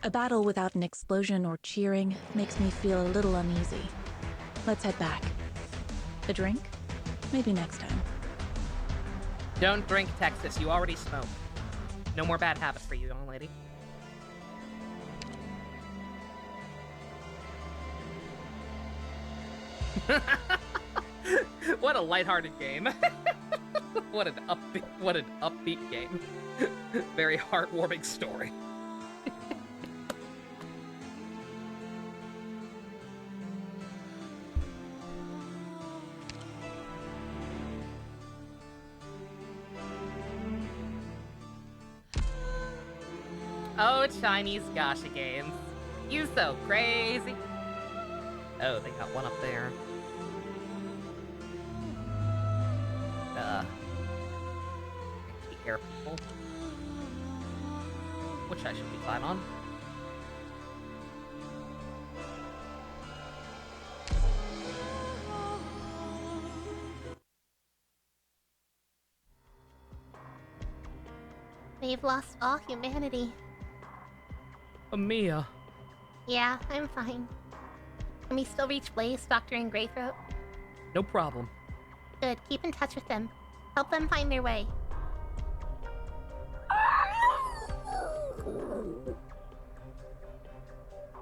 A battle without an explosion or cheering makes me feel a little uneasy. Let's head back. A drink? Maybe next time. Don't drink, Texas. You already smoke. No more bad habits for you, young lady. What a lighthearted game. What an upbeat game. Very heartwarming story. Oh, Chinese gacha games. You so crazy. Oh, they got one up there. Air people. Which I should be fine on. They've lost all humanity. Amia. Yeah, I'm fine. Can we still reach Blaze, Doctor, and Greythroat? No problem. Good, keep in touch with them. Help them find their way.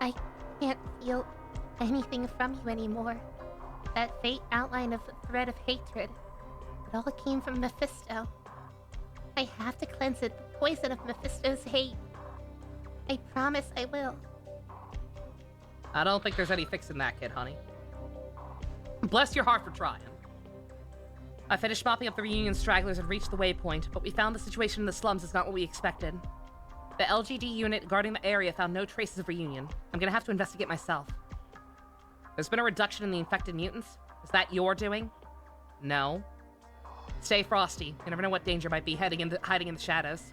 I can't feel anything from you anymore. That faint outline of a thread of hatred. It all came from Mephisto. I have to cleanse it, the poison of Mephisto's hate. I promise I will. I don't think there's any fixing that, kid, honey. Bless your heart for trying. I finished mopping up the reunion stragglers and reached the waypoint, but we found the situation in the slums is not what we expected. The LGD unit guarding the area found no traces of reunion. I'm gonna have to investigate myself. There's been a reduction in the infected mutants. Is that your doing? No. Stay frosty. You never know what danger might be hiding in the shadows.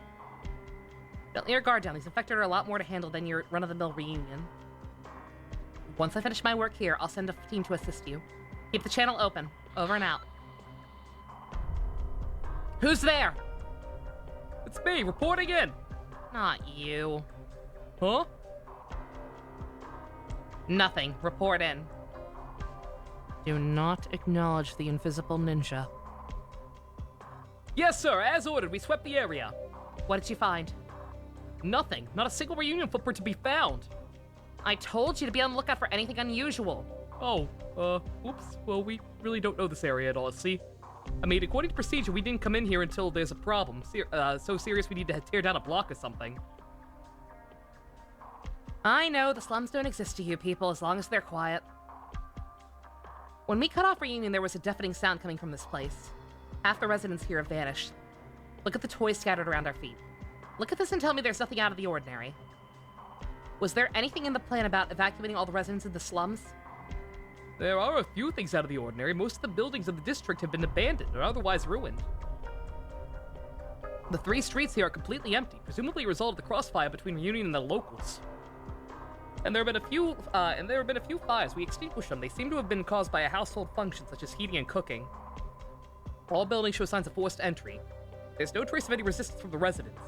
Don't let your guard down. These infected are a lot more to handle than your run-of-the-mill reunion. Once I finish my work here, I'll send a team to assist you. Keep the channel open. Over and out. Who's there? It's me, reporting in. Not you. Huh? Nothing. Report in. Do not acknowledge the invisible ninja. Yes, sir. As ordered, we swept the area. What did you find? Nothing. Not a single reunion footprint to be found. I told you to be on the lookout for anything unusual. Oh, oops. Well, we really don't know this area at all, see? I mean, according to procedure, we didn't come in here until there's a problem. So serious we need to tear down a block or something. I know the slums don't exist to you people as long as they're quiet. When we cut off reunion, there was a deafening sound coming from this place. Half the residents here have vanished. Look at the toys scattered around our feet. Look at this and tell me there's nothing out of the ordinary. Was there anything in the plan about evacuating all the residents of the slums? There are a few things out of the ordinary. Most of the buildings of the district have been abandoned or otherwise ruined. The 3 streets here are completely empty, presumably a result of the crossfire between Reunion and the locals. And there have been a few fires. We extinguished them. They seem to have been caused by a household function such as heating and cooking. All buildings show signs of forced entry. There's no trace of any resistance from the residents.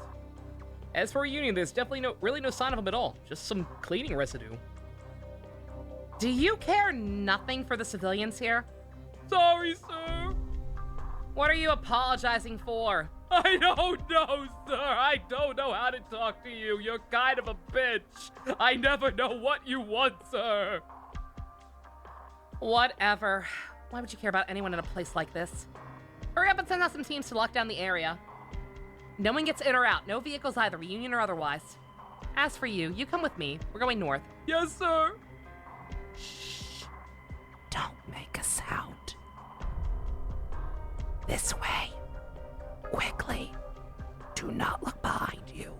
As for Reunion, there's definitely really no sign of them at all. Just some cleaning residue. Do you care nothing for the civilians here? Sorry, sir. What are you apologizing for? I don't know, sir. I don't know how to talk to you. You're kind of a bitch. I never know what you want, sir. Whatever. Why would you care about anyone in a place like this? Hurry up and send out some teams to lock down the area. No one gets in or out. No vehicles either, Reunion or otherwise. As for you, you come with me. We're going north. Yes, sir. Shh. Don't make a sound. This way. Quickly. Do not look behind you.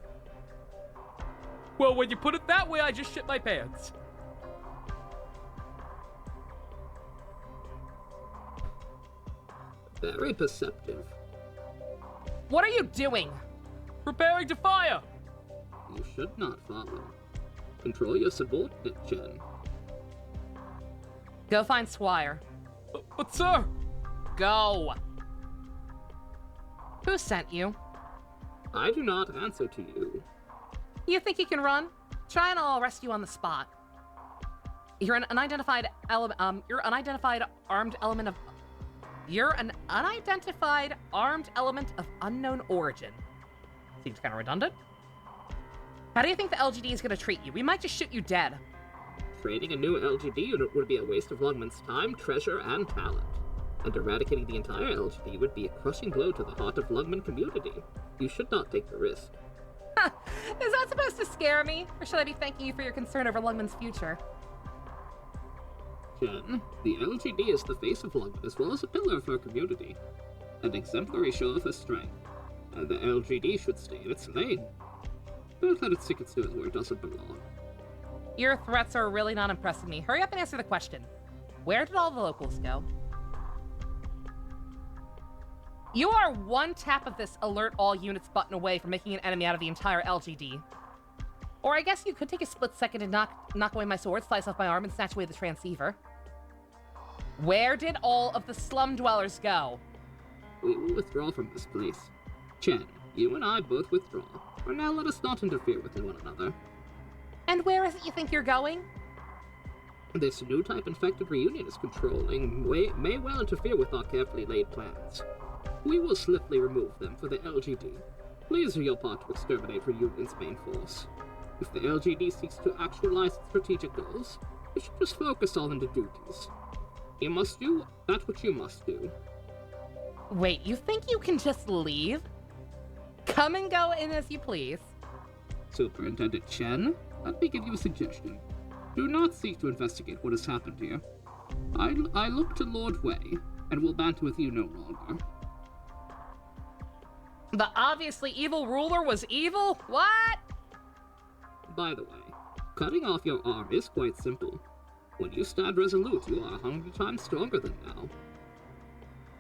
Well, when you put it that way, I just shit my pants. Very perceptive. What are you doing? Preparing to fire. You should not follow. Control your subordinate, Chen. Go find Squire. But sir! Go! Who sent you? I do not answer to you. You think you can run? Try and I'll arrest you on the spot. You're an unidentified armed element of unknown origin. Seems kind of redundant. How do you think the LGD is going to treat you? We might just shoot you dead. Creating a new LGD unit would be a waste of Lungman's time, treasure, and talent. And eradicating the entire LGD would be a crushing blow to the heart of Lungman community. You should not take the risk. Is that supposed to scare me? Or should I be thanking you for your concern over Lungman's future? Chen, the LGD is the face of Lungman as well as a pillar of our community. An exemplary show of her strength. And the LGD should stay in its lane. Don't let it stick its nose where it doesn't belong. Your threats are really not impressing me. Hurry up and answer the question. Where did all the locals go? You are one tap of this alert all units button away from making an enemy out of the entire LGD. Or I guess you could take a split second and knock away my sword, slice off my arm, and snatch away the transceiver. Where did all of the slum dwellers go? We will withdraw from this place. Chen, you and I both withdraw. For now, let us not interfere with one another. And where is it you think you're going? This new type infected reunion is controlling may well interfere with our carefully laid plans. We will swiftly remove them for the LGD. Please do your part to exterminate Reunion's main force. If the LGD seeks to actualize its strategic goals, it should just focus on the duties. You must do that which you must do. Wait, you think you can just leave? Come and go in as you please. Superintendent Chen, let me give you a suggestion. Do not seek to investigate what has happened here. I look to Lord Wei, and will banter with you no longer. The obviously evil ruler was evil? What? By the way, cutting off your arm is quite simple. When you stand resolute, you are 100 times stronger than now.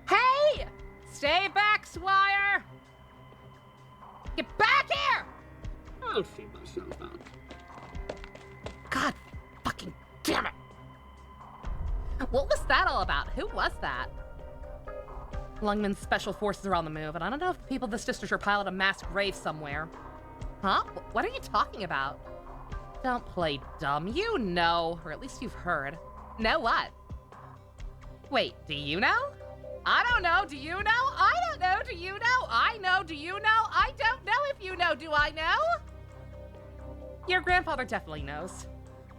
Hey! Stay back, Squire! Get back here! I'll see myself out. God fucking damn it! What was that all about? Who was that? Lungman's special forces are on the move, and I don't know if the people of this district are piled a mass grave somewhere. Huh? What are you talking about? Don't play dumb. You know, or at least you've heard. Know what? Wait, do you know? I don't know, do you know? I don't know, do you know? I know, do you know? I don't know if you know, do I know? Your grandfather definitely knows.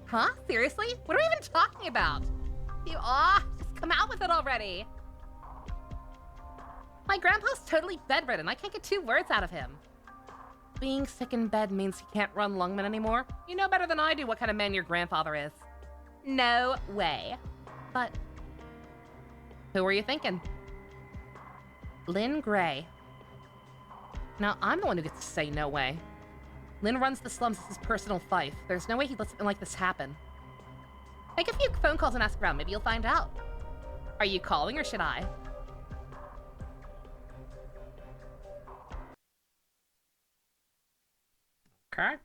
Huh? Seriously? What are we even talking about? Just come out with it already. My grandpa's totally bedridden. I can't get 2 words out of him. Being sick in bed means he can't run Lungman anymore. You know better than I do what kind of man your grandfather is. No way. But who were you thinking? Lynn Gray. Now, I'm the one who gets to say no way. Lynn runs the slums as his personal fief. There's no way he'd let something like this happen. Make a few phone calls and ask around. Maybe you'll find out. Are you calling or should I? Okay.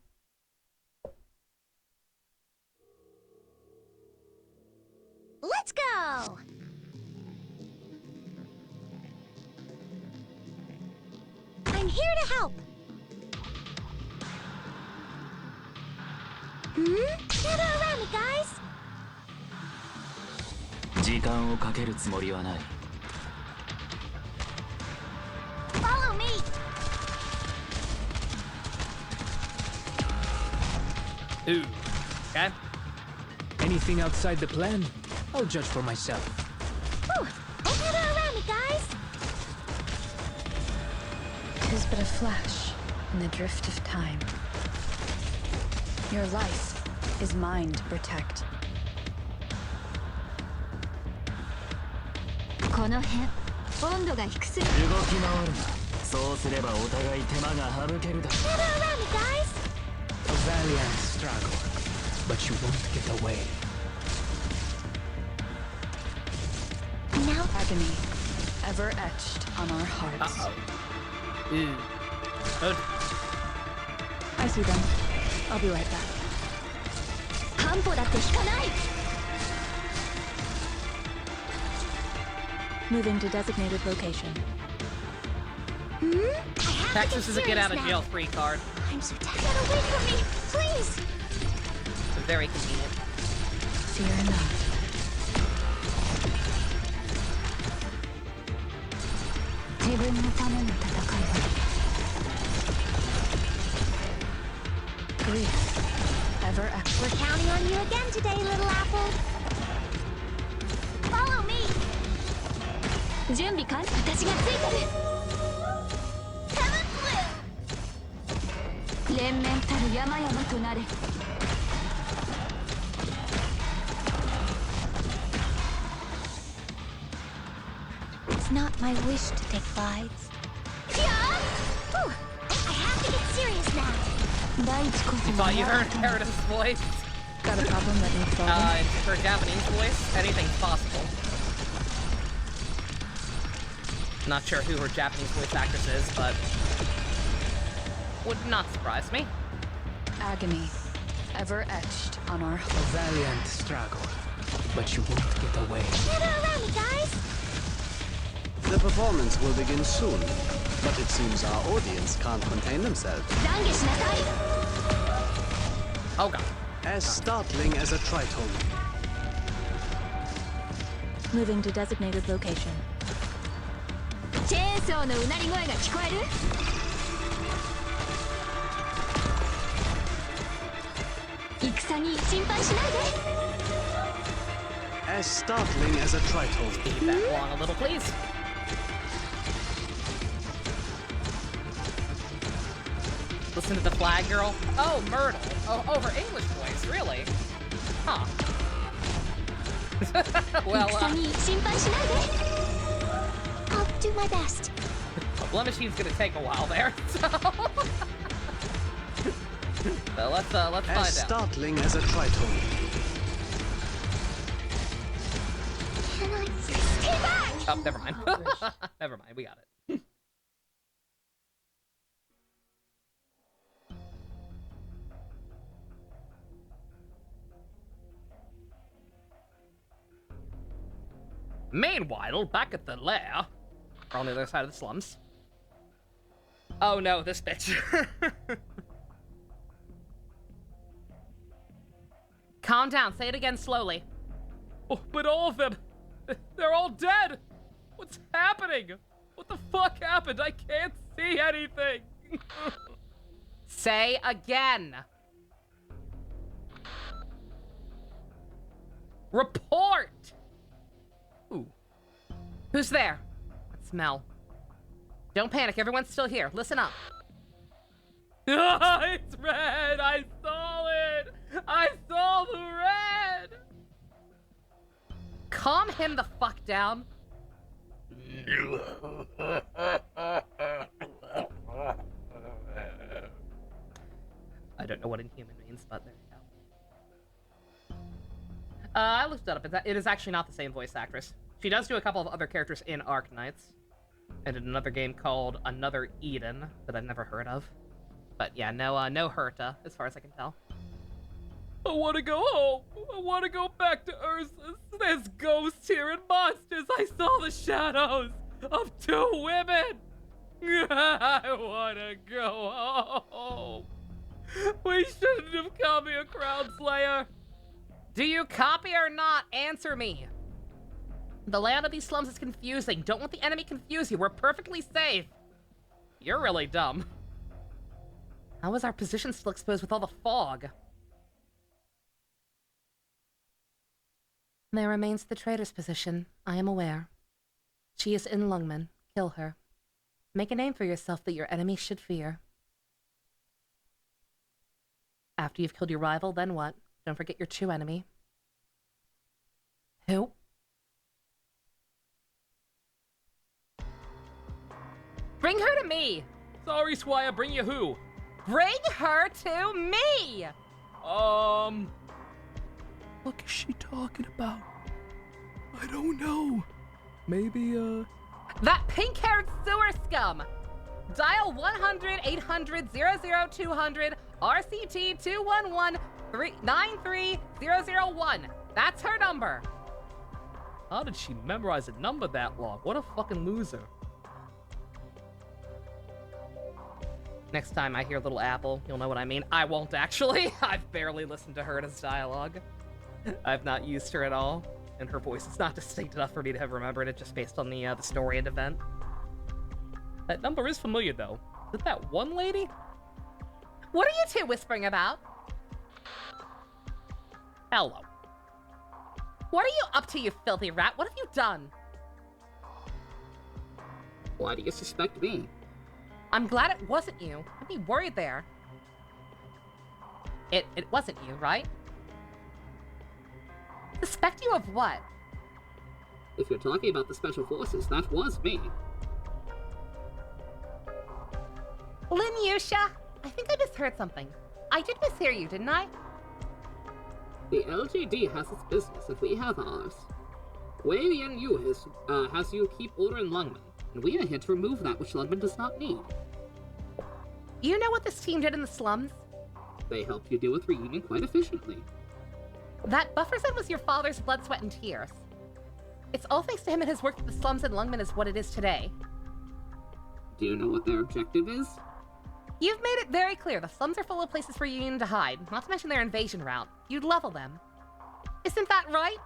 Let's go! I'm here to help. Gather around me, guys. 時間をかけるつもりはない。 Follow me. Ooh. Okay. Anything outside the plan, I'll judge for myself. Whew. Gather around me, guys. 'Tis but a flash in the drift of time. Your life is mine to protect. この辺、温度が低すぎ。動き回るな。そうすればお互い手間が省けるだろう。 Gather around me, guys. A valiant struggle, but you won't get away. Now, Agony, ever etched on our hearts. Uh-oh. Ooh. Good. I see them. I'll be right back. 半歩だって引かない。 Moving to designated location. Texas is a get out of jail free card. I'm so tired. Get away from me, please. Very convenient. Fear not. Grief, ever active. We're counting on you again today, little apple. Follow me. 準備完了。私がついてる。連綿たる山々となれ。It's not my wish to take lives. Yeah! Whew. I have to get serious now. You thought you heard Meredith's voice? Got a problem that needs solving? Her Japanese voice? Anything's possible. Not sure who her Japanese voice actress is, but would not surprise me. Agony, ever etched on our A valiant struggle, but you won't get away. Gather around me, guys. The performance will begin soon, but it seems our audience can't contain themselves. 懺悔しなさい。 Oh god. As startling as a tritone. Moving to designated location. チェーンソーのうなり声が聞こえる？戦に心配しないで。As startling as a tritone. Speed that along a little, please. Listen to the flag girl. Oh, Myrtle. Oh, her English voice, really? Huh. Well, 戦に心配しないで。I'll do my best. Blood Machine's gonna take a while there, so... So let's find As out. startling as a tritone. Can I stay back? Oh, never mind. Never mind, we got it. Meanwhile, back at the lair, or on the other side of the slums. Oh no, this bitch. Calm down, say it again slowly. Oh, but all of them, They're all dead! What's happening? What the fuck happened? I can't see anything! Say again. Report! Ooh. Who's there? That smell. Don't panic, everyone's still here. Listen up. It's red! I saw it! I saw the red! Calm him the fuck down. I don't know what inhuman means, but there you go. I looked it up. It is actually not the same voice actress. She does do a couple of other characters in Arknights, and in another game called Another Eden that I've never heard of. But yeah, no Herta, as far as I can tell. I want to go home. I want to go back to Ursus. There's ghosts here and monsters. I saw the shadows of two women. I want to go home. We shouldn't have come here, Crown Slayer. Do you copy or not? Answer me. The layout of these slums is confusing. Don't let the enemy confuse you. We're perfectly safe. You're really dumb. How is our position still exposed with all the fog? There remains the traitor's position. I am aware. She is in Lungmen. Kill her. Make a name for yourself that your enemy should fear. After you've killed your rival, then what? Don't forget your true enemy. Who? Bring her to me! Sorry, Squire, bring you who? Bring her to me! What is she talking about? I don't know. Maybe, That pink-haired sewer scum! Dial 100-800-00200 RCT 211-93001. That's her number. How did she memorize a number that long? What a fucking loser. Next time I hear Little Apple, you'll know what I mean. I won't actually. I've barely listened to Herta's dialogue. I've not used her at all, and her voice is not distinct enough for me to have remembered it just based on the story and event. That number is familiar, though. Is it that one lady? What are you two whispering about? Hello. What are you up to, you filthy rat? What have you done? Why do you suspect me? I'm glad it wasn't you. I'd be worried there. It wasn't you, right? Suspect you of what? If you're talking about the Special Forces, that was me. Lin Yusha, I think I misheard something. I did mishear you, didn't I? The LGD has its business, and we have ours. Wei Yan Yu has you keep order in Lungmen, and we are here to remove that which Lungmen does not need. You know what this team did in the slums? They helped you deal with Reunion quite efficiently. That buffer zone was your father's blood, sweat, and tears. It's all thanks to him and his work that the slums in Lungmen is what it is today. Do you know what their objective is? You've made it very clear the slums are full of places for Union to hide, not to mention their invasion route. You'd level them. Isn't that right?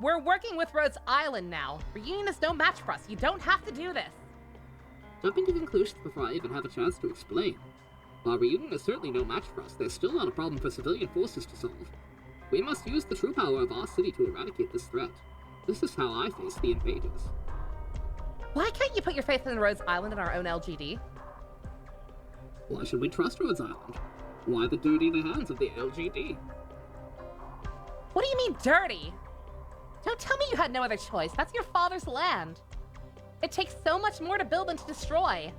We're working with Rhodes Island now. Reunion is no match for us. You don't have to do this. Jumping to conclusions before I even have a chance to explain. While Reunion is certainly no match for us, there's still not a problem for civilian forces to solve. We must use the true power of our city to eradicate this threat. This is how I face the invaders. Why can't you put your faith in Rhodes Island and our own LGD? Why should we trust Rhodes Island? Why the dirty in the hands of the LGD? What do you mean, dirty? Don't tell me you had no other choice. That's your father's land. It takes so much more to build than to destroy.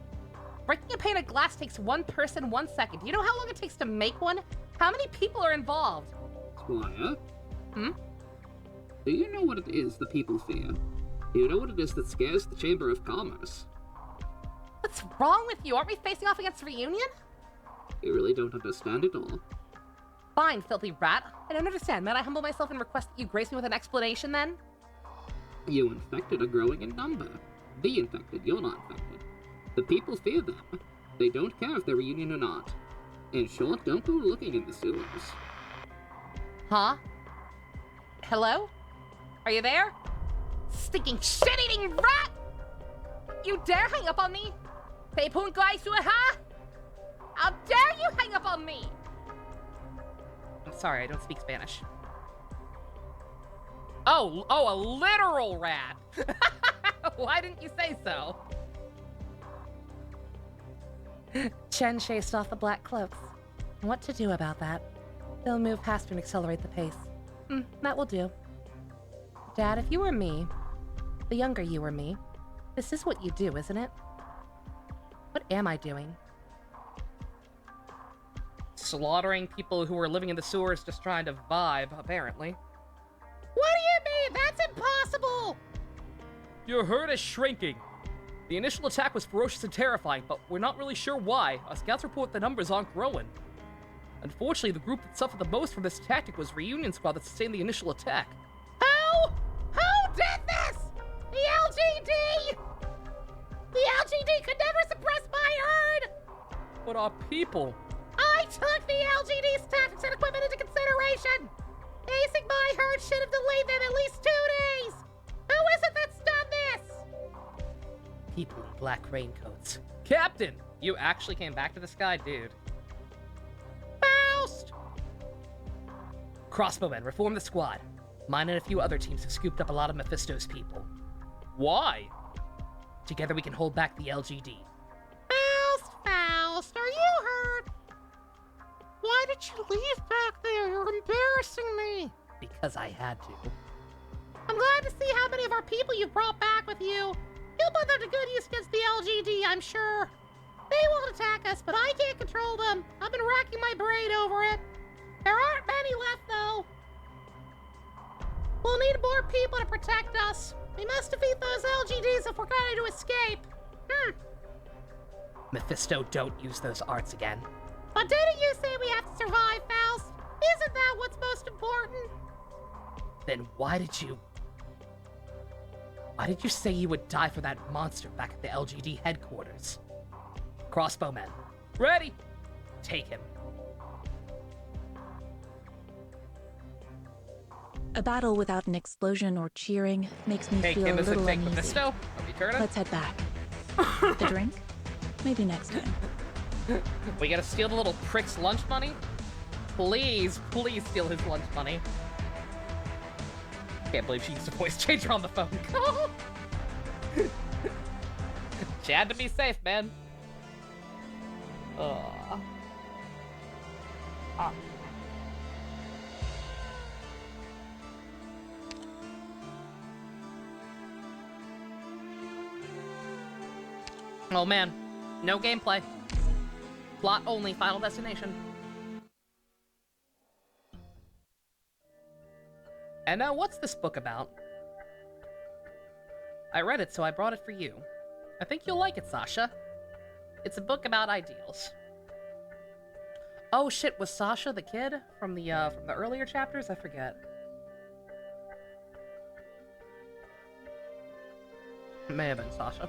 Breaking a pane of glass takes one person 1 second. Do you know how long it takes to make one? How many people are involved? Squire? Hmm? Do you know what it is the people fear? Do you know what it is that scares the Chamber of Commerce? What's wrong with you? Aren't we facing off against Reunion? You really don't understand it all. Fine, filthy rat. I don't understand. Might I humble myself and request that you grace me with an explanation, then? You infected are growing in number. The infected, you're not infected. The people fear them. They don't care if they're Reunion or not. In short, don't go looking in the sewers. Huh? Hello? Are you there? Stinking shit-eating rat! You dare hang up on me? Te pun gai suaha? How dare you hang up on me? I'm sorry, I don't speak Spanish. Oh, a literal rat! Why didn't you say so? Chen chased off the black cloaks. What to do about that? They'll move past her and accelerate the pace. That will do. Dad, if you were me, the younger you were me, this is what you do, isn't it? What am I doing? Slaughtering people who are living in the sewers just trying to vibe, apparently. What do you mean? That's impossible! Your herd is shrinking. The initial attack was ferocious and terrifying, but we're not really sure why. Our scouts report the numbers aren't growing. Unfortunately, the group that suffered the most from this tactic was Reunion Squad that sustained the initial attack. Who did this? The LGD! The LGD could never suppress my herd! But our people... I took the LGD's tactics and equipment into consideration! Facing my herd should have delayed them at least 2 days! Who is it that's done this? People in black raincoats. Captain! You actually came back to this guy, dude. Faust! Crossbowmen, reform the squad. Mine and a few other teams have scooped up a lot of Mephisto's people. Why? Together we can hold back the LGD. Faust, are you hurt? Why did you leave back there? You're embarrassing me. Because I had to. I'm glad to see how many of our people you've brought back with you. You'll put them to good use against the LGD, I'm sure. They won't attack us, but I can't control them. I've been racking my brain over it. There aren't many left, though. We'll need more people to protect us. We must defeat those LGDs if we're going to escape. Mephisto, don't use those arts again. But didn't you say we have to survive, Faust? Isn't that what's most important? Then why did you say you would die for that monster back at the LGD headquarters? Crossbowmen. Ready! Take him. A battle without an explosion or cheering makes me Take feel him a as a little take uneasy. Mephisto. Are we turning? Let's head back. The drink? Maybe next time. We gotta steal the little prick's lunch money? Please steal his lunch money. Can't believe she used a voice changer on the phone call. She had to be safe, man. Oh man, no gameplay. Plot only, Final Destination. And now, what's this book about? I read it, so I brought it for you. I think you'll like it, Sasha. It's a book about ideals. Oh shit, was Sasha the kid from the earlier chapters? I forget. It may have been Sasha.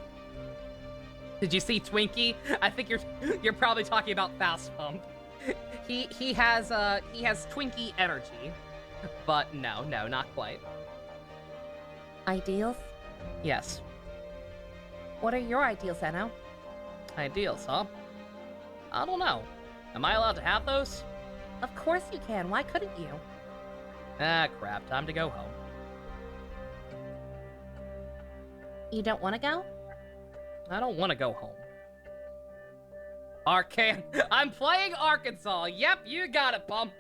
Did you see Twinkie? I think you're probably talking about Fast Pump. He has Twinkie energy, but no, not quite. Ideals? Yes. What are your ideals, Zeno? Ideals, huh? I don't know. Am I allowed to have those? Of course you can. Why couldn't you? Ah, crap. Time to go home. You don't want to go? I don't want to go home. Arcan. I'm playing Arkansas. Yep, you got it, Pump.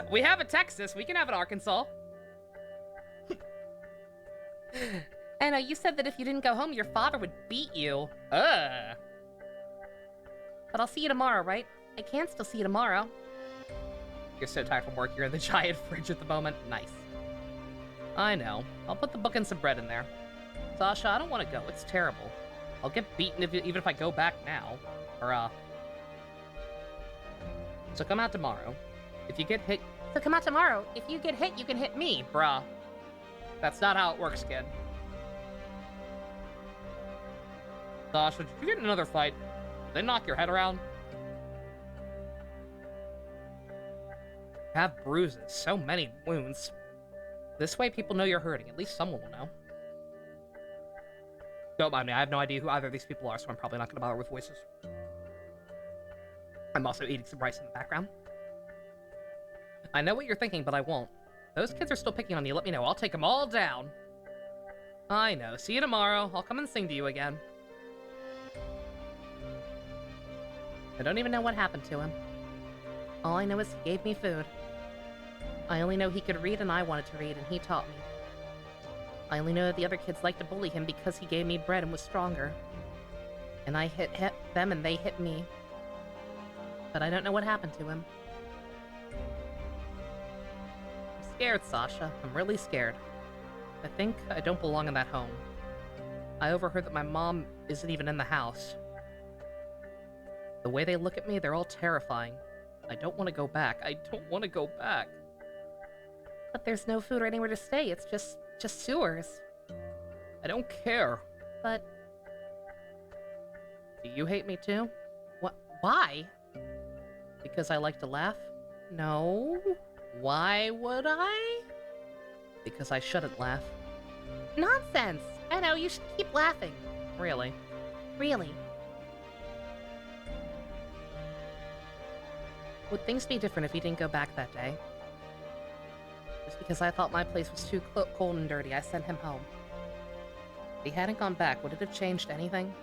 We have a Texas. We can have an Arkansas. Anna, you said that if you didn't go home, your father would beat you. But I'll see you tomorrow, right? I can still see you tomorrow. You're so tired from work, you're in the giant fridge at the moment. Nice. I know. I'll put the book and some bread in there. Sasha, I don't want to go. It's terrible. I'll get beaten even if I go back now. So come out tomorrow. If you get hit... So come out tomorrow. If you get hit, you can hit me. Bruh. That's not how it works, kid. Sasha, did you get in another fight? Did they knock your head around? Have bruises. So many wounds. This way people know you're hurting. At least someone will know. Don't mind me, I have no idea who either of these people are, so I'm probably not going to bother with voices. I'm also eating some rice in the background. I know what you're thinking, but I won't. Those kids are still picking on you, let me know. I'll take them all down. I know. See you tomorrow. I'll come and sing to you again. I don't even know what happened to him. All I know is he gave me food. I only know he could read and I wanted to read, and he taught me. I only know that the other kids liked to bully him because he gave me bread and was stronger. And I hit them and they hit me. But I don't know what happened to him. I'm scared, Sasha. I'm really scared. I think I don't belong in that home. I overheard that my mom isn't even in the house. The way they look at me, they're all terrifying. I don't want to go back. I don't want to go back. But there's no food or anywhere to stay. It's just sewers. I don't care. But... Do you hate me too? What? Why? Because I like to laugh? No. Why would I? Because I shouldn't laugh. Nonsense! I know, you should keep laughing. Really? Really. Would things be different if you didn't go back that day? Just because I thought my place was too cold and dirty, I sent him home. If he hadn't gone back, would it have changed anything?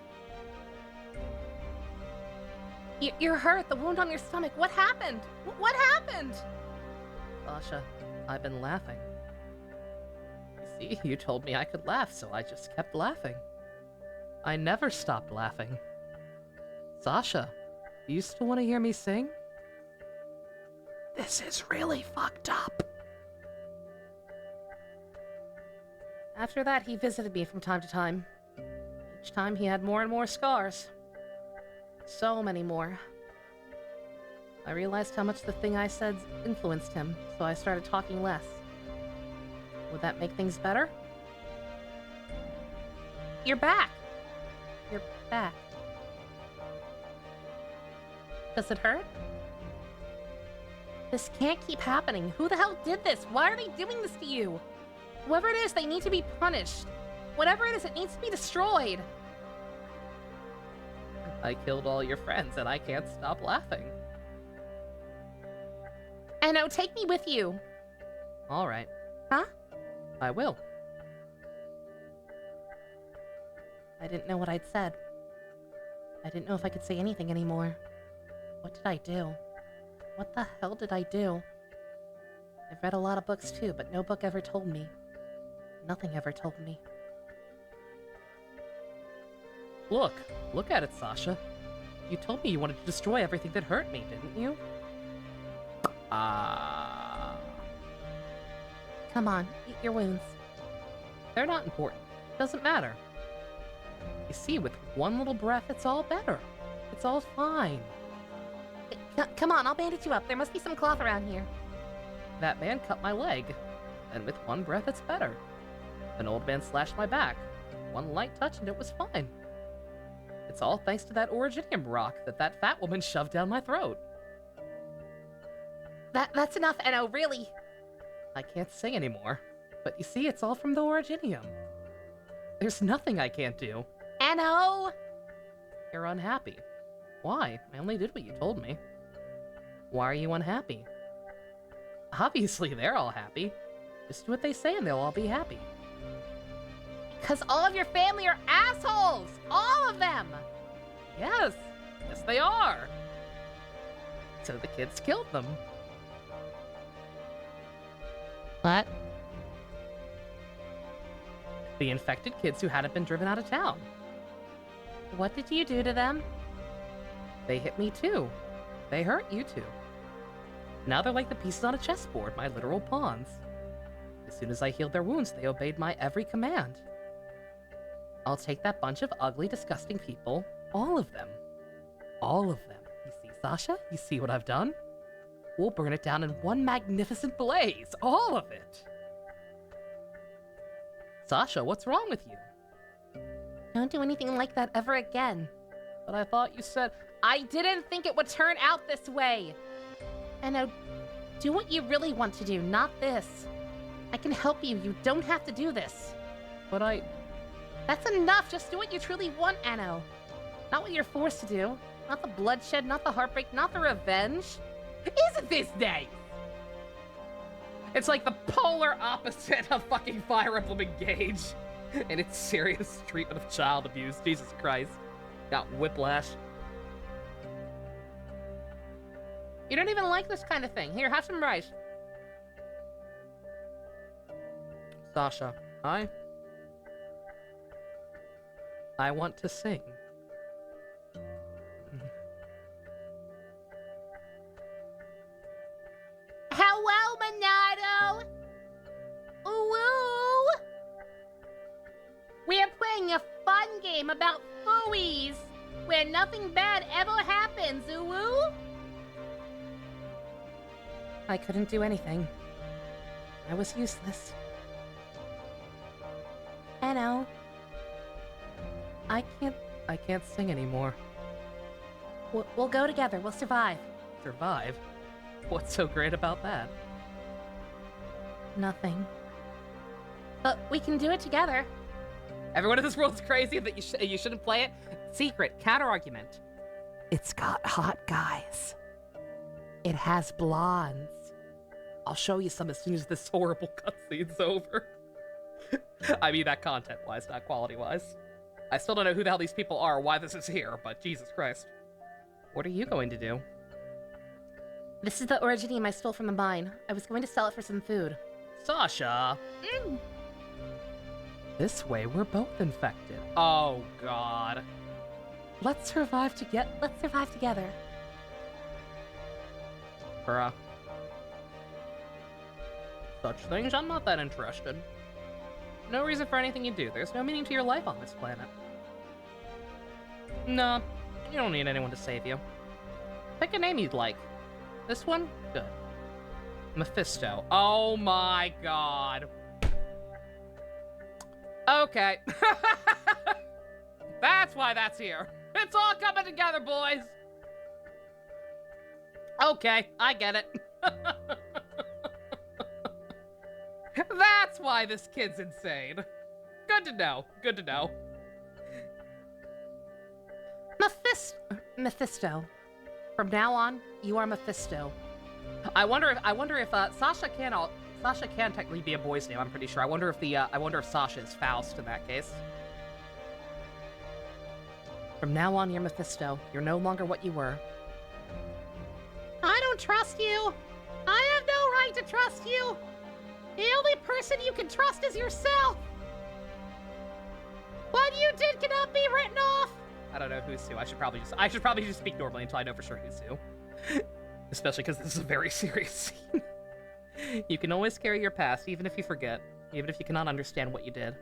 You're hurt, the wound on your stomach. What happened? What happened? Sasha, I've been laughing. You see, you told me I could laugh, so I just kept laughing. I never stopped laughing. Sasha, do you still want to hear me sing? This is really fucked up. After that, he visited me from time to time. Each time he had more and more scars. So many more. I realized how much the thing I said influenced him, so I started talking less. Would that make things better? You're back! You're back. Does it hurt? This can't keep happening. Who the hell did this? Why are they doing this to you? Whoever it is, they need to be punished. Whatever it is, it needs to be destroyed. I killed all your friends and I can't stop laughing. Anno, take me with you. Alright. Huh? I will. I didn't know what I'd said. I didn't know if I could say anything anymore. What did I do? What the hell did I do? I've read a lot of books too, but no book ever told me. Nothing ever told me. Look at it, Sasha. You told me you wanted to destroy everything that hurt me, didn't you? Come on, eat your wounds. They're not important. Doesn't matter. You see, with one little breath, it's all better. It's all fine. Come on, I'll bandage you up. There must be some cloth around here. That man cut my leg, and with one breath, it's better. An old man slashed my back. One light touch, and it was fine. It's all thanks to that originium rock that fat woman shoved down my throat. That's enough, Enno, really. I can't sing anymore. But you see, it's all from the originium. There's nothing I can't do. Enno! You're unhappy. Why? I only did what you told me. Why are you unhappy? Obviously, they're all happy. Just do what they say and they'll all be happy. Because all of your family are assholes! All of them! Yes! Yes, they are! So the kids killed them. What? The infected kids who hadn't been driven out of town. What did you do to them? They hit me too. They hurt you too. Now they're like the pieces on a chessboard, my literal pawns. As soon as I healed their wounds, they obeyed my every command. I'll take that bunch of ugly, disgusting people, all of them. All of them. You see, Sasha? You see what I've done? We'll burn it down in one magnificent blaze. All of it. Sasha, what's wrong with you? Don't do anything like that ever again. But I thought you said... I didn't think it would turn out this way. And now, do what you really want to do, not this. I can help you. You don't have to do this. But That's enough. Just do what you truly want, Anno. Not what you're forced to do. Not the bloodshed, not the heartbreak, not the revenge. Isn't this nice? It's like the polar opposite of fucking Fire Emblem Engage. And its serious treatment of child abuse. Jesus Christ. Got whiplash. You don't even like this kind of thing. Here, have some rice. Sasha, I want to sing. Hello, Monado! Ooh! We're playing a fun game about fooies, where nothing bad ever happens, ooh! I couldn't do anything. I was useless. Anno. I can't sing anymore. We'll go together. We'll survive. Survive? What's so great about that? Nothing. But we can do it together. Everyone in this world is crazy that you shouldn't play it. Secret counter-argument. It's got hot guys. It has blondes. I'll show you some as soon as this horrible cutscene's over. I mean that content-wise, not quality-wise. I still don't know who the hell these people are or why this is here, but Jesus Christ. What are you going to do? This is the originium I stole from the mine. I was going to sell it for some food. Sasha! This way, we're both infected. Oh, God. Let's survive together. Let's survive together. Bruh. Such things, I'm not that interested. No reason for anything you do. There's no meaning to your life on this planet. No, you don't need anyone to save you. Pick a name you'd like. This one? Good. Mephisto. Oh my god. Okay. That's why that's here. It's all coming together, boys. Okay, I get it. That's why this kid's insane. Good to know. Good to know. Mephisto. From now on, you are Mephisto. I wonder if Sasha can technically be a boy's name. I'm pretty sure. I wonder if Sasha is Faust in that case. From now on, you're Mephisto. You're no longer what you were. I don't trust you. I have no right to trust you. The only person you can trust is yourself. What you did cannot be written off. I don't know who's who. I should probably just speak normally until I know for sure who's who. Especially because this is a very serious scene. You can always carry your past, even if you forget, even if you cannot understand what you did.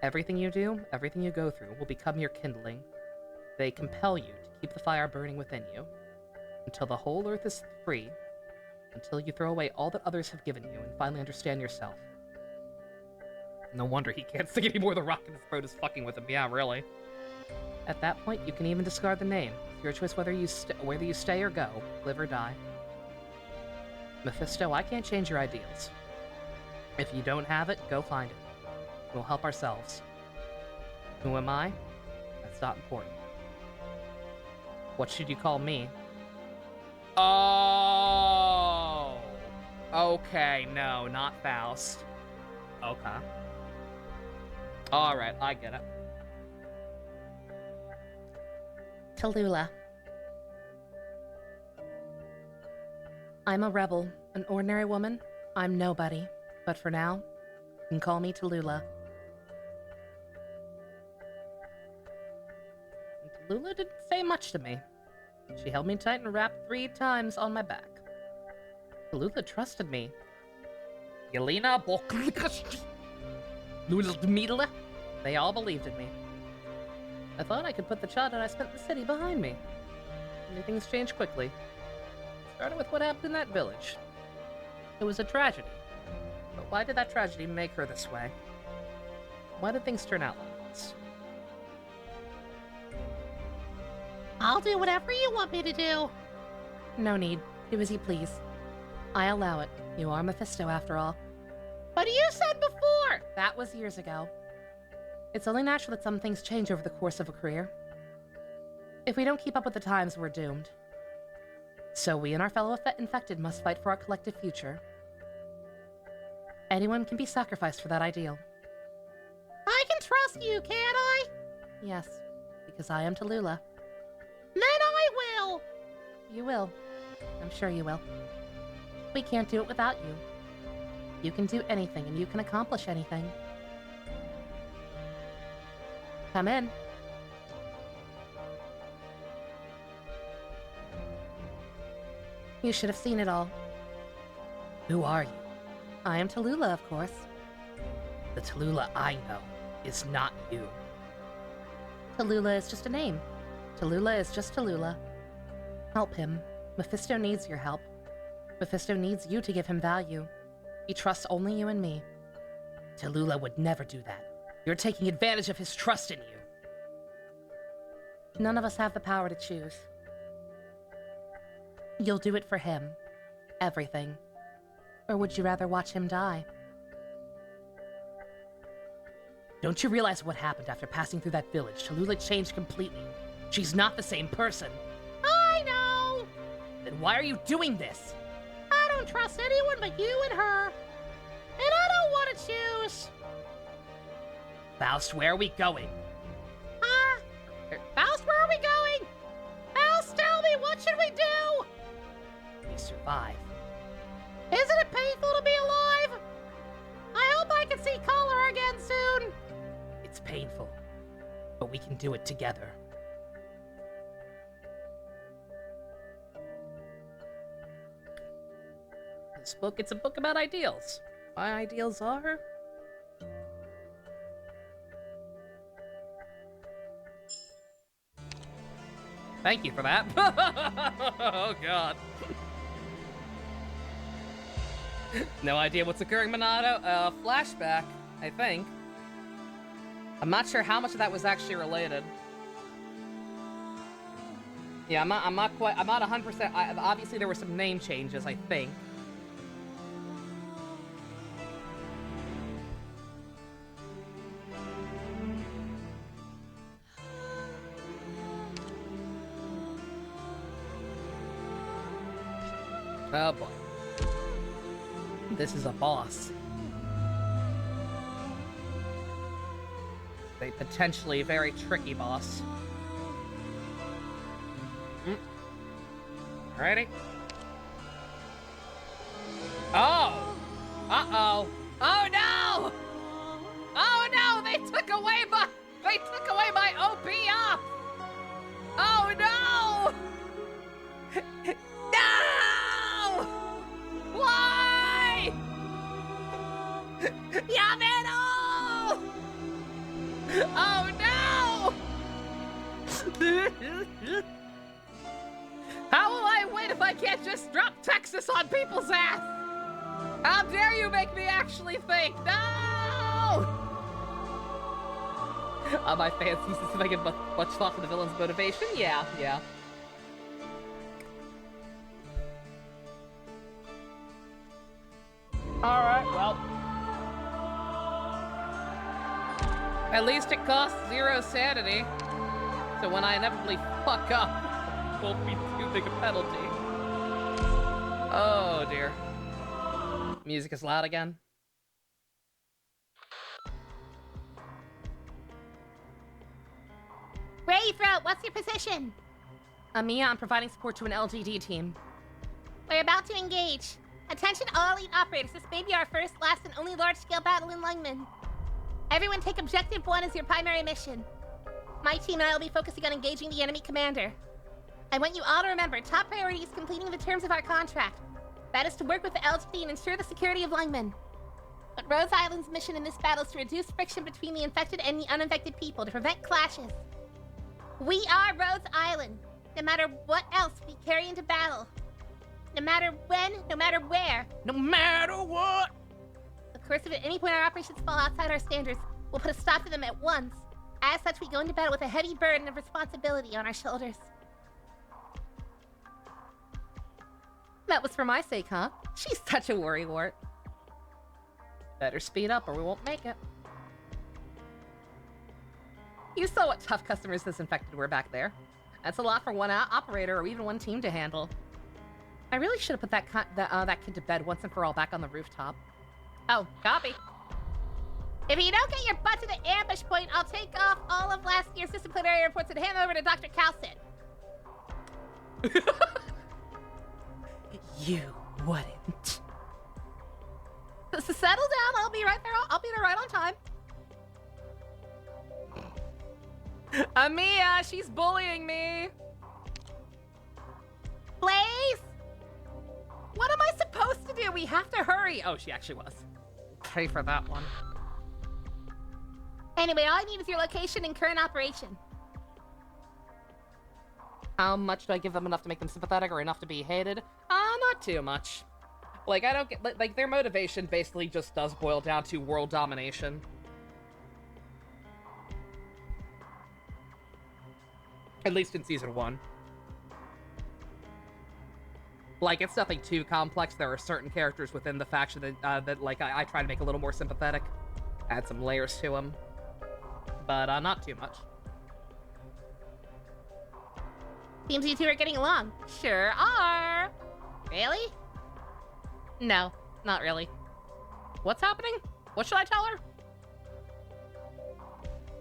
Everything you do, everything you go through, will become your kindling. They compel you to keep the fire burning within you, until the whole earth is free, until you throw away all that others have given you and finally understand yourself. No wonder he can't sing anymore. The rock in his throat is fucking with him. Yeah, really. At that point, you can even discard the name. It's your choice whether you stay or go, live or die. Mephisto, I can't change your ideals. If you don't have it, go find it. We'll help ourselves. Who am I? That's not important. What should you call me? Oh! Okay, no, not Faust. Okay. Alright, I get it. Tallulah. I'm a rebel, an ordinary woman. I'm nobody. But for now, you can call me Tallulah. Tallulah didn't say much to me. She held me tight and wrapped 3 times on my back. Tallulah trusted me. Yelena, Ludmila, they all believed in me. I thought I could put the childhood I spent in the city behind me. Only things changed quickly. It started with what happened in that village. It was a tragedy. But why did that tragedy make her this way? Why did things turn out like this? I'll do whatever you want me to do. No need. Do as you please. I allow it. You are Mephisto, after all. But you said before! That was years ago. It's only natural that some things change over the course of a career. If we don't keep up with the times, we're doomed. So we and our fellow infected must fight for our collective future. Anyone can be sacrificed for that ideal. I can trust you, can't I? Yes, because I am Tallulah. Then I will! You will. I'm sure you will. We can't do it without you. You can do anything, and you can accomplish anything. Come in. You should have seen it all. Who are you? I am Tallulah, of course. The Tallulah I know is not you. Tallulah is just a name. Tallulah is just Tallulah. Help him. Mephisto needs your help. Mephisto needs you to give him value. He trusts only you and me. Tallulah would never do that. You're taking advantage of his trust in you. None of us have the power to choose. You'll do it for him. Everything. Or would you rather watch him die? Don't you realize what happened after passing through that village? Tallulah changed completely. She's not the same person. I know! Then why are you doing this? I don't trust anyone but you and her. And I don't want to choose. Faust, where are we going? Faust, where are we going? Faust, tell me, what should we do? We survive. Isn't it painful to be alive? I hope I can see color again soon. It's painful, but we can do it together. This book, it's a book about ideals. My ideals are... Thank you for that. Oh, God. No idea what's occurring, Minato. Flashback, I think. I'm not sure how much of that was actually related. Yeah, I'm not 100%. Obviously, there were some name changes, I think. Oh boy. This is a boss. A potentially very tricky boss. Alrighty. Oh! Uh-oh. Oh no! Oh no! They took away my OP up! Oh no! No! Why? Yameno! Oh no! How will I win if I can't just drop Texas on people's ass? How dare you make me actually think? No! My fans used to see if I get much thought for the villain's motivation. Yeah. Alright, well. At least it costs 0 sanity. So when I inevitably fuck up, it won't be too big a penalty. Oh dear. Music is loud again. Ray Throat, what's your position? Amiya, I'm providing support to an LGD team. We're about to engage. Attention all elite operators, this may be our first, last, and only large-scale battle in Lungmen. Everyone take Objective 1 as your primary mission. My team and I will be focusing on engaging the enemy commander. I want you all to remember, top priority is completing the terms of our contract. That is to work with the LGD and ensure the security of Lungmen. But Rhodes Island's mission in this battle is to reduce friction between the infected and the uninfected people to prevent clashes. We are Rhodes Island, no matter what else we carry into battle. No matter when, no matter where. No matter what! Of course, if at any point our operations fall outside our standards, we'll put a stop to them at once. As such, we go into battle with a heavy burden of responsibility on our shoulders. That was for my sake, huh? She's such a worrywart. Better speed up or we won't make it. You saw what tough customers this infected were back there. That's a lot for one operator or even one team to handle. I really should have put that kid to bed once and for all back on the rooftop. Oh, copy. If you don't get your butt to the ambush point, I'll take off all of last year's disciplinary reports and hand them over to Dr. Calcin. You wouldn't. So settle down. I'll be right there. I'll be there right on time. Amia, she's bullying me. Blaze! What am I supposed to do? We have to hurry. Oh, she actually was. Pray for that one. Anyway, all I need is your location and current operation. How much do I give them? Enough to make them sympathetic or enough to be hated? Not too much. Like, I don't get... Like, their motivation basically just does boil down to world domination. At least in Season 1. Like, it's nothing too complex. There are certain characters within the faction that like, I try to make a little more sympathetic. Add some layers to them. But, not too much. Seems you two are getting along. Sure are. Really? No, not really. What's happening? What should I tell her?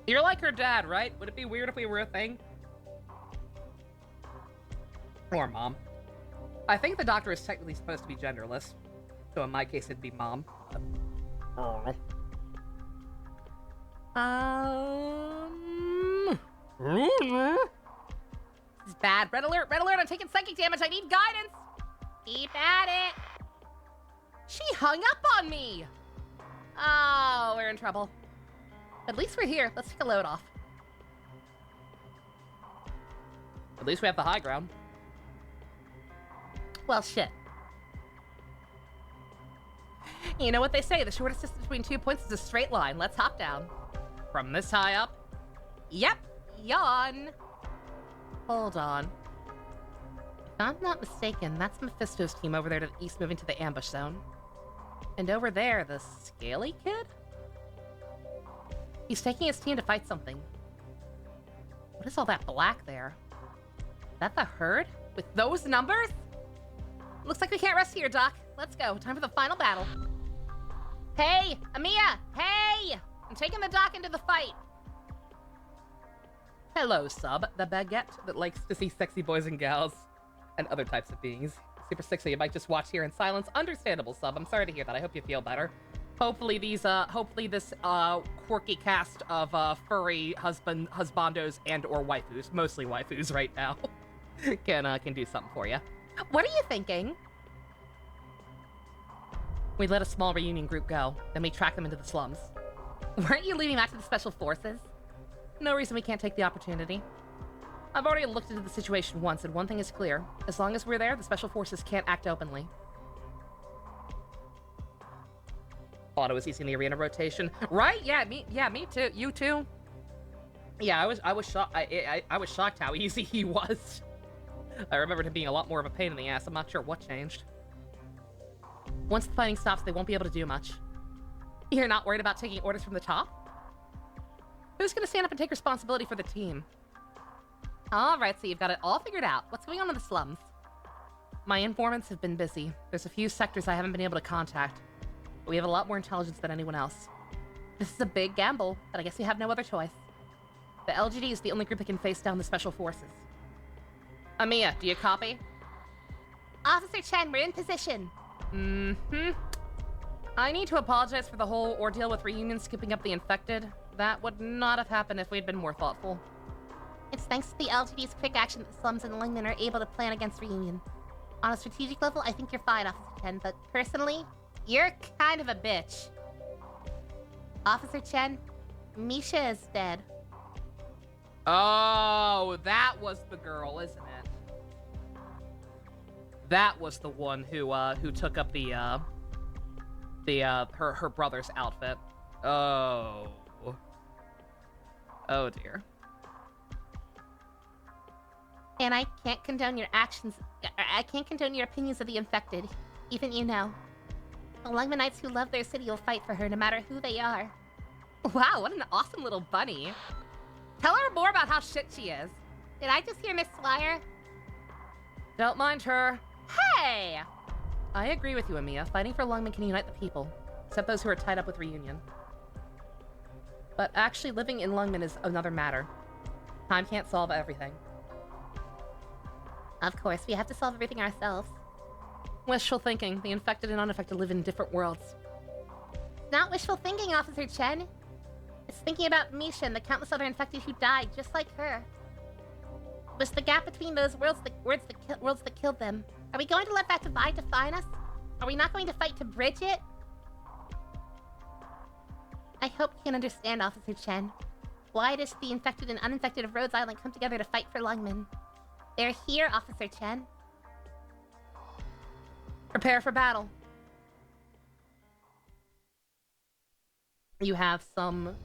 You're like her dad, right? Would it be weird if we were a thing? Or mom. I think the doctor is technically supposed to be genderless. So in my case, it'd be mom. This is bad. Red alert, I'm taking psychic damage. I need guidance. Keep at it. She hung up on me! Oh, we're in trouble. At least we're here. Let's take a load off. At least we have the high ground. Well, shit. You know what they say, the shortest distance between 2 points is a straight line. Let's hop down. From this high up? Yep, yawn. Hold on. If I'm not mistaken, that's Mephisto's team over there to the east moving to the ambush zone. And over there, the Scaly Kid? He's taking his team to fight something. What is all that black there? Is that the herd? With those numbers? Looks like we can't rest here, Doc. Let's go. Time for the final battle. Hey, Amia! Hey! I'm taking the Doc into the fight. Hello, sub. The baguette that likes to see sexy boys and gals. And other types of beings. Super sick, so you might just watch here in silence. Understandable, sub. I'm sorry to hear that. I hope you feel better. Hopefully this quirky cast of furry husbandos and or waifus, mostly waifus right now, can do something for you. What are you thinking? We let a small reunion group go, then we track them into the slums. Weren't you leaving that to the special forces? No reason we can't take the opportunity. I've already looked into the situation once, and one thing is clear. As long as we're there, the special forces can't act openly. Thought it was easy in the arena rotation. Right? Yeah, me too. You too? Yeah, I was shocked. I was shocked how easy he was. I remembered him being a lot more of a pain in the ass. I'm not sure what changed. Once the fighting stops, they won't be able to do much. You're not worried about taking orders from the top? Who's gonna stand up and take responsibility for the team? Alright, so you've got it all figured out. What's going on in the slums? My informants have been busy. There's a few sectors I haven't been able to contact. But we have a lot more intelligence than anyone else. This is a big gamble, but I guess we have no other choice. The LGD is the only group that can face down the special forces. Amia, do you copy? Officer Chen, we're in position. Mm-hmm. I need to apologize for the whole ordeal with Reunion scooping up the infected. That would not have happened if we'd been more thoughtful. It's thanks to the LGD's quick action that the slums and Lingman are able to plan against Reunion. On a strategic level, I think you're fine, Officer Chen, but personally, you're kind of a bitch. Officer Chen, Misha is dead. Oh, that was the girl, isn't it? That was the one who took up her brother's outfit. Oh. Oh dear. And I can't condone your actions. I can't condone your opinions of the infected, even you know. The Arknights who love their city will fight for her no matter who they are. Wow, what an awesome little bunny. Tell her more about how shit she is. Did I just hear Miss Swire? Don't mind her. Hey! I agree with you, Amiya. Fighting for Lungmen can unite the people, except those who are tied up with Reunion. But actually living in Lungmen is another matter. Time can't solve everything. Of course, we have to solve everything ourselves. Wishful thinking. The infected and unaffected live in different worlds. Not wishful thinking, Officer Chen. It's thinking about Misha and the countless other infected who died just like her. It was the gap between those worlds that killed them. Are we going to let that divide define us? Are we not going to fight to bridge it? I hope you can understand, Officer Chen. Why does the infected and uninfected of Rhodes Island come together to fight for Lungmen? They're here, Officer Chen. Prepare for battle. You have some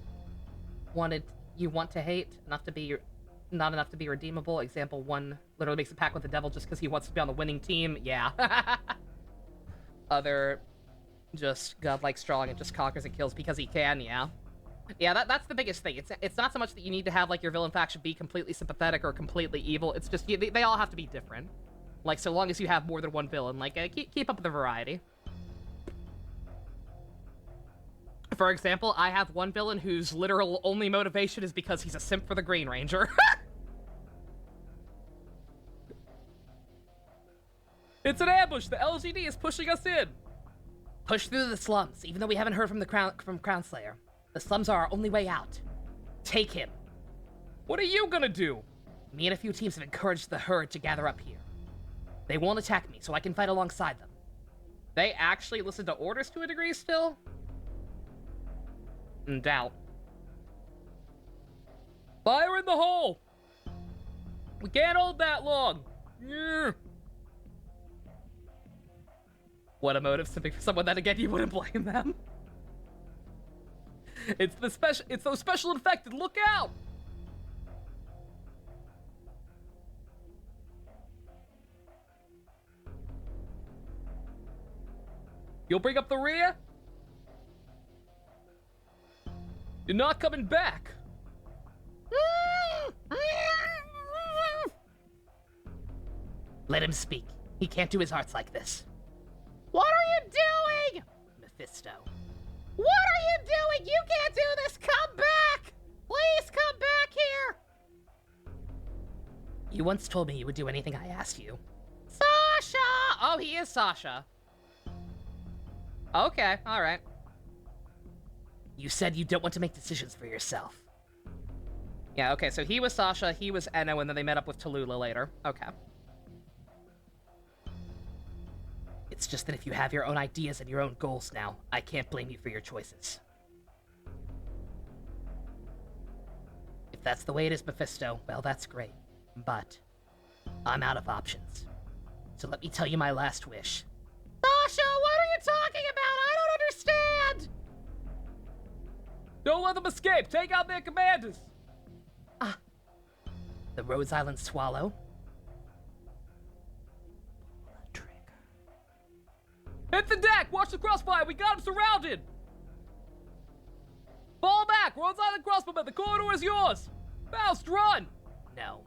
you want to hate, not enough to be redeemable. Example, one literally makes a pact with the devil just because he wants to be on the winning team. Yeah. Other, just godlike strong and just conquers and kills because he can. Yeah. Yeah, that's the biggest thing. It's not so much that you need to have like your villain faction be completely sympathetic or completely evil. It's just they all have to be different. Like, so long as you have more than one villain, like keep up with the variety. For example, I have one villain whose literal only motivation is because he's a simp for the Green Ranger. It's an ambush! The LGD is pushing us in! Push through the slums, even though we haven't heard from Crownslayer. The slums are our only way out. Take him. What are you gonna do? Me and a few teams have encouraged the herd to gather up here. They won't attack me, so I can fight alongside them. They actually listen to orders to a degree still? In doubt. Fire in the hole! We can't hold that long! What a motive, simping for someone that again you wouldn't blame them. It's those special infected, look out! You'll bring up the rear? You're not coming back! Let him speak. He can't do his arts like this. What are you doing? Mephisto. What are you doing? You can't do this! Come back! Please come back here! You once told me you would do anything I asked you. Sasha! Oh, he is Sasha. Okay, alright. You said you don't want to make decisions for yourself. Yeah, okay, so he was Sasha, he was Enno, and then they met up with Tallulah later. Okay. It's just that if you have your own ideas and your own goals now, I can't blame you for your choices. If that's the way it is, Mephisto, well, that's great. But I'm out of options. So let me tell you my last wish. Sasha, what are you talking about? I don't understand! Don't let them escape! Take out their commanders! The Rhodes Island Swallow. Hit the deck! Watch the crossfire! We got him surrounded! Fall back! Rhodes Island crossbowmen! The corridor is yours! Faust, run! No.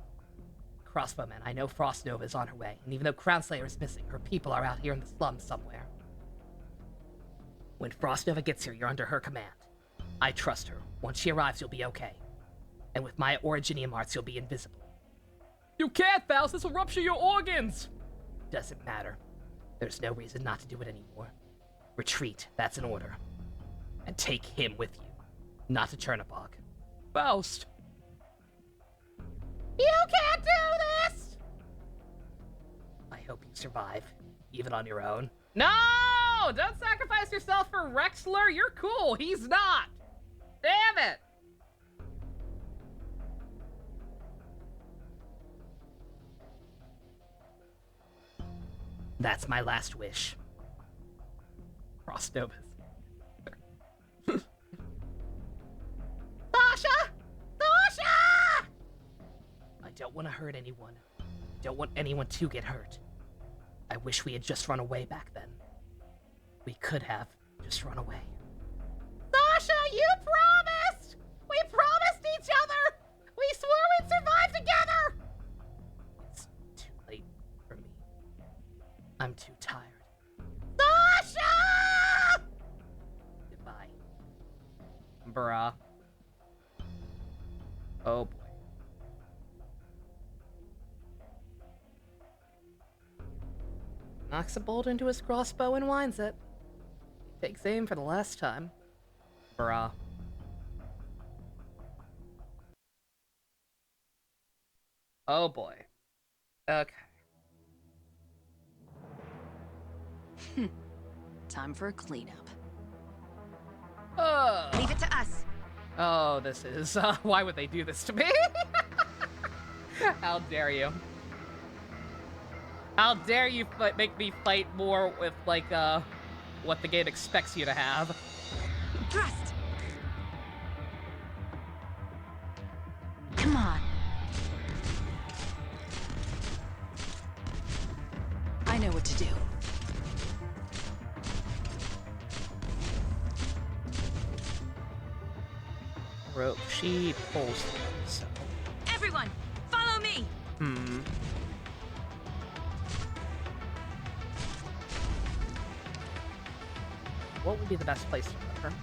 Crossbowmen, I know Frost Nova is on her way, and even though Crownslayer is missing, her people are out here in the slums somewhere. When Frost Nova gets here, you're under her command. I trust her. Once she arrives, you'll be okay. And with my Originium arts, you'll be invisible. You can't, Faust! This will rupture your organs! Doesn't matter. There's no reason not to do it anymore. Retreat, that's an order. And take him with you. Not to Chernobog. Faust! You can't do this! I hope you survive, even on your own. No! Don't sacrifice yourself for Rexler! You're cool! He's not! Damn it! That's my last wish. Frost Novas. Sasha! Sasha! I don't want to hurt anyone. I don't want anyone to get hurt. I wish we had just run away back then. We could have just run away. Sasha, you promised! We promised each other! We swore we'd survive together! It's too late for me. I'm too tired. Sasha! Goodbye. Bruh. Oh boy. Knocks a bolt into his crossbow and winds it. Takes aim for the last time. Bruh. Oh boy. Okay. Time for a cleanup. Oh. Leave it to us. Oh, this is, why would they do this to me? How dare you? How dare you make me fight more with, like, what the game expects you to have? Trust. Come on. I know what to do. Rope, she pulls through, so. Everyone, follow me! What would be the best place to put her?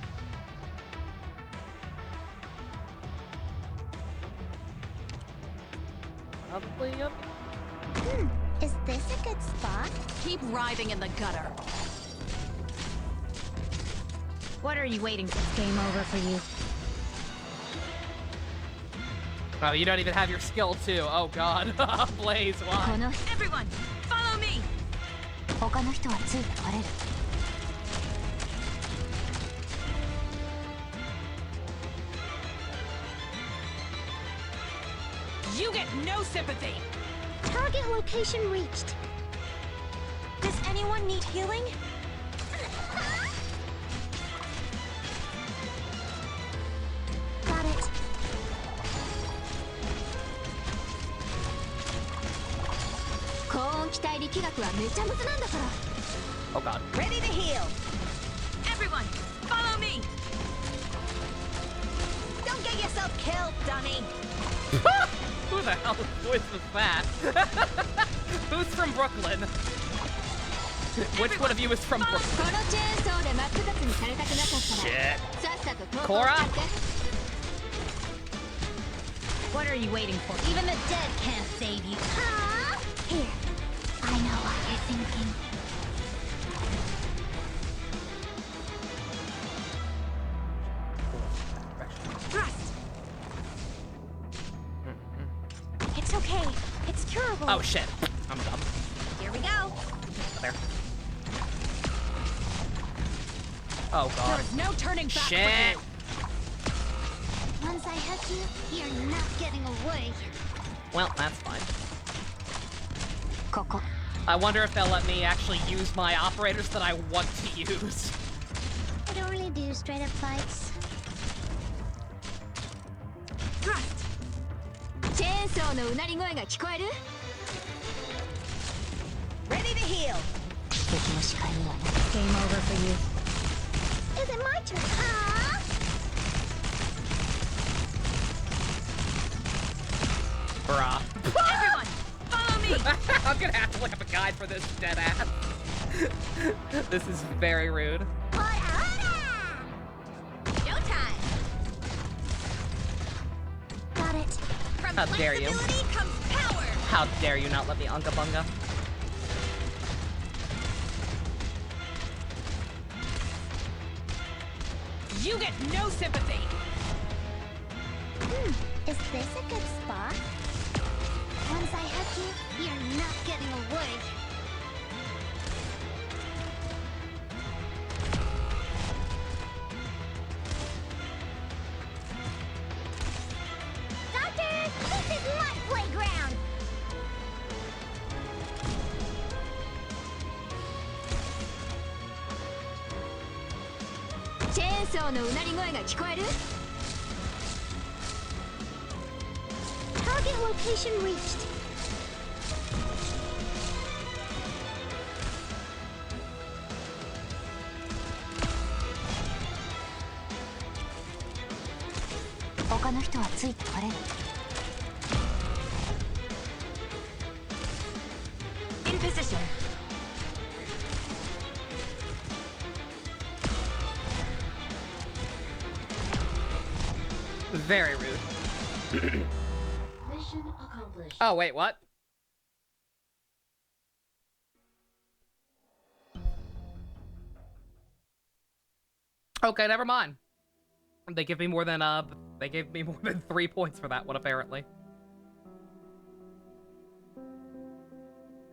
Probably up. Is this a good spot? Keep writhing in the gutter. What are you waiting for? It's game over for you. Oh, you don't even have your skill too. Oh god. Blaze, why? Everyone, follow me! 他の人はついてこれる。You get no sympathy! Target location reached. Does anyone need healing? Got it. Oh god. Ready to heal! Everyone, follow me! Don't get yourself killed, dummy! Who the hell voice was that? Who's from Brooklyn? Which one of you is from Brooklyn? Shit. Cora? What are you waiting for? Even the dead can't save you. Huh? Here. I know what you're thinking. Thrust. It's okay. It's curable. Oh shit. I'm dumb. Here we go. There. Oh god. There's no turning back Shit. for you! Once I hug you, you're not getting away. Well, that's fine. Coco. I wonder if they'll let me actually use my operators that I want to use. I don't really do straight up fights. Thrust! Chainsaw no unari goe ga kikoeru? Ready to heal! Game over for you. Is it my turn? Huh? Bruh. Everyone, follow me! I'm gonna have to look up a guide for this dead ass. This is very rude. Showtime! Got it. From How dare you. flexibility comes power! How dare you not let me unga bunga? You get no sympathy! Is this a good spot? Once I hug you, you're not getting away. Doctor, this is my playground! Chainsaw no unari goe ga kikoeru? Target location reached. の人はついてこれる。In position. Very rude. Mission accomplished. Oh, wait, what? Okay, never mind. They give me more than 3 points for that one, apparently.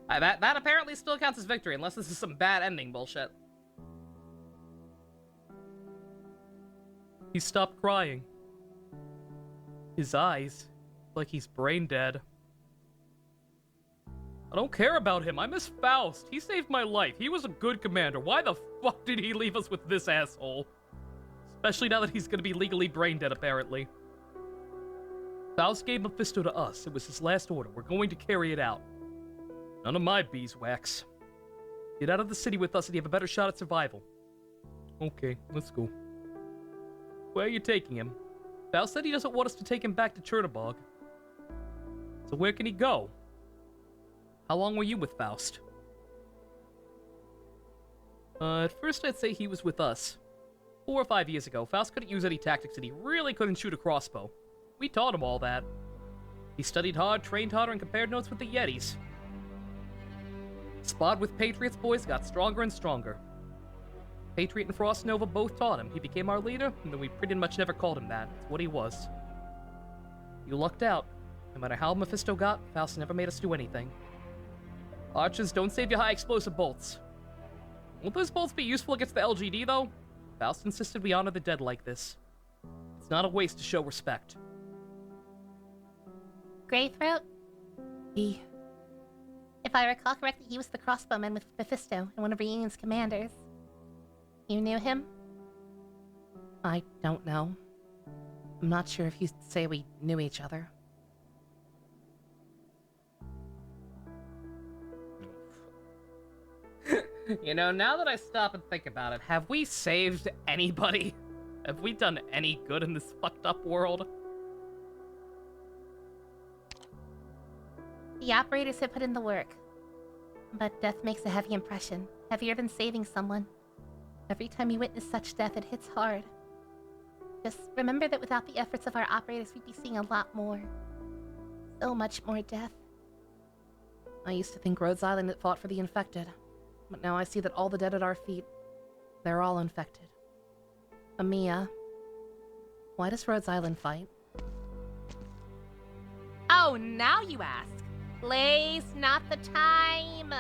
That apparently still counts as victory, unless this is some bad ending bullshit. He stopped crying. His eyes, like he's brain dead. I don't care about him. I miss Faust. He saved my life. He was a good commander. Why the fuck did he leave us with this asshole? Especially now that he's gonna be legally brain dead, apparently. Faust gave Mephisto to us. It was his last order. We're going to carry it out. None of my beeswax. Get out of the city with us and you have a better shot at survival. Okay, let's go. Where are you taking him? Faust said he doesn't want us to take him back to Chernobog. So where can he go? How long were you with Faust? At first I'd say he was with us. 4 or 5 years ago, Faust couldn't use any tactics and he really couldn't shoot a crossbow. We taught him all that. He studied hard, trained harder, and compared notes with the Yetis. Spot with Patriot's boys got stronger and stronger. Patriot and Frost Nova both taught him. He became our leader, and then we pretty much never called him that. It's what he was. You lucked out. No matter how Mephisto got, Faust never made us do anything. Archers, don't save your high explosive bolts. Won't those bolts be useful against the LGD, though? Faust insisted we honor the dead like this. It's not a waste to show respect. Greythroat? If I recall correctly, he was the crossbowman with Mephisto and one of Reunion's commanders. You knew him? I don't know. I'm not sure if you'd say we knew each other. You know, now that I stop and think about it, have we saved anybody? Have we done any good in this fucked up world? The operators have put in the work. But death makes a heavy impression, heavier than saving someone. Every time you witness such death, it hits hard. Just remember that without the efforts of our operators, we'd be seeing a lot more. So much more death. I used to think Rhodes Island had fought for the infected. But now I see that all the dead at our feet, they're all infected. Amiya, why does Rhodes Island fight? Oh, now you ask. Blaze, not the time.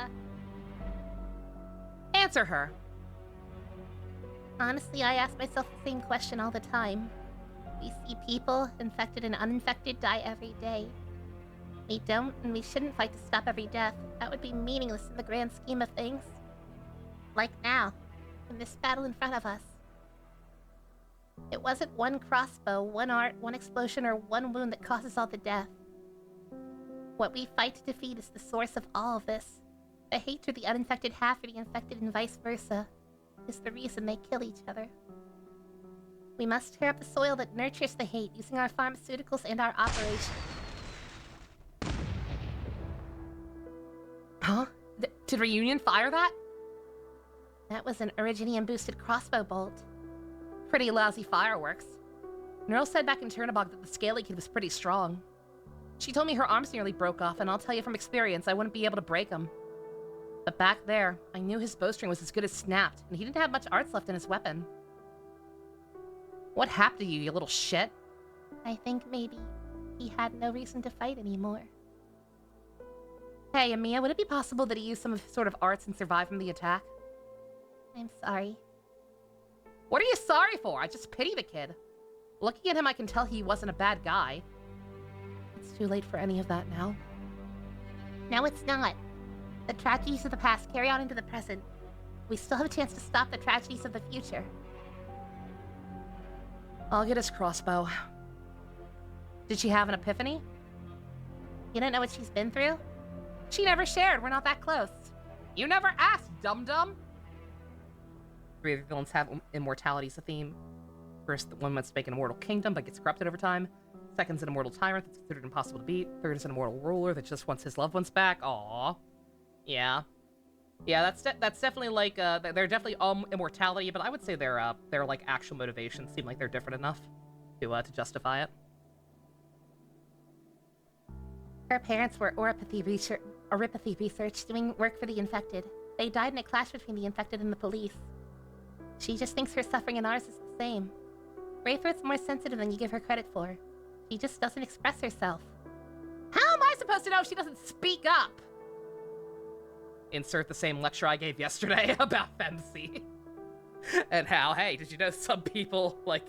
Answer her. Honestly, I ask myself the same question all the time. We see people, infected and uninfected, die every day. We don't, and we shouldn't fight to stop every death. That would be meaningless in the grand scheme of things. Like now, in this battle in front of us. It wasn't one crossbow, one art, one explosion, or one wound that causes all the death. What we fight to defeat is the source of all of this. The hatred the uninfected have for the infected and vice versa is the reason they kill each other. We must tear up the soil that nurtures the hate using our pharmaceuticals and our operation. Huh? Did Reunion fire that? That was an Originium-boosted crossbow bolt. Pretty lousy fireworks. Neural said back in Chernobog that the Scaly Kid was pretty strong. She told me her arms nearly broke off, and I'll tell you from experience, I wouldn't be able to break them. But back there, I knew his bowstring was as good as snapped, and he didn't have much arts left in his weapon. What happened to you, you little shit? I think maybe he had no reason to fight anymore. Hey, Amiya, would it be possible that he used some sort of arts and survived from the attack? I'm sorry. What are you sorry for? I just pity the kid. Looking at him, I can tell he wasn't a bad guy. It's too late for any of that now. No, it's not. The tragedies of the past carry on into the present. We still have a chance to stop the tragedies of the future. I'll get his crossbow. Did she have an epiphany? You don't know what she's been through? She never shared. We're not that close. You never asked, dum-dum. Three of the villains have immortality as a theme. First, the one must make an immortal kingdom, but gets corrupted over time. Second's an immortal tyrant that's considered impossible to beat. Third is an immortal ruler that just wants his loved ones back. Aww. Yeah. Yeah, that's definitely like, they're definitely immortality, but I would say their like actual motivations seem like they're different enough to justify it. Her parents were oropathy research doing work for the infected. They died in a clash between the infected and the police. She just thinks her suffering and ours is the same. Rayford's more sensitive than you give her credit for. She just doesn't express herself. How am I supposed to know if she doesn't speak up? Insert the same lecture I gave yesterday about FemC. And how, hey, did you know some people, like,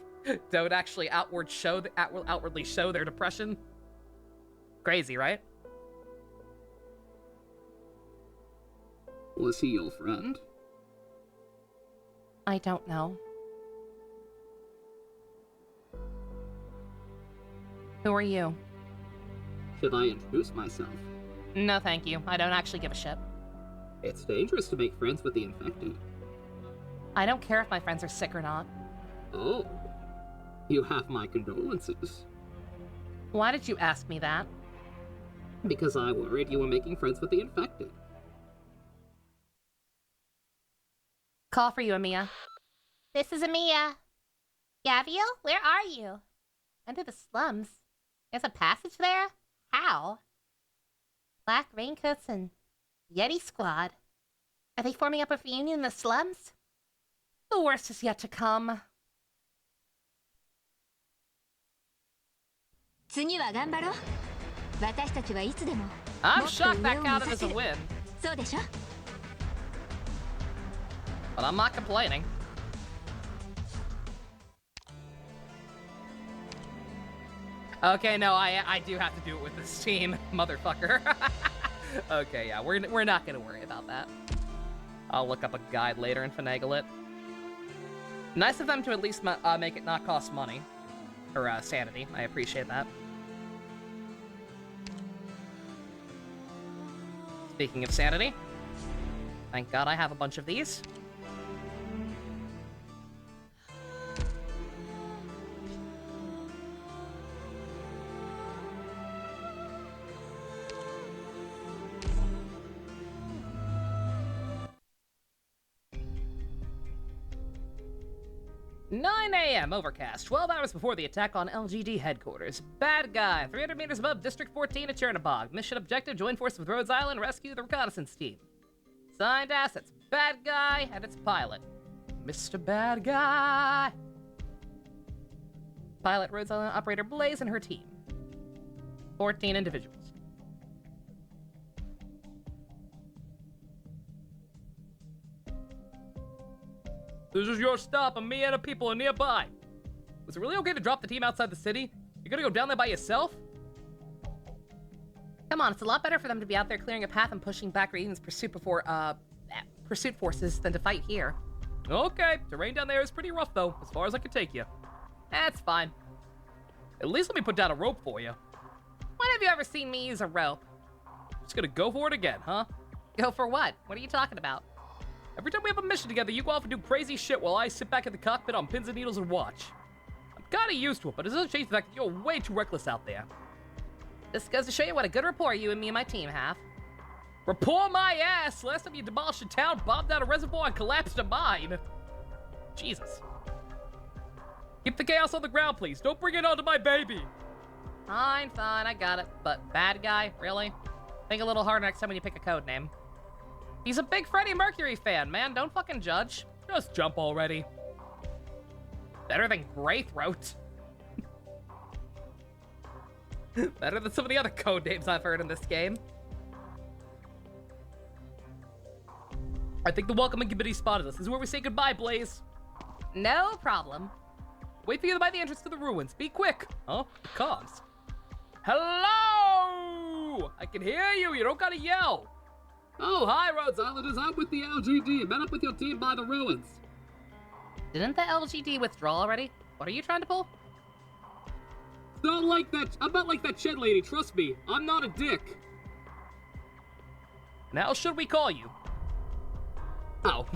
don't actually outwardly show their depression? Crazy, right? Was he your friend? I don't know. Who are you? Should I introduce myself? No, thank you. I don't actually give a shit. It's dangerous to make friends with the infected. I don't care if my friends are sick or not. Oh. You have my condolences. Why did you ask me that? Because I worried you were making friends with the infected. Call for you, Amiya. This is Amiya. Gabriel, where are you? Under the slums. There's a passage there? How? Black raincoats and Yeti squad. Are they forming up a reunion in the slums? The worst is yet to come. 次は頑張ろう。私たちはいつでも I'm shocked that counted as a win. そうでしょ But I'm not complaining. Okay, no, I do have to do it with this team, motherfucker. Okay, yeah, we're not gonna worry about that. I'll look up a guide later and finagle it. Nice of them to at least make it not cost money. Or, sanity. I appreciate that. Speaking of sanity, thank God I have a bunch of these. Overcast, 12 hours before the attack on LGD headquarters. Bad guy, 300 meters above District 14 at Chernobog. Mission objective, join forces with Rhodes Island, rescue the reconnaissance team. Signed assets, bad guy and its pilot. Mr. Bad Guy. Pilot, Rhodes Island operator Blaze and her team. 14 individuals. This is your stop, and me and the people are nearby. Was it really okay to drop the team outside the city? You're gonna go down there by yourself? Come on, it's a lot better for them to be out there clearing a path and pushing back Raiden's pursuit forces than to fight here. Okay, terrain down there is pretty rough though, as far as I can take you. That's fine. At least let me put down a rope for you. When have you ever seen me use a rope? Just gonna go for it again, huh? Go for what? What are you talking about? Every time we have a mission together, you go off and do crazy shit while I sit back in the cockpit on pins and needles and watch. I'm kinda used to it, but it doesn't change the fact that you're way too reckless out there. This goes to show you what a good rapport you and me and my team have. Rapport my ass! Last time you demolished a town, bombed out a reservoir, and collapsed a mine. Jesus. Keep the chaos on the ground, please. Don't bring it onto my baby. Fine, I got it. But bad guy, really? Think a little harder next time when you pick a code name. He's a big Freddie Mercury fan, man. Don't fucking judge. Just jump already. Better than Greythroat. Better than some of the other code names I've heard in this game. I think the welcoming committee spotted us. This is where we say goodbye, Blaze. No problem. Wait for you by the entrance to the ruins. Be quick. Huh? Comms. Hello! I can hear you. You don't gotta yell. Oh, hi, Rhodes Islanders. I'm with the LGD. Met up with your team by the ruins. Didn't the LGD withdraw already? What are you trying to pull? Not like that. I'm not like that Chet lady. Trust me. I'm not a dick. Now should we call you? Oh.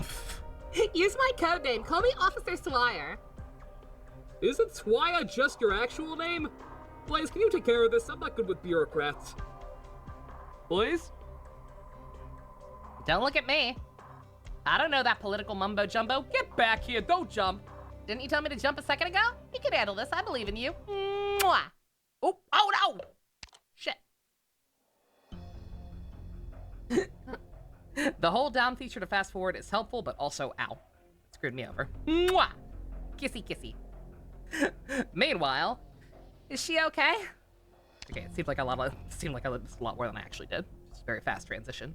Use my code name. Call me Officer Swire. Isn't Swire just your actual name? Blaze, can you take care of this? I'm not good with bureaucrats. Blaze? Don't look at me. I don't know that political mumbo-jumbo. Get back here, don't jump. Didn't you tell me to jump a second ago? You can handle this. I believe in you. Mwah. Oh no! Shit. The hold down feature to fast forward is helpful, but also, ow, it screwed me over. Mwah! Kissy kissy. Meanwhile, is she okay? Okay, it seemed like I lived this a lot more than I actually did. Just a very fast transition.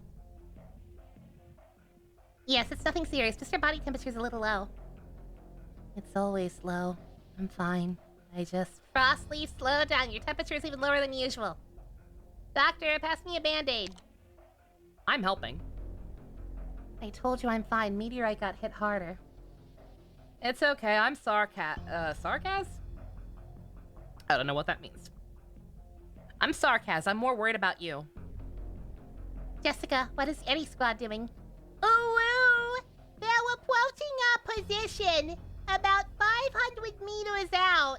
Yes, it's nothing serious. Just your body temperature's a little low. It's always low. I'm fine. I just... Frost leaf, slow down. Your temperature's even lower than usual. Doctor, pass me a Band-Aid. I'm helping. I told you I'm fine. Meteorite got hit harder. It's okay. I'm Sarkaz? I don't know what that means. I'm Sarkaz. I'm more worried about you. Jessica, what is any squad doing? Ooh, they're approaching our position about 500 meters out.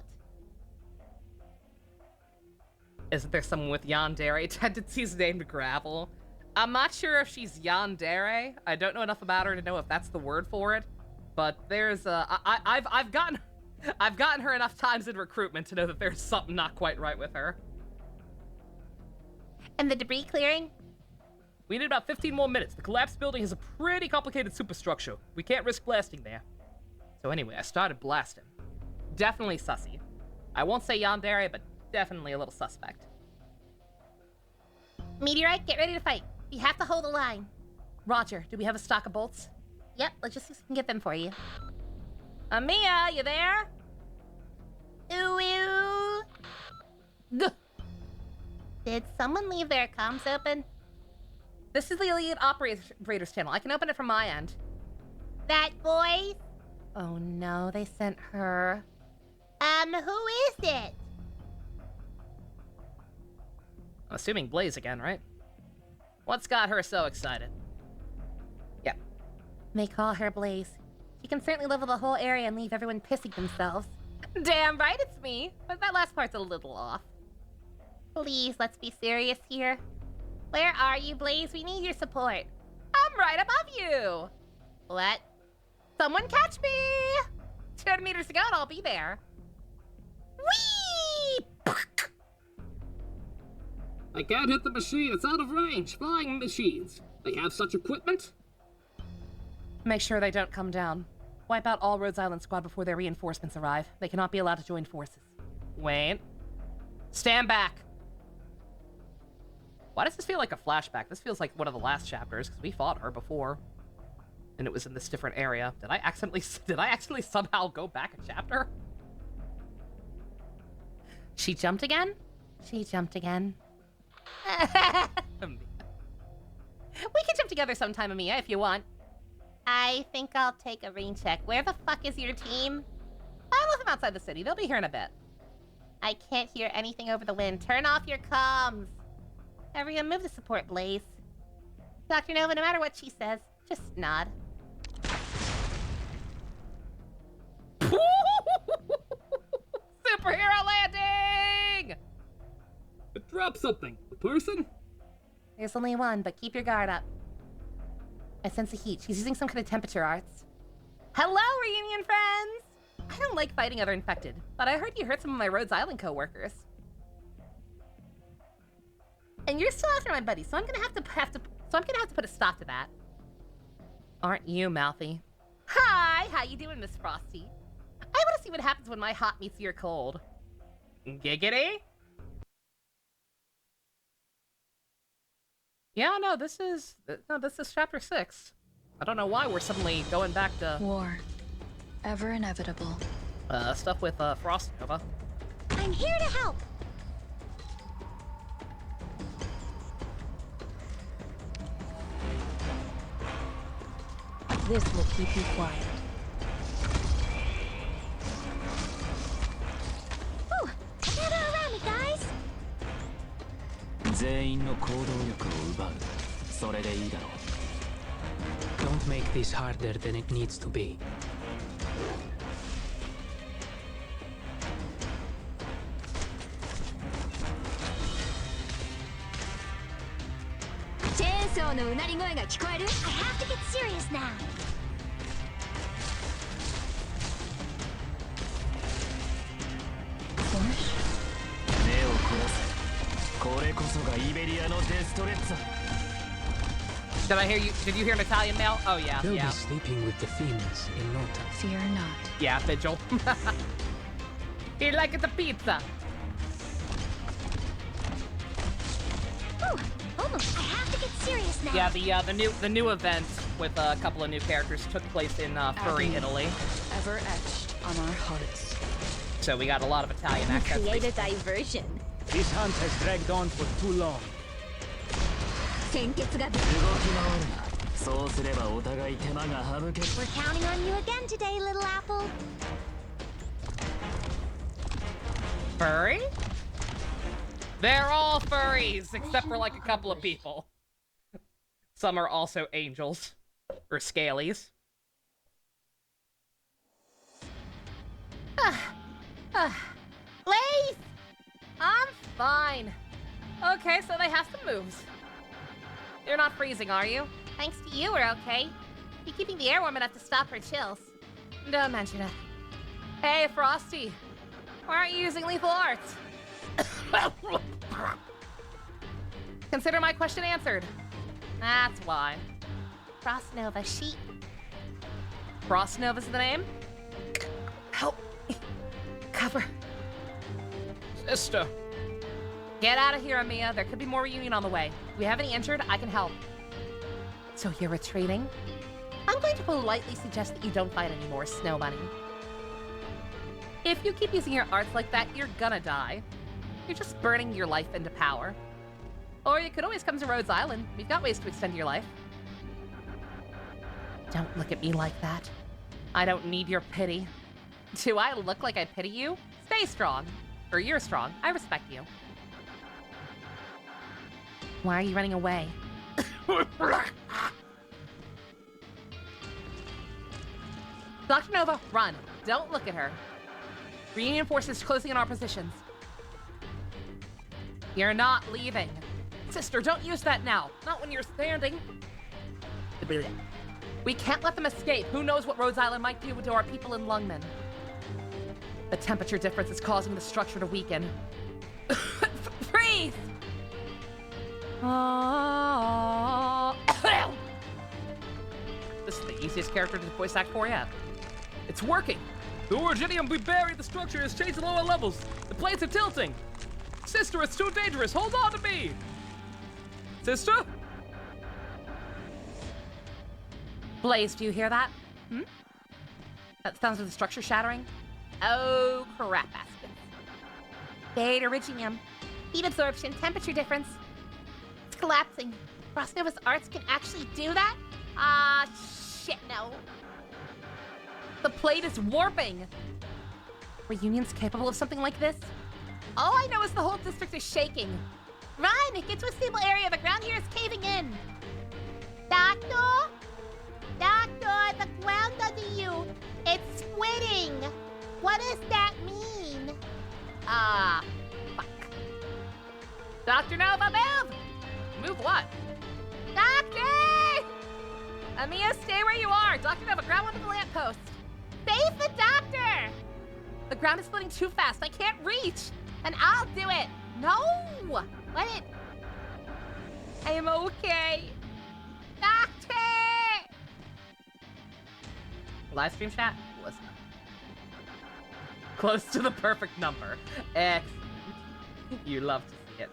Isn't there someone with yandere tendencies named Gravel? I'm not sure if she's yandere. I don't know enough about her to know if that's the word for it. But there's I've gotten her enough times in recruitment to know that there's something not quite right with her. And the debris clearing? We need about 15 more minutes. The collapsed building has a pretty complicated superstructure. We can't risk blasting there. So anyway, I started blasting. Definitely sussy. I won't say yandere, but definitely a little suspect. Meteorite, get ready to fight. You have to hold the line. Roger, do we have a stock of bolts? Yep, logistics can get them for you. Mia, you there? Ooh. Gah. Did someone leave their comms open? This is the Elite Operators channel. I can open it from my end. That voice? Oh no, they sent her. Who is it? I'm assuming Blaze again, right? What's got her so excited? Yep. They call her Blaze. She can certainly level the whole area and leave everyone pissing themselves. Damn right it's me, but that last part's a little off. Please, let's be serious here. Where are you, Blaze? We need your support. I'm right above you! What? Someone catch me! 200 meters to go and I'll be there. Whee! I can't hit the machine. It's out of range. Flying machines. They have such equipment? Make sure they don't come down. Wipe out all Rhodes Island squad before their reinforcements arrive. They cannot be allowed to join forces. Wait. Stand back. Why does this feel like a flashback? This feels like one of the last chapters, because we fought her before. And it was in this different area. Did I accidentally somehow go back a chapter? She jumped again? She jumped again. We can jump together sometime, Amia, if you want. I think I'll take a rain check. Where the fuck is your team? I left them outside the city. They'll be here in a bit. I can't hear anything over the wind. Turn off your comms. Everyone move to support Blaze. Dr. Nova, no matter what she says, just nod. Superhero landing! It dropped something. A person? There's only one, but keep your guard up. I sense a heat. She's using some kind of temperature arts. Hello, reunion friends! I don't like fighting other infected, but I heard you hurt some of my Rhodes Island co-workers. And you're still after my buddy, so I'm gonna have to put a stop to that. Aren't you mouthy? Hi, how you doing, Miss Frosty? I want to see what happens when my hot meets your cold. Giggity? Yeah, no, this is chapter 6. I don't know why we're suddenly going back to War. Ever inevitable. Stuff with Frost Nova. I'm here to help. This will keep you quiet. Ooh, gather around me, guys. 全員の行動力を奪う。それでいいだろう。 Don't make this harder than it needs to be. 猫のうなり声が聞こえる？ I have to get serious now. 目を凝らせ。これこそがイベリアのデストレッツァ。 Did you hear an Italian male? Oh yeah, They'll yeah. be sleeping with the females in no time. Fear not. Yeah, Vigil. You like the pizza? Ooh, almost. I have to get serious now. Yeah, the new event with a couple of new characters took place in Furry, Agony. Italy. Ever etched on our hearts. So we got a lot of Italian accents. Create a diversion. This hunt has dragged on for too long. 鮮血が動き回るな。そうすればお互い手間が省ける。 We're counting on you again today, little apple. Furry? They're all furries, except for like a couple of people. Some are also angels. Or scalies. Blaze! I'm fine. Okay, so they have some moves. You're not freezing, are you? Thanks to you, we're okay. Be keeping the air warm enough to stop her chills. Don't mention it. Hey, Frosty. Why aren't you using lethal arts? Consider my question answered. That's why. Frost Nova, she... Frost Nova's the name? Help me. Cover. Sister. Get out of here, Amia. There could be more reunion on the way. If we have any injured, I can help. So you're retreating? I'm going to politely suggest that you don't fight anymore, Snow Bunny. If you keep using your arts like that, you're gonna die. You're just burning your life into power. Or you could always come to Rhodes Island. We've got ways to extend your life. Don't look at me like that. I don't need your pity. Do I look like I pity you? Stay strong. Or you're strong. I respect you. Why are you running away? Dr. Nova, run. Don't look at her. Reunion forces closing in our positions. You're not leaving. Sister, don't use that now. Not when you're standing. We can't let them escape. Who knows what Rhodes Island might do to our people in Lungman. The temperature difference is causing the structure to weaken. Freeze! This is the easiest character to voice act for yet. It's working! The originium we buried the structure has changed to lower levels. The plates are tilting. Sister, it's too dangerous. Hold on to me. Sister? Blaze, do you hear that? Hmm? That sounds of the structure shattering? Oh, crap baskets. Beta Originium. Heat absorption, temperature difference. It's collapsing. Frost Nova's arts can actually do that? Ah, shit, no. The plate is warping! Reunion's capable of something like this? All I know is the whole district is shaking. Run! Get to a stable area. The ground here is caving in. Doctor? Doctor, the ground under you. It's splitting. What does that mean? Ah, fuck. Dr. Nova, move! Move what? Doctor! Amia, stay where you are. Dr. Nova, grab one of the lampposts. Save the doctor! The ground is splitting too fast. I can't reach. And I'll do it. No! Let it. I am okay. Doctor! Live stream chat? Listen. Close to the perfect number. Excellent. You love to see it.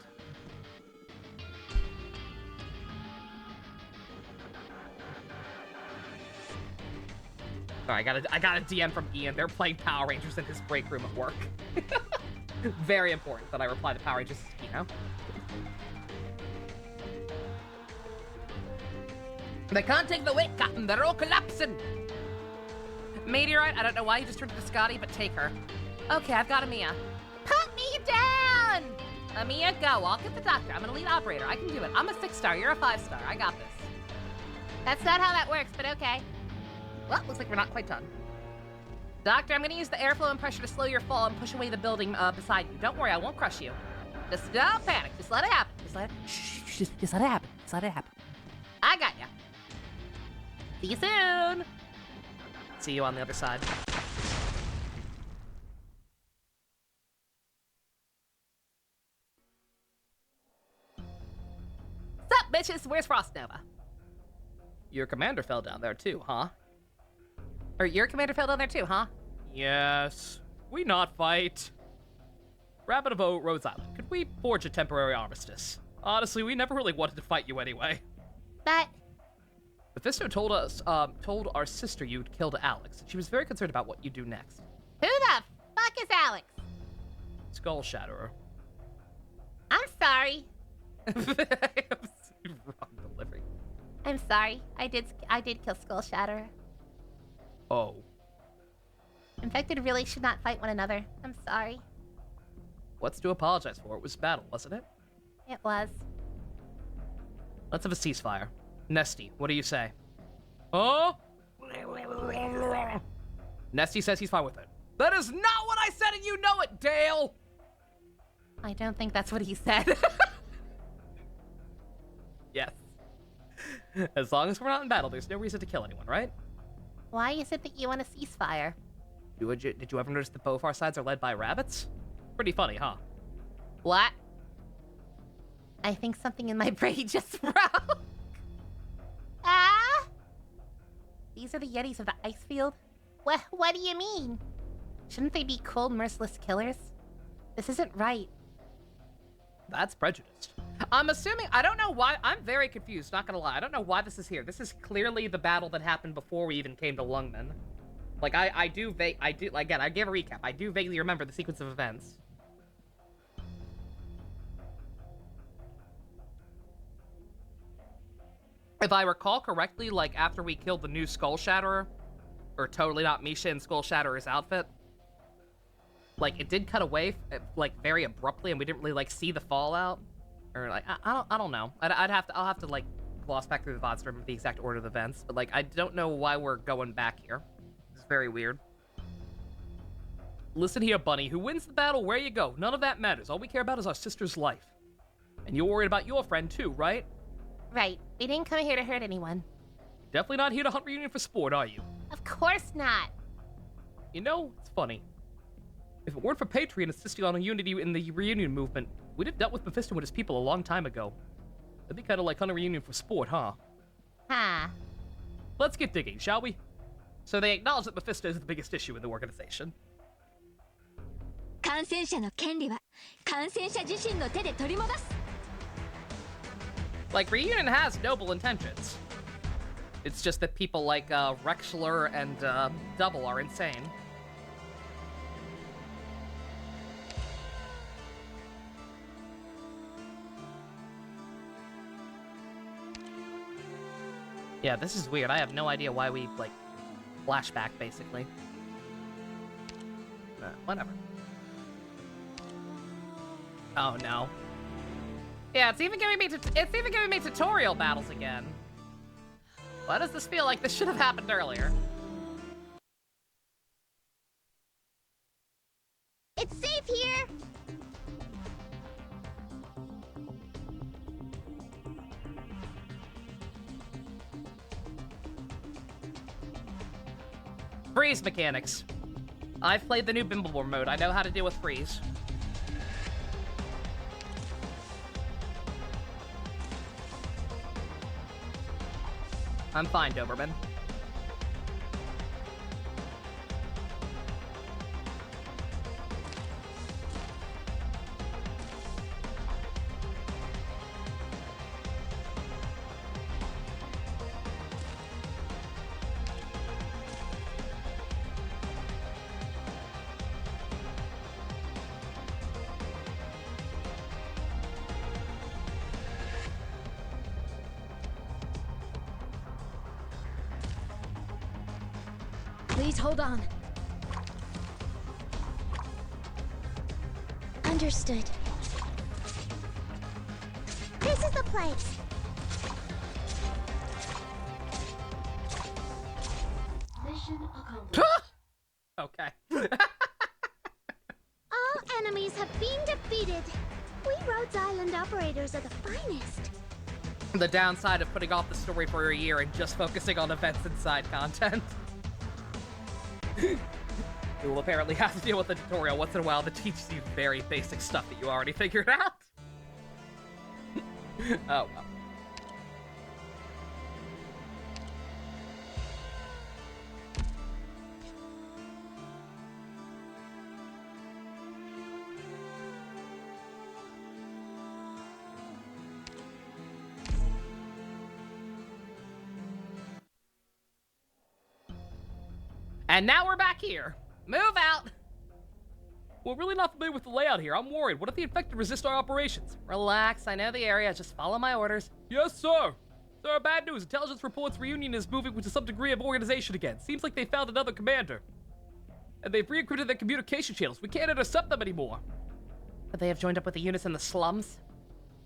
Sorry, I got a DM from Ian. They're playing Power Rangers in his break room at work. Very important that I reply to Power Rangers, you know? They can't take the weight, Captain. They're all collapsing. Meteorite, I don't know why you just turned to Scotty, but take her. Okay, I've got Amia. Put me down! Amia, go. I'll get the doctor. I'm an elite operator. I can do it. I'm a 6-star. You're a 5-star. I got this. That's not how that works, but okay. Well, looks like we're not quite done. Doctor, I'm gonna use the airflow and pressure to slow your fall and push away the building beside you. Don't worry, I won't crush you. Just don't panic. Just let it happen. Just let it happen. Just let it happen. Just let it happen. I got ya. See you soon. See you on the other side. Sup, bitches? Where's Frost Nova? Your commander fell down there too, huh? Or your commander fell down there too, huh? Yes. We not fight. Rabbit of Rhodes Island, could we forge a temporary armistice? Honestly, we never really wanted to fight you anyway. But Mephisto told our sister you'd killed Alex, and she was very concerned about what you'd do next. who the fuck is Alex? Skull Shatterer. I'm sorry. Wrong delivery. I'm sorry. I did kill Skull Shatterer. Oh. Infected really should not fight one another. I'm sorry. What's to apologize for? It was battle, wasn't it? It was. Let's have a ceasefire. Nesty, what do you say? Oh? Nesty says he's fine with it. That is not what I said, and you know it, Dale! I don't think that's what he said. Yes. As long as we're not in battle, there's no reason to kill anyone, right? Why is it that you want a ceasefire? Did you ever notice that both our sides are led by rabbits? Pretty funny, huh? What? I think something in my brain just broke. Ah! These are the Yetis of the ice field? What do you mean? Shouldn't they be cold, merciless killers? This isn't right. That's prejudiced. I'm assuming, I don't know why, I'm very confused, not gonna lie. I don't know why this is here. This is clearly the battle that happened before we even came to Lungmen. Like, again, I gave a recap. I do vaguely remember the sequence of events. If I recall correctly, like, after we killed the new Skull Shatterer, or totally not Misha in Skull Shatterer's outfit, like, it did cut away, like, very abruptly, and we didn't really, like, see the fallout. Or, like, I don't know. I'll have to, like, gloss back through the VODs to remember the exact order of events, but, like, I don't know why we're going back here. It's very weird. Listen here, Bunny. Who wins the battle, where you go, none of that matters. All we care about is our sister's life. And you're worried about your friend, too, right? Right. We didn't come here to hurt anyone. Definitely not here to hunt reunion for sport, are you? Of course not. You know, it's funny. If it weren't for Patreon insisting on a unity in the reunion movement, we'd have dealt with Mephisto and his people a long time ago. That'd be kind of like hunting reunion for sport, huh? Huh. Let's get digging, shall we? So they acknowledge that Mephisto is the biggest issue in the organization. 感染者の権利は感染者自身の手で取り戻す。 Like, reunion has noble intentions. It's just that people like Rexler and Double are insane. Yeah, this is weird. I have no idea why we, like, flashback, basically. Whatever. Oh, no. Yeah, it's even giving me tutorial battles again. Why does this feel like this should have happened earlier? It's safe here! Freeze mechanics. I've played the new Bimblebore mode. I know how to deal with freeze. I'm fine, Doberman. Please hold on. Understood. This is the place. Mission accomplished. Okay. All enemies have been defeated. We Rhodes Island operators are the finest. The downside of putting off the story for a year and just focusing on events and side content. You will apparently have to deal with a tutorial once in a while that teaches you very basic stuff that you already figured out. Oh, well. And now we're back here. Move out! We're really not familiar with the layout here. I'm worried. What if the infected resist our operations? Relax, I know the area. Just follow my orders. Yes, sir. Sir, bad news. Intelligence reports Reunion is moving to some degree of organization again. Seems like they found another commander. And they've re-encrypted their communication channels. We can't intercept them anymore. Could they have joined up with the units in the slums?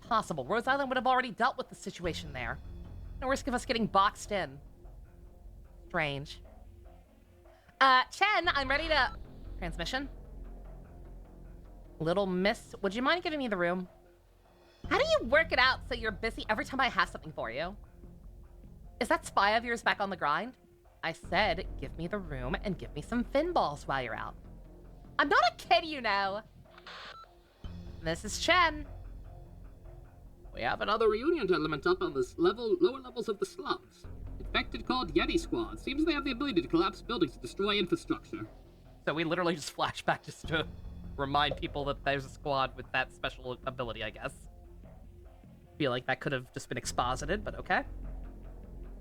Possible. Rose Island would have already dealt with the situation there. No risk of us getting boxed in. Strange. Chen, I'm ready to... Transmission? Little miss, would you mind giving me the room? How do you work it out so you're busy every time I have something for you? Is that spy of yours back on the grind? I said, give me the room and give me some fin balls while you're out. I'm not a kid, you know. This is Chen. We have another reunion element up on this lower levels of the slums. Infected called Yeti Squad. Seems they have the ability to collapse buildings to destroy infrastructure. So we literally just flash back just to remind people that there's a squad with that special ability, I guess. Feel like that could have just been exposited, but okay.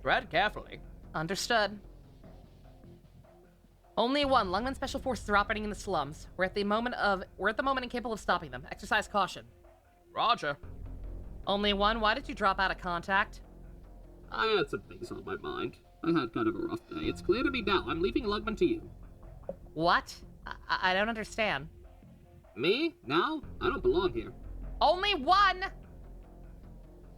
Tread carefully. Understood. Only one. Lungman Special Forces are operating in the slums. We're at the moment incapable of stopping them. Exercise caution. Roger. Only one. Why did you drop out of contact? I had some things on my mind. I had kind of a rough day. It's clear to me now. I'm leaving Lugman to you. What? I don't understand. Me? Now? I don't belong here. Only one!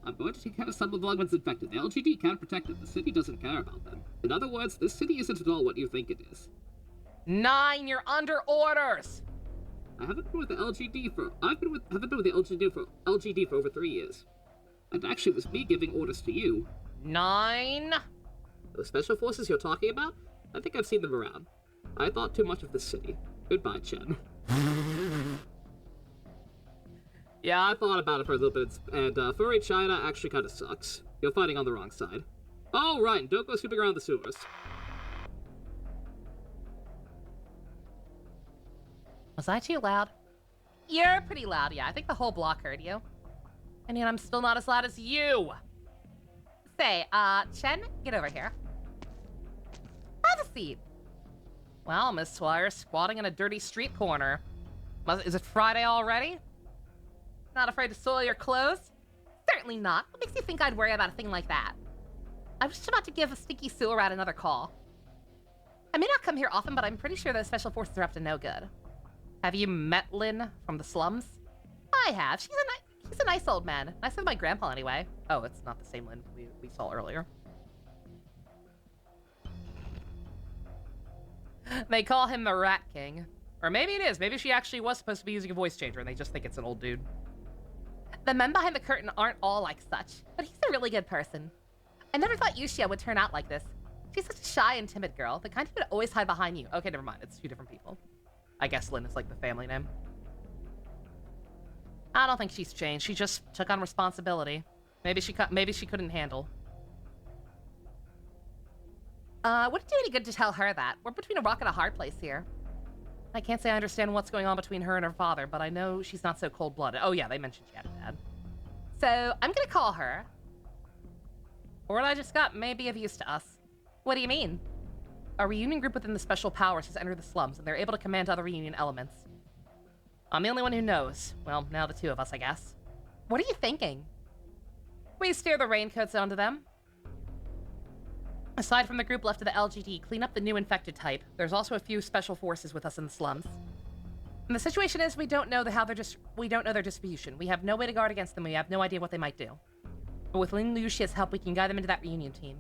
I'm going to take care of some of Lugman's infected. The LGD can't protect them. The city doesn't care about them. In other words, this city isn't at all what you think it is. 9, you're under orders! I haven't been with the LGD for LGD for over 3 years. And actually, it was me giving orders to you. 9? The special forces you're talking about? I think I've seen them around. I thought too much of the city. Goodbye, Chen. Yeah, I thought about it for a little bit, and furry China actually kind of sucks. You're fighting on the wrong side. Oh, right, and don't go snooping around the sewers. Was I too loud? You're pretty loud, yeah. I think the whole block heard you. And yet I'm still not as loud as you. Say, Chen, get over here. Have a seat. Well, Miss Swire, squatting in a dirty street corner. Is it Friday already? Not afraid to soil your clothes? Certainly not. What makes you think I'd worry about a thing like that? I was just about to give a stinky sewer rat another call. I may not come here often, but I'm pretty sure those special forces are up to no good. Have you met Lin from the slums? I have. He's a nice old man. Nicer than my grandpa, anyway. Oh, it's not the same Lin we saw earlier. They call him the Rat King. Or maybe it is. Maybe she actually was supposed to be using a voice changer and they just think it's an old dude. The men behind the curtain aren't all like such, but he's a really good person. I never thought Yushia would turn out like this. She's such a shy and timid girl, the kind who would always hide behind you. Okay, never mind. It's 2 different people. I guess Lin is like the family name. I don't think she's changed. She just took on responsibility. Maybe she couldn't handle. Would it do any good to tell her that? We're between a rock and a hard place here. I can't say I understand what's going on between her and her father, but I know she's not so cold-blooded. Oh yeah, they mentioned she had a dad. So, I'm gonna call her. Or what I just got may be of use to us. What do you mean? A reunion group within the Special Powers has entered the slums, and they're able to command other reunion elements. I'm the only one who knows. Well, now the 2 of us, I guess. What are you thinking? We steer the raincoats onto them. Aside from the group left of the LGD, clean up the new infected type. There's also a few special forces with us in the slums. And the situation is, we don't know their distribution. We have no way to guard against them. We have no idea what they might do. But with Lin Lucia's help, we can guide them into that reunion team.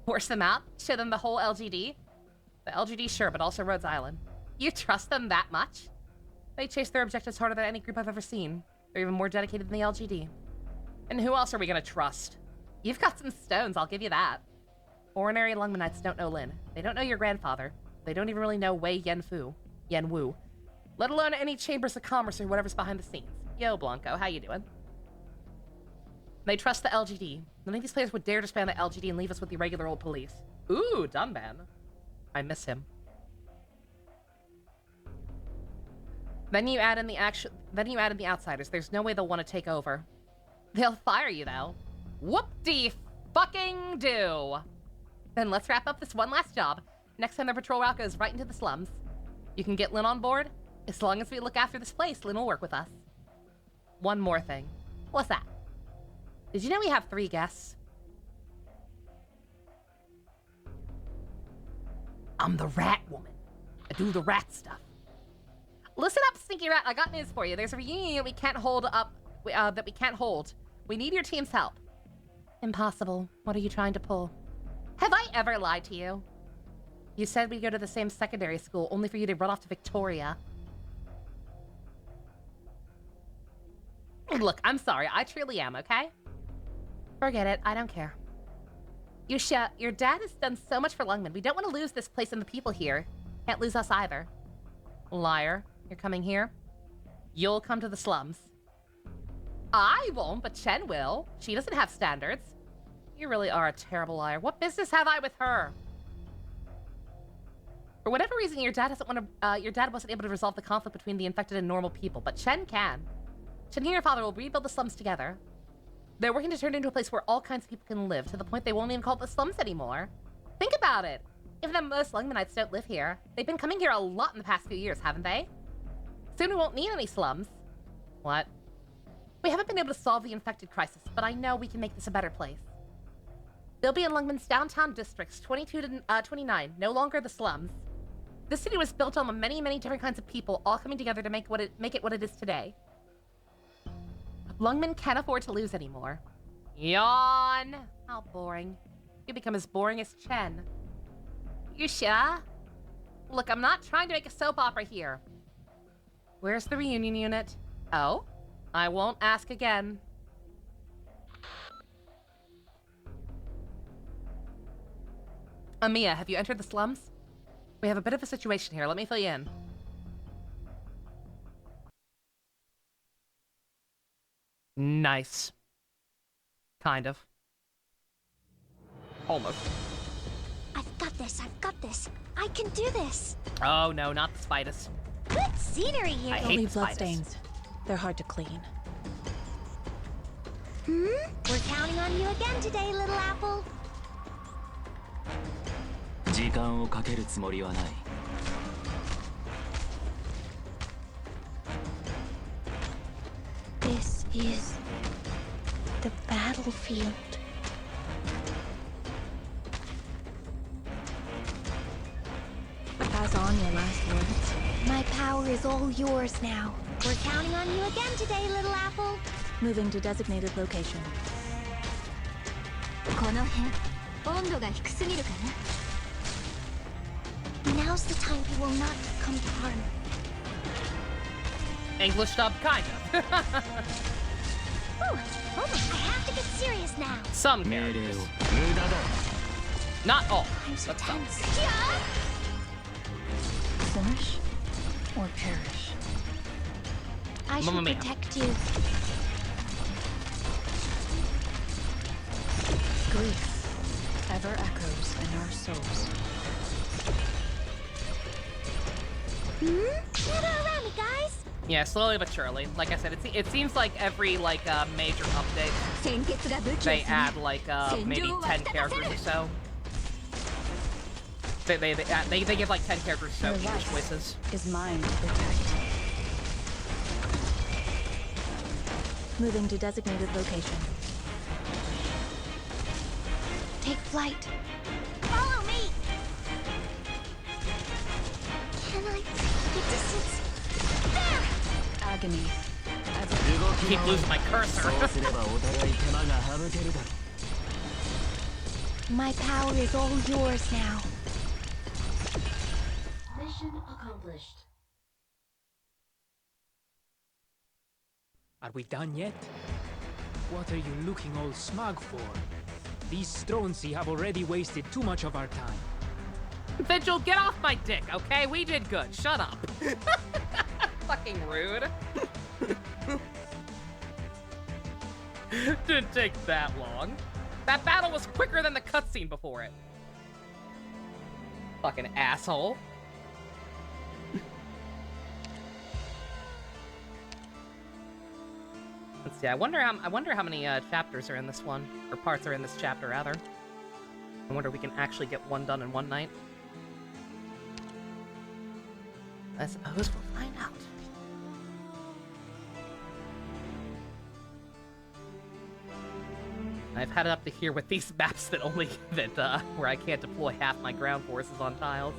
Force them out? Show them the whole LGD? The LGD, sure, but also Rhodes Island. You trust them that much? They chase their objectives harder than any group I've ever seen. They're even more dedicated than the LGD. And who else are we gonna trust? You've got some stones, I'll give you that. Ordinary Lungmanites don't know Lin. They don't know your grandfather. They don't even really know Wei Yenwu, let alone any chambers of commerce or whatever's behind the scenes. Yo, Blanco, how you doing? They trust the LGD. None of these players would dare to span the LGD and leave us with the regular old police. Ooh, Dunban. I miss him. Then you add in the outsiders. There's no way they'll want to take over. They'll fire you, though. Whoop-de-fucking do. Then let's wrap up this one last job. Next time the patrol route goes right into the slums. You can get Lin on board. As long as we look after this place, Lin will work with us. One more thing. What's that? Did you know we have 3 guests? I'm the rat woman. I do the rat stuff. Listen up, sneaky rat. I got news for you. There's a reunion we can't hold up. That we can't hold. We need your team's help. Impossible. What are you trying to pull? Have I ever lied to you? You said we'd go to the same secondary school, only for you to run off to Victoria. Look, I'm sorry. I truly am, okay? Forget it. I don't care. Yusha, your dad has done so much for Lungman. We don't want to lose this place and the people here. Can't lose us either. Liar. You're coming here? You'll come to the slums. I won't, but Chen will. She doesn't have standards. You really are a terrible liar. What business have I with her? For whatever reason, your dad wasn't able to resolve the conflict between the infected and normal people, but Chen can. Chen and your father will rebuild the slums together. They're working to turn it into a place where all kinds of people can live, to the point they won't even call it the slums anymore. Think about it. Even though most Lungmanites don't live here, they've been coming here a lot in the past few years, haven't they? Soon we won't need any slums. What? We haven't been able to solve the infected crisis, but I know we can make this a better place. They'll be in Lungman's downtown districts, 22 to 29, no longer the slums. This city was built on many, many different kinds of people, all coming together to make it what it is today. Lungman can't afford to lose anymore. Yawn! How boring. You become as boring as Chen. Yusha? Look, I'm not trying to make a soap opera here. Where's the reunion unit? Oh? I won't ask again. Amiya, have you entered the slums? We have a bit of a situation here. Let me fill you in. Nice. Kind of. Almost. I've got this. I've got this. I can do this. Oh no, not the spiders. Good scenery here. I Don't hate leave spiders. bloodstains. They're hard to clean. We're counting on you again today, little apple. 時間をかけるつもりはない。This is the battlefield. Pass on your last words. My power is all yours now. We're counting on you again today, little apple. Moving to designated location. この辺、温度が低すぎるかな。Now's the time we will not come to harm. English dub, kind of. Ooh, oh my, I have to get serious now. Some 命令を characters. 無駄だ。 Not all. I'm so But some. tense. Finish or perish. I shall Mamma mia. protect you. Grief ever echoes in our souls. Gather around me, guys. Yeah, slowly but surely. Like I said, it seems like every major update 鮮血が武器 they ですね。 add like maybe 10 characters or so. They give like 10 characters or so Your English life voices. is mine to protect. Moving to designated location. Take flight. Follow me. Can I see the distance? There. Agony. Keep losing my cursor. そうすればお互い手間が省けるだろう。 My power is all yours now. Mission accomplished. Are we done yet? What are you looking all smug for? These Stronzi have already wasted too much of our time. Vigil, get off my dick, okay? We did good. Shut up. Fucking rude. Didn't take that long. That battle was quicker than the cutscene before it. Fucking asshole. Let's see. I wonder how many chapters are in this one, or parts are in this chapter rather. I wonder if we can actually get one done in one night. I suppose we'll find out. I've had it up to here with these maps that where I can't deploy half my ground forces on tiles.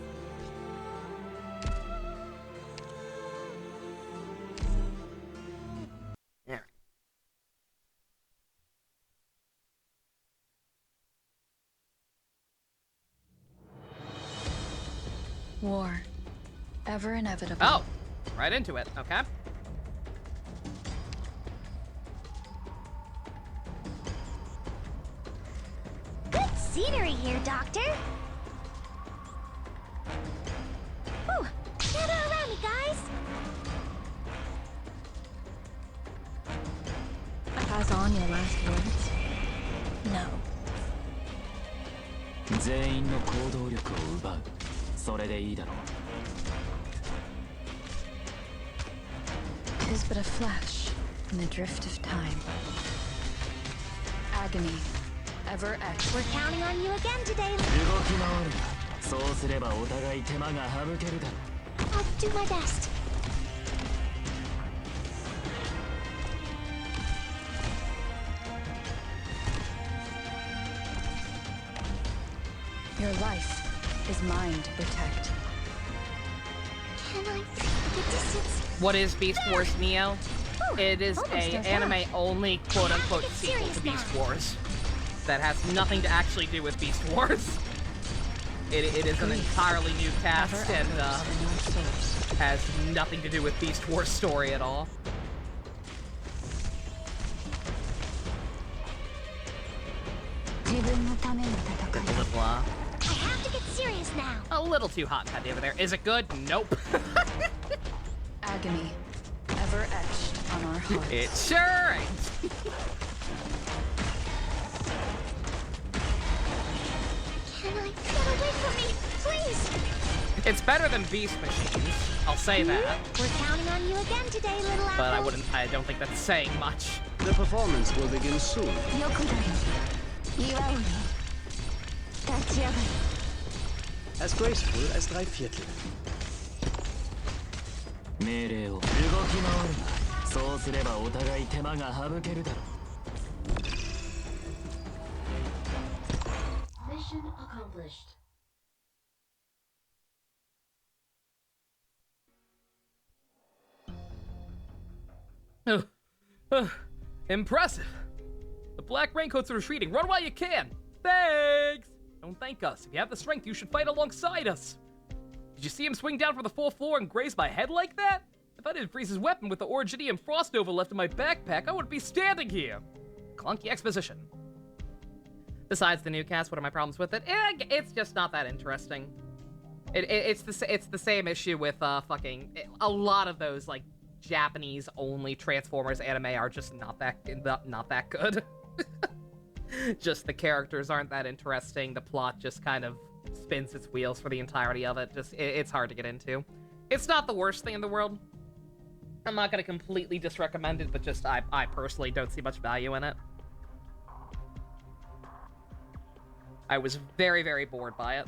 Alright. War. Ever inevitable. Oh! Right into it, okay. Good scenery here, Doctor. Whew. Gather around me, guys. Pass on your last words. No. 全員の行動力を奪う。それでいいだろう。It is but a flash in the drift of time. Agony. Ever etched. We're counting on you again today. 動き回るな。そうすればお互い手間が省けるだろう。 I'll do my best. Your life is mine to protect. Can I feel the distance? What is Beast Wars Neo? It is a anime-only quote-unquote sequel to Beast Wars that has nothing to actually do with Beast Wars. It is an entirely new cast and has nothing to do with Beast Wars story at all. I have to get serious now. A little too hot and heavy over there. Is it good? Nope. Agony. Ever etched on our hearts. It sure ain't. Can I get away from me, please? It's better than Beast Machines. I'll say that. We're counting on you again today, little apple. But I don't think that's saying much. The performance will begin soon. As graceful as 3/4. 命令を動き回るな。そうすればお互い手間が省けるだろう。 Mission accomplished. Impressive. The Black Raincoats are retreating. Run while you can. Thanks. Don't thank us. If you have the strength, you should fight alongside us. Did you see him swing down from the 4th floor and graze my head like that? If I didn't freeze his weapon with the Originium Frost Nova left in my backpack, I wouldn't be standing here. Clunky exposition. Besides the new cast, what are my problems with it? It's just not that interesting. It's the same issue with a lot of those like Japanese only Transformers anime are just not that good. Just the characters aren't that interesting. The plot just kind of spins its wheels for the entirety of it. It's hard to get into. It's not the worst thing in the world. I'm not gonna completely disrecommend it, but just I personally don't see much value in it. I was very, very bored by it.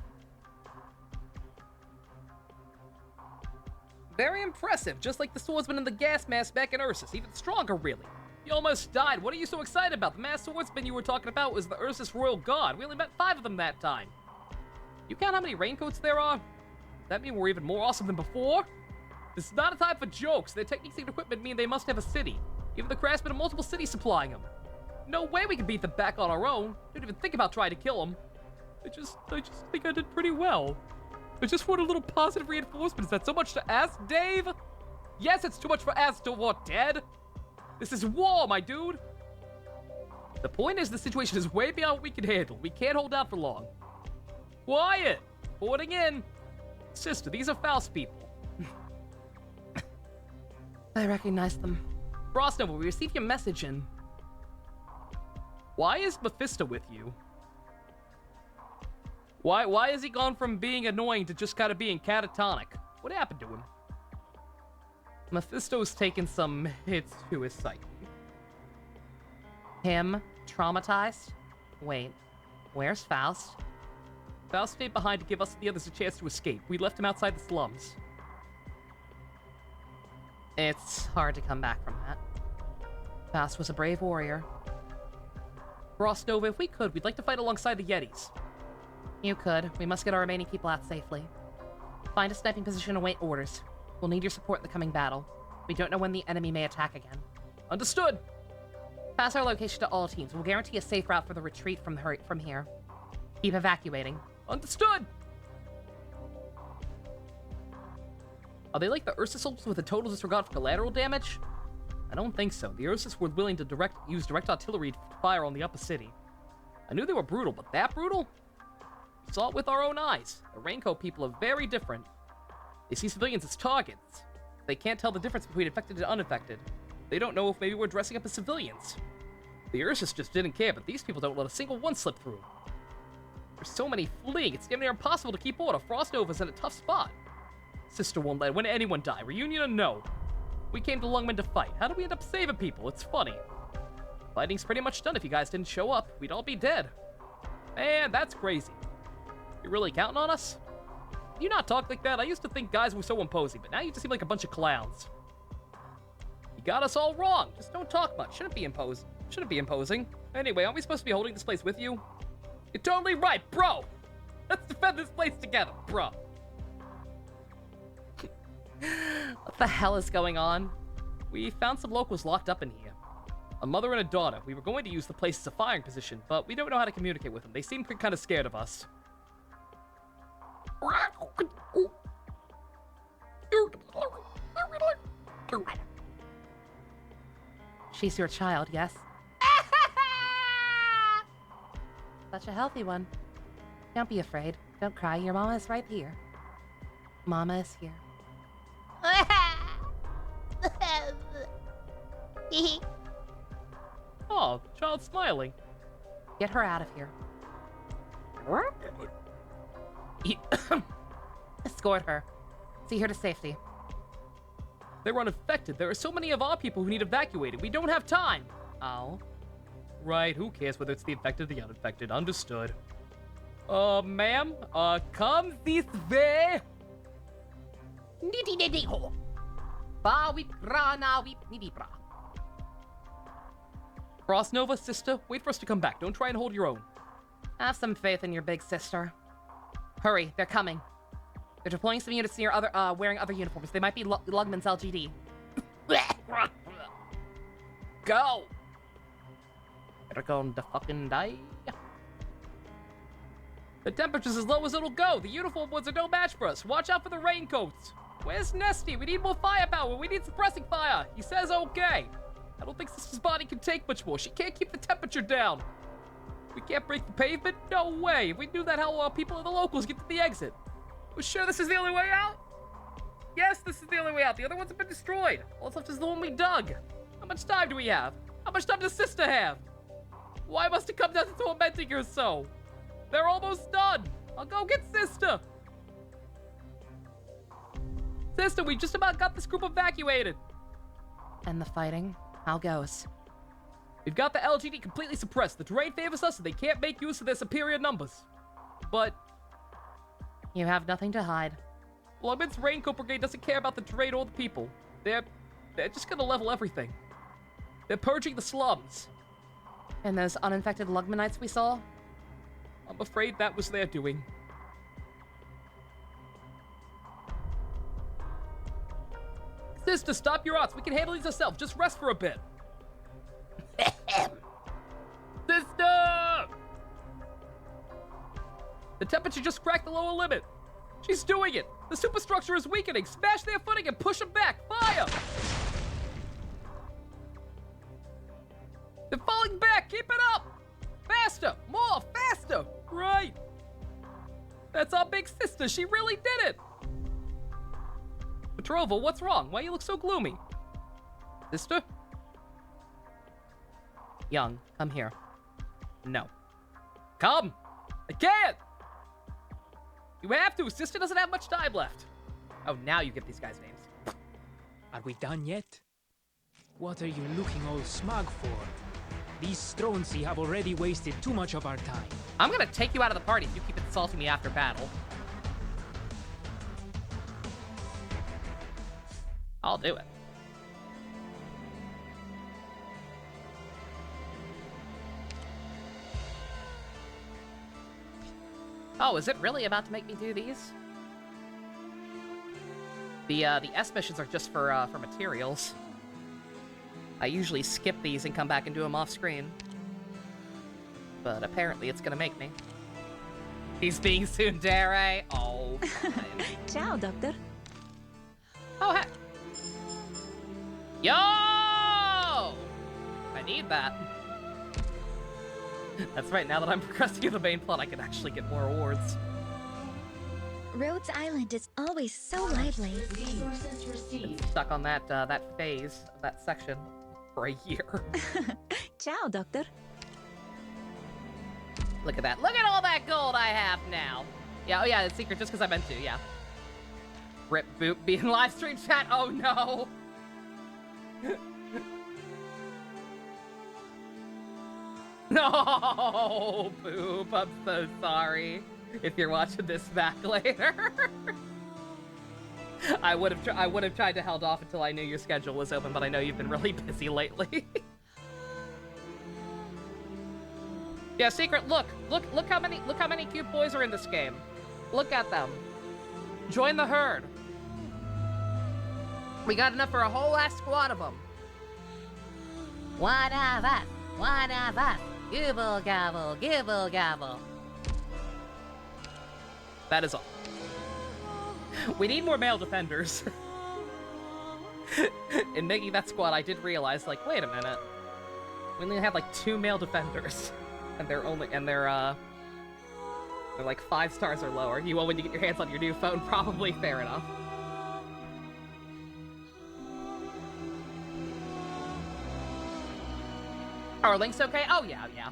Very impressive, just like the swordsman in the gas mask back in Ursus. Even stronger, really. You almost died. What are you so excited about? The masked swordsman you were talking about was the Ursus Royal Guard. We only met 5 of them that time. You count how many raincoats there are? Does that mean we're even more awesome than before? This is not a time for jokes. Their techniques and equipment mean they must have a city. Even the craftsmen have multiple cities supplying them. No way we can beat them back on our own. Don't even think about trying to kill them. I just think I did pretty well. I just want a little positive reinforcement. Is that so much to ask, Dave? Yes, it's too much for ask to what, Dad? This is war, my dude. The point is, the situation is way beyond what we can handle. We can't hold out for long. Quiet! Boarding in. Sister, these are Faust people. I recognize them. Frostnova, we received your message and... Why is Mephisto with you? Why has he gone from being annoying to just kind of being catatonic? What happened to him? Mephisto's taken some hits to his psyche. Him? Traumatized? Wait, where's Faust? Faust stayed behind to give us the others a chance to escape. We left him outside the slums. It's hard to come back from that. Faust was a brave warrior. Frostnova, if we could, we'd like to fight alongside the Yetis. You could. We must get our remaining people out safely. Find a sniping position and await orders. We'll need your support in the coming battle. We don't know when the enemy may attack again. Understood! Pass our location to all teams. We'll guarantee a safe route for the retreat from here. Keep evacuating. Understood! Are they like the Ursus soldiers with a total disregard for collateral damage? I don't think so. The Ursus were willing to use direct artillery to fire on the upper city. I knew they were brutal, but that brutal? We saw it with our own eyes. The Raincoat people are very different. They see civilians as targets. They can't tell the difference between infected and uninfected. They don't know if maybe we're dressing up as civilians. The Ursus just didn't care, but these people don't let a single one slip through. There's so many fleeing, it's damn near impossible to keep order. Frostnova's in a tough spot. Sister won't let anyone die, reunion or no. We came to Lungmen to fight. How do we end up saving people? It's funny. Fighting's pretty much done. If you guys didn't show up, we'd all be dead. Man, that's crazy. You really counting on us? You not talk like that? I used to think guys were so imposing, but now you just seem like a bunch of clowns. You got us all wrong. Just don't talk much. Shouldn't be imposing. Anyway, aren't we supposed to be holding this place with you? You're totally right, bro! Let's defend this place together, bro! What the hell is going on? We found some locals locked up in here. A mother and a daughter. We were going to use the place as a firing position, but we don't know how to communicate with them. They seem kind of scared of us. She's your child, yes? Such a healthy one. Don't be afraid. Don't cry. Your mama is right here. Mama is here. Oh, child smiling. Get her out of here. Escort her. See her to safety. They're uninfected. There are so many of our people who need evacuated. We don't have time. Oh. Right, who cares whether it's the infected or the uninfected? Understood. Ma'am, come this way. Frostnova, sister, wait for us to come back. Don't try and hold your own. Have some faith in your big sister. Hurry, they're coming. They're deploying some units near wearing other uniforms. They might be Lugman's LGD. Go! They're going to fucking die. The temperature's as low as it'll go. The uniform ones are no match for us. Watch out for the raincoats. Where's Nesty? We need more firepower. We need suppressing fire. He says okay. I don't think Sister's body can take much more. She can't keep the temperature down. We can't break the pavement? No way. If we knew that, how people of the locals get to the exit. We're sure this is the only way out? Yes, this is the only way out. The other ones have been destroyed. All that's left is the one we dug. How much time do we have? How much time does Sister have? Why must it come down to tormenting her so? They're almost done. I'll go get Sister. Sister, we just about got this group evacuated. And the fighting? How goes? We've got the LGD completely suppressed. The terrain favors us and they can't make use of their superior numbers. But you have nothing to hide. Lugman's Raincoat Brigade doesn't care about the terrain or the people. They're just gonna level everything. They're purging the slums. And those uninfected Lugmanites we saw? I'm afraid that was their doing. Sister, stop your arts. We can handle these ourselves. Just rest for a bit. Sister! The temperature just cracked the lower limit. She's doing it. The superstructure is weakening. Smash their footing and push them back. Fire! They're falling back! Keep it up! Faster! More! Faster! Right! That's our big sister! She really did it! Petrova, what's wrong? Why you look so gloomy? Sister? Young, come here. No. Come! I can't! You have to! Sister doesn't have much time left! Oh, now you get these guys' names. Are we done yet? What are you looking all smug for? These Stronzi have already wasted too much of our time. I'm gonna take you out of the party if you keep insulting me after battle. I'll do it. Oh, is it really about to make me do these? The S missions are just for materials. I usually skip these and come back and do them off screen. But apparently it's gonna make me. He's being tsundere. Oh, fine. Ciao, Doctor. Oh, heck. Yo! I need that. That's right, now that I'm progressing through the main plot, I can actually get more awards. Rhodes Island is always so lively. Been stuck on that that phase of that section for a year. Ciao, Doctor. Look at that. Look at all that gold I have now. Yeah, oh yeah, it's secret just because I meant to, yeah. Rip Boop being live stream chat. Oh no. No, Boop. I'm so sorry. If you're watching this back later. I would have tried to held off until I knew your schedule was open, but I know you've been really busy lately. Yeah, Secret, look how many cute boys are in this game. Look at them. Join the herd. We got enough for a whole ass squad of them. One of us. One of us. Gobble, gobble, gobble, gobble. That is all. We need more male defenders. In making that squad, I did realize, like, wait a minute. We only have like 2 male defenders, and they're like 5 stars or lower. You want when you get your hands on your new phone? Probably fair enough. Are links okay? Oh yeah, yeah.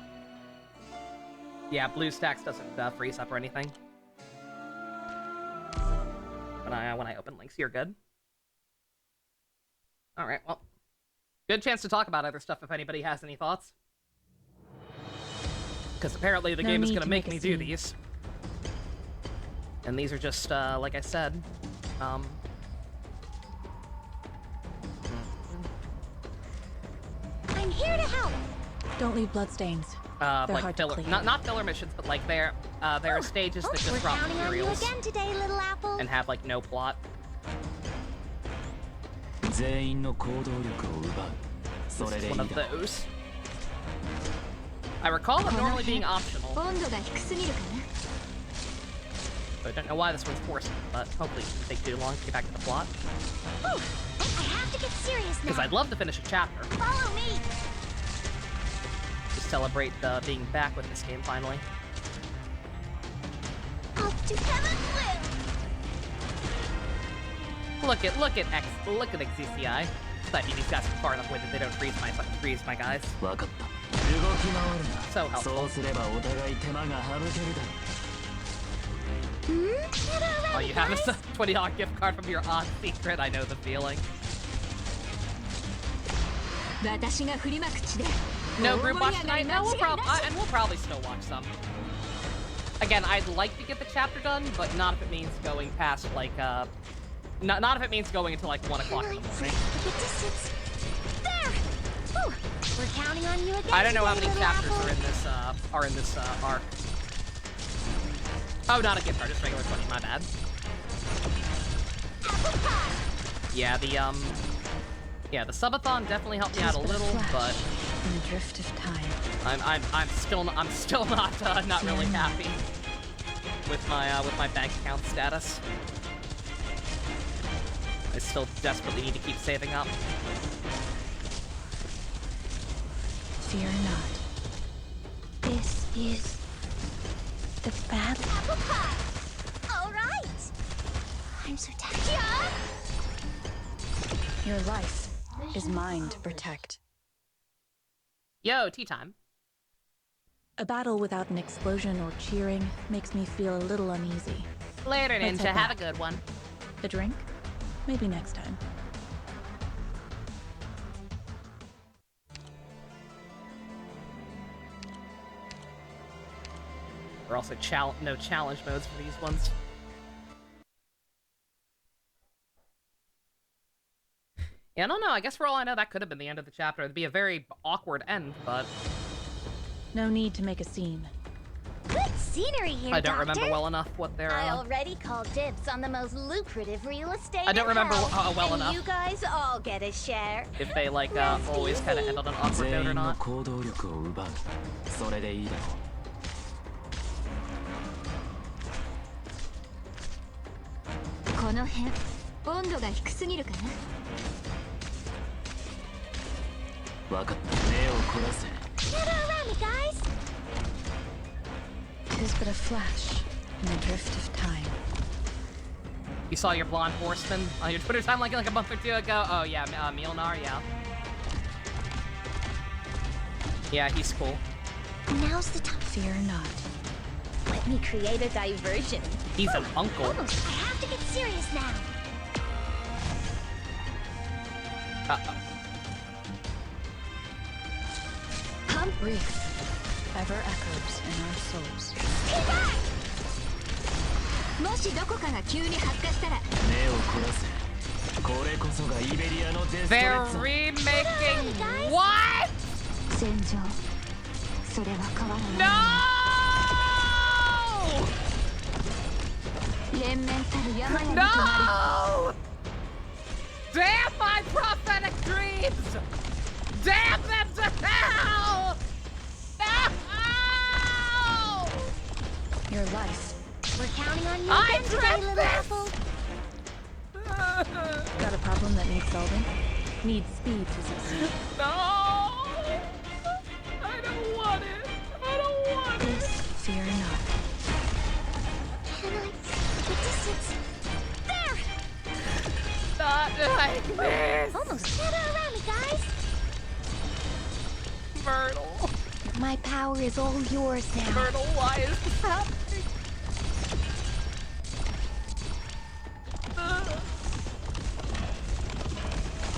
Yeah, BlueStacks doesn't freeze up or anything. When I open links, you're good. All right, well, good chance to talk about other stuff if anybody has any thoughts. Because apparently the game is going to make me do these. And these are just, like I said, I'm here to help. Don't leave bloodstains. They're like hard filler, to clean. not filler missions, but like there are stages that just drop materials Today, little apple. and have like no plot. This is one of those. I recall it normally being optional. So I don't know why this one's forced, but hopefully it doesn't take too long to get back to the plot. I have to get serious now. Because I'd love to finish a chapter. Follow me. To celebrate being back with this game finally. Off to heaven Look at XCCI. Just these guys are far enough away that they don't freeze my guys. So helpful. Oh, you have a $20 gift card from your odd secret. I know the feeling. No group watch tonight? No, we'll probably still watch some. Again, I'd like to get the chapter done, but not if it means going past, like, not if it means going until, like, 1 o'clock in the morning. There! Ooh, we're counting on you again. I don't know how many chapters are in this arc. Oh, not a gift card, just regular 20, my bad. Yeah, the subathon definitely helped me out a little, but in the drift of time. I'm still not really happy with my bank account status. I still desperately need to keep saving up. Fear not. This is The battle. apple pie. All right. I'm so tired. Your life is mine to protect. Yo, tea time. A battle without an explosion or cheering makes me feel a little uneasy. Later, Let's Ninja. head Have a back. good one. A drink? Maybe next time. There are also no challenge modes for these ones. Yeah, I don't know. I guess for all I know, that could have been the end of the chapter. It'd be a very awkward end, but No need to make a scene. Good scenery here, I don't Doctor. remember well enough what they're. I already called dibs on the most lucrative real estate. I don't in remember hell, well and enough. You guys all get a share. If they like always kind of end on an awkward 全 note or 員の not. 行動力を奪う。それでいいだろう。この辺温度が低すぎるかな。分かった。目を凝らせ。 Get around me, guys. It is but a flash in the drift of time. You saw your blonde horseman on your Twitter timeline like a month or two ago. Oh yeah, Mjolnir, yeah. Yeah, he's cool. Now's the time. Fear not. Let me create a diversion. He's an uncle. Almost. I have to get serious now. Pump brief ever echoes in our souls. Stay back! もしどこかが急に発火したら目を凝らせ。これこそがイベリアのデストレ They're ッツォ。 remaking what? 戦場それは変わら No! ない連綿たる山々とな No! Damn my prophetic dreams! Damn them to hell! No! Your life. We're counting on you I again today, dread little this! apple. Got a problem that needs solving? Needs speed to succeed. No! I don't want it! I don't want it! This fear not. Can I see the distance? There! Not like this! Almost. Gather around me, guys. Myrtle. My power is all yours now. Myrtle, why is this happening? Ugh.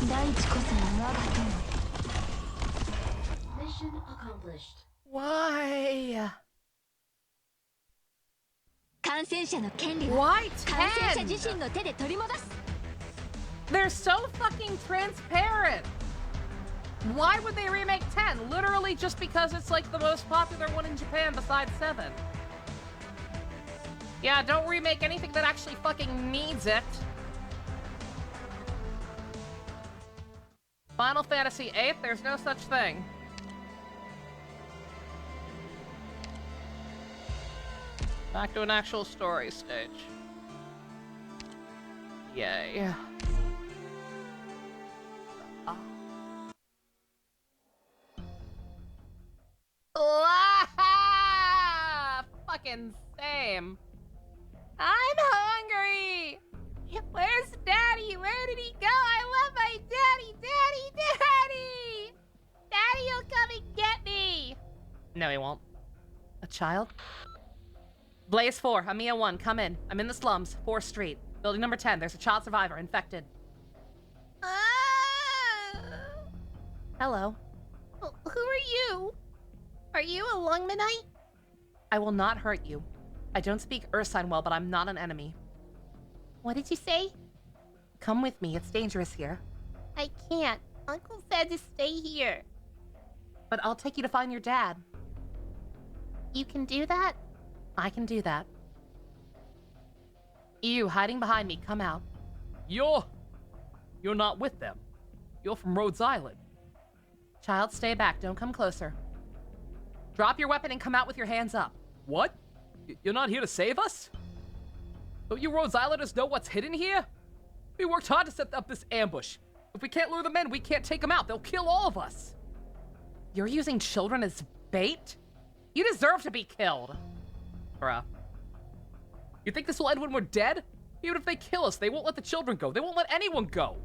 大地こそが我が友 Mission accomplished. Why? 感染者の権利は Why 感染者 10? 自身の手で取り戻す They're so fucking transparent! Why would they remake 10? Literally just because it's like the most popular one in Japan besides 7. Yeah, don't remake anything that actually fucking needs it. Final Fantasy VIII, there's no such thing. Back to an actual story stage. Yay. Fucking same. I'm hungry. Where's Daddy? Where did he go? I love my daddy. Daddy. Daddy will come and get me. No, he won't. A child? Blaze 4, Amiya 1, come in. I'm in the slums, 4th Street. Building number 10, there's a child survivor, infected. Hello. Who are you? Are you a Lungmanite? I will not hurt you. I don't speak Ursine well, but I'm not an enemy. What did you say? Come with me, it's dangerous here. I can't. Uncle said to stay here. But I'll take you to find your dad. You can do that? I can do that. You, hiding behind me, come out. You're not with them. You're from Rhodes Island. Child, stay back, don't come closer. Drop your weapon and come out with your hands up. What? You're not here to save us? Don't you Rhodes Islanders know what's hidden here? We worked hard to set up this ambush. If we can't lure them in, we can't take them out. They'll kill all of us. You're using children as bait? You deserve to be killed. Bruh. You think this will end when we're dead? Even if they kill us, they won't let the children go. They won't let anyone go.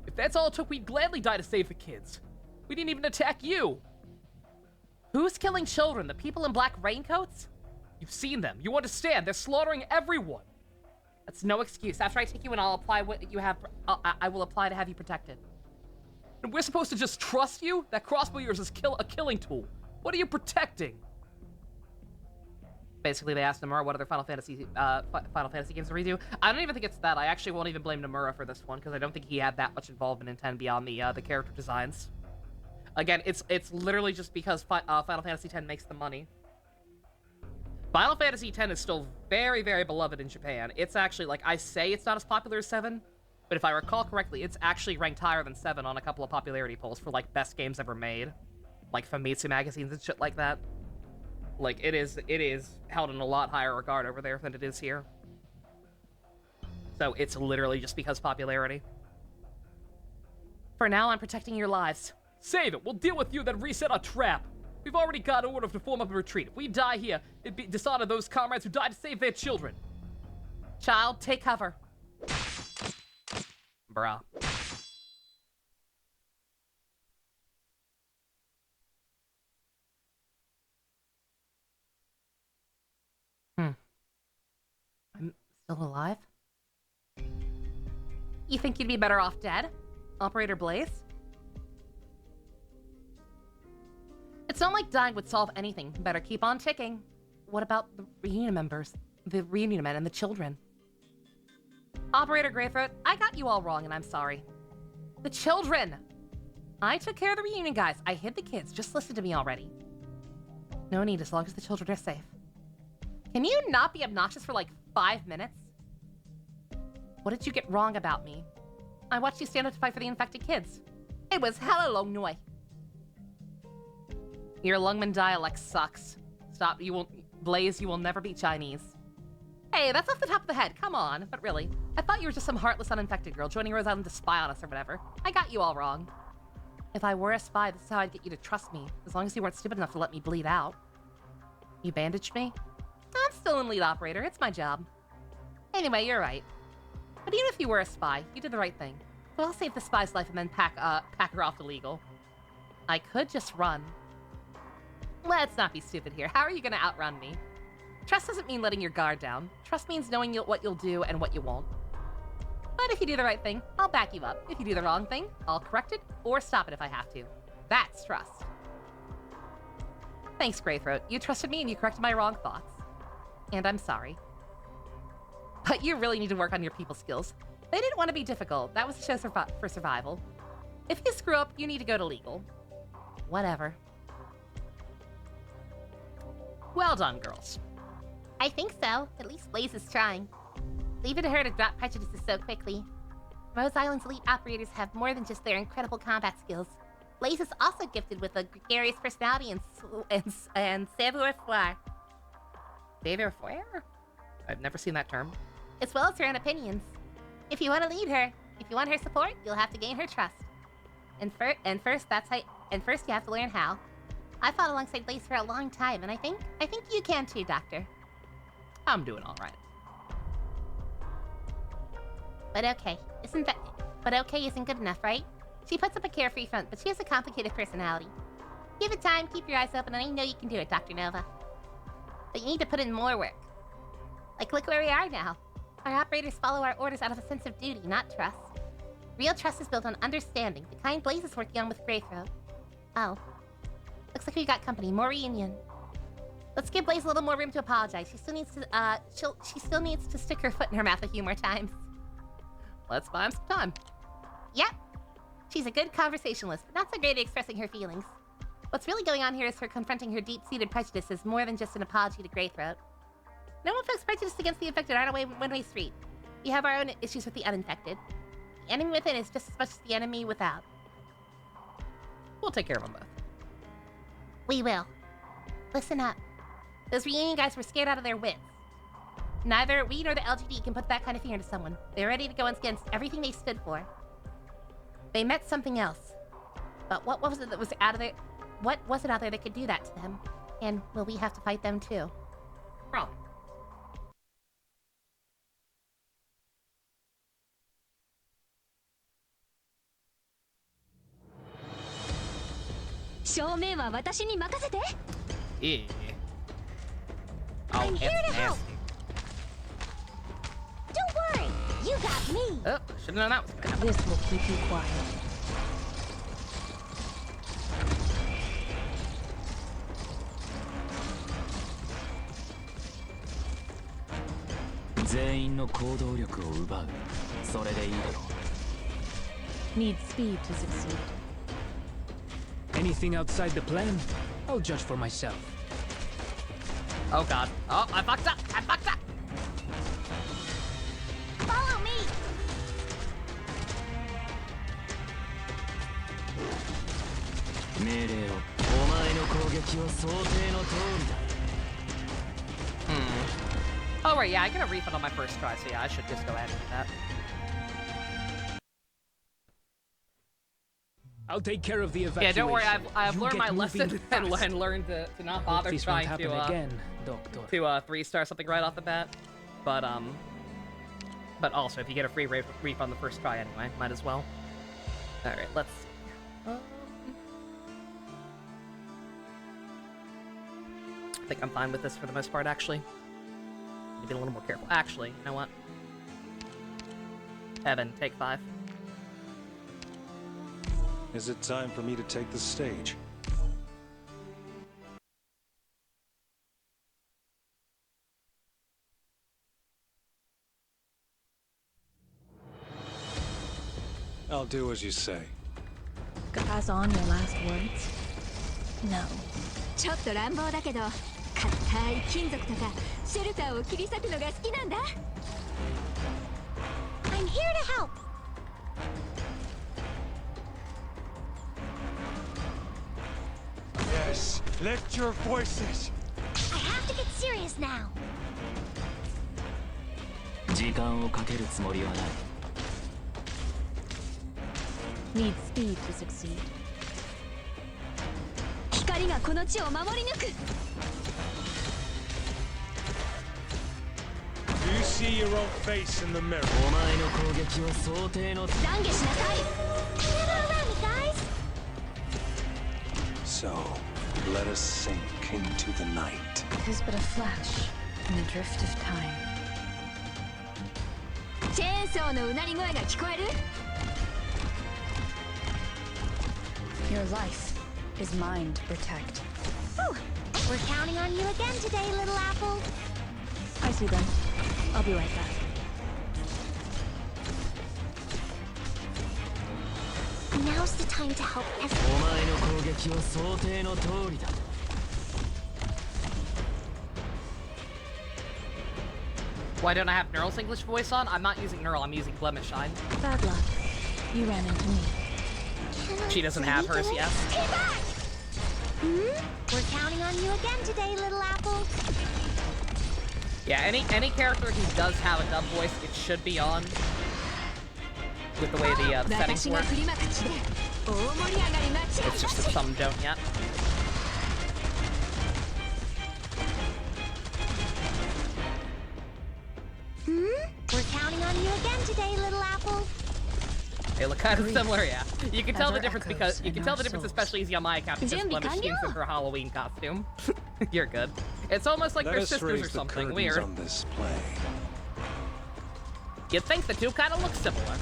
If that's all it took, we'd gladly die to save the kids. We didn't even attack you. Who's killing children? The people in black raincoats? You've seen them. You understand. They're slaughtering everyone. That's no excuse. After I take you in, I'll apply what you have. I will apply to have you protected. And we're supposed to just trust you? That crossbow of yours is a killing tool. What are you protecting? Basically, they asked Nomura what other Final Fantasy games to redo. I don't even think it's that. I actually won't even blame Nomura for this one because I don't think he had that much involvement in 10 beyond the character designs. Again, it's literally just because Final Fantasy X makes the money. Final Fantasy X is still very, very beloved in Japan. It's actually, like, I say it's not as popular as 7, but if I recall correctly, it's actually ranked higher than 7 on a couple of popularity polls for, like, best games ever made. Like, Famitsu magazines and shit like that. Like, it is held in a lot higher regard over there than it is here. So it's literally just because popularity. For now, I'm protecting your lives. Save it! We'll deal with you, then reset our trap! We've already got an order to form up a retreat. If we die here, it'd be dishonor those comrades who died to save their children. Child, take cover. Bruh. I'm still alive? You think you'd be better off dead? Operator Blaze? It's not like dying would solve anything. Better keep on ticking. What about the reunion members? The reunion men and the children? Operator Greythroat, I got you all wrong and I'm sorry. The children! I took care of the reunion guys. I hid the kids. Just listen to me already. No need as long as the children are safe. Can you not be obnoxious for like 5 minutes? What did you get wrong about me? I watched you stand up to fight for the infected kids. It was hella long noi. Your Lungman dialect sucks. Stop, Blaze, you will never be Chinese. Hey, that's off the top of the head, come on. But really, I thought you were just some heartless uninfected girl joining Rose Island to spy on us or whatever. I got you all wrong. If I were a spy, this is how I'd get you to trust me, as long as you weren't stupid enough to let me bleed out. You bandaged me? I'm still in lead operator, it's my job. Anyway, you're right. But even if you were a spy, you did the right thing. So I'll save the spy's life and then pack her off to legal. I could just run. Let's not be stupid here. How are you gonna outrun me? Trust doesn't mean letting your guard down. Trust means knowing what you'll do and what you won't. But if you do the right thing, I'll back you up. If you do the wrong thing, I'll correct it or stop it if I have to. That's trust. Thanks, Greythroat. You trusted me and you corrected my wrong thoughts. And I'm sorry. But you really need to work on your people skills. They didn't want to be difficult. That was a show for survival. If you screw up, you need to go to legal. Whatever. Well done, girls. I think so. At least Blaze is trying. Leave it to her to drop prejudices so quickly. Rose Island's elite operators have more than just their incredible combat skills. Blaze is also gifted with a gregarious personality and savoir-faire. Savoir-faire? I've never seen that term. As well as her own opinions. If you want to lead her, if you want her support, you'll have to gain her trust. And first you have to learn how. I fought alongside Blaze for a long time, and I think you can too, Doctor. I'm doing all right. But okay isn't good enough, right? She puts up a carefree front, but she has a complicated personality. Give it time, keep your eyes open, and I know you can do it, Dr. Nova. But you need to put in more work. Like, look where we are now. Our operators follow our orders out of a sense of duty, not trust. Real trust is built on understanding, the kind Blaze is working on with Greythroat. Oh. Looks like we got company. More reunion. Let's give Blaze a little more room to apologize. She still needs to stick her foot in her mouth a few more times. Let's buy him some time. Yep. She's a good conversationalist, but not so great at expressing her feelings. What's really going on here is her confronting her deep-seated prejudices more than just an apology to Greythroat. Normal folks prejudiced against the infected aren't a one-way street. We have our own issues with the uninfected. The enemy within is just as much as the enemy without. We'll take care of them both. We will. Listen up. Those reunion guys were scared out of their wits. Neither we nor the LGD can put that kind of fear into someone. They're ready to go against everything they stood for. They met something else. But what was it that was out of their... what was it out there that could do that to them? And will we have to fight them too? Probably. 正面は私に任せて。 Yeah. Oh, I'm it's here to help. nasty. Don't worry, you got me. Oh, should've known that was gonna happen. This will keep you quiet. 全員の行動力を奪う。それでいいだろう。 Need speed to succeed. Anything outside the plan, I'll judge for myself. Oh god. Oh, I fucked up! I fucked up! Follow me. 命令を。お前の攻撃は想定の通りだ。 Oh right, yeah, I get a refund on my first try, so yeah, I should just go ahead and do that. I'll take care of the evacuation. Yeah, don't worry, I've You learned get my moving lesson and fast. learned to not Hope bother this won't trying happen again, Doctor. to 3-star something right off the bat. But also if you get a free refund the first try anyway, might as well. All right, let's. I think I'm fine with this for the most part, actually. Need to be a little more careful. Actually, you know what? Evan, take 5. Is it time for me to take the stage? I'll do as you say. Pass on your last words? No. ちょっと乱暴だけど、硬い金属とかシェルターを切り裂くのが好きなんだ。I'm here to help. Yes, lift your voices. I have to get serious now. 時間をかけるつもりはない。 Need speed to succeed. 光がこの地を守り抜く。 You see your own face in the mirror. お前の攻撃は想定の。懺悔しなさい。Get around me, guys. So, let us sink into the night. Tis but a flash in the drift of time. チェーンソーのうなり声が聞こえる？ Your life is mine to protect. Whew. We're counting on you again today, little apple. I see them. I'll be right back. Now's the time to help お everyone. 前の攻撃は想定の通りだ。 Why don't I have Neural's English voice on? I'm not using Neural, I'm using Glemishine. Bad luck. You ran into me. She doesn't have hers yet. Stay back! We're counting on you again today, little apple. Yeah, any character who does have a dub voice, it should be on. With the way the settings work. It's just that some don't yet. We're counting on you again today, little apple. They look kind of similar, yeah. You can tell the ever difference echoes because you in can our tell the difference, souls. especially easy on my account because準備 Blemish完了. King's in her Halloween costume. You're good. It's almost like Let they're us sisters raise or the something curtains weird. on this play. You'd think the two kind of look similar.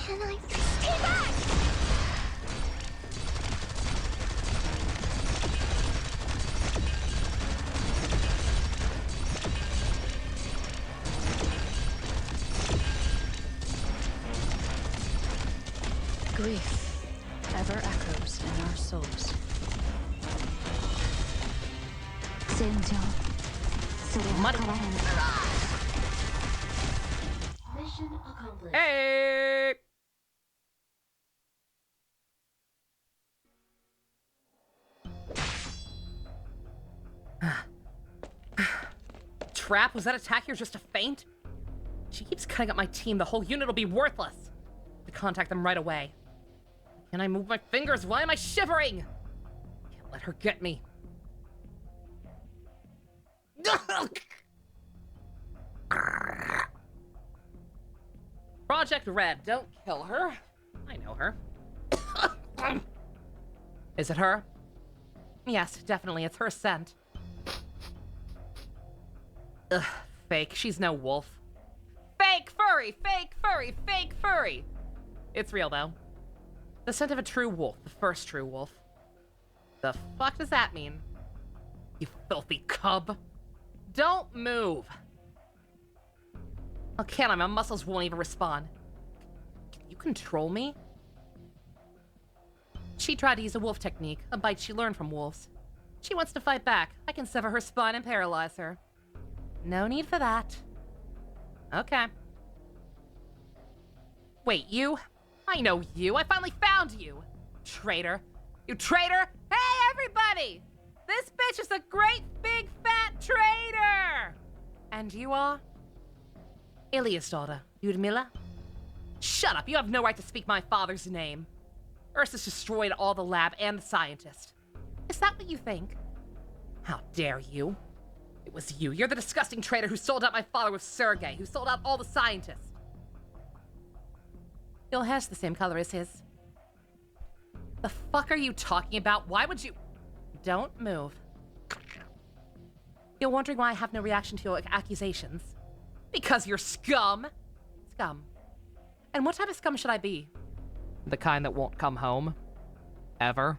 Can I stay back? Grief ever echoes in our souls. 戦場それは変わらない。 Mission accomplished. Hey! Trap? Was that attack here just a feint? She keeps cutting up my team. The whole unit will be worthless. To contact them right away. Can I move my fingers? Why am I shivering? let her get me. Project Red, don't kill her. I know her. Is it her? Yes, definitely, it's her scent. Ugh, fake. She's no wolf. Fake furry! Fake furry! Fake furry! It's real, though. The scent of a true wolf. The first true wolf. The fuck does that mean? You filthy cub. Don't move. Oh, can't I? My muscles won't even respond. Can you control me? She tried to use a wolf technique, a bite she learned from wolves. She wants to fight back. I can sever her spine and paralyze her. No need for that. Okay. Wait, you? I know you. I finally found you. Traitor. You traitor! Hey, everybody! This bitch is a great big fat traitor! And you are? Ilya's daughter, Lyudmila? Shut up, you have no right to speak my father's name. Ursus destroyed all the lab and the scientist. Is that what you think? How dare you? It was you. You're the disgusting traitor who sold out my father with Sergei, who sold out all the scientists. Your hair's the same color as his. The fuck are you talking about? Why would you... Don't move. You're wondering why I have no reaction to your accusations. Because you're scum. Scum. And what type of scum should I be? The kind that won't come home. Ever.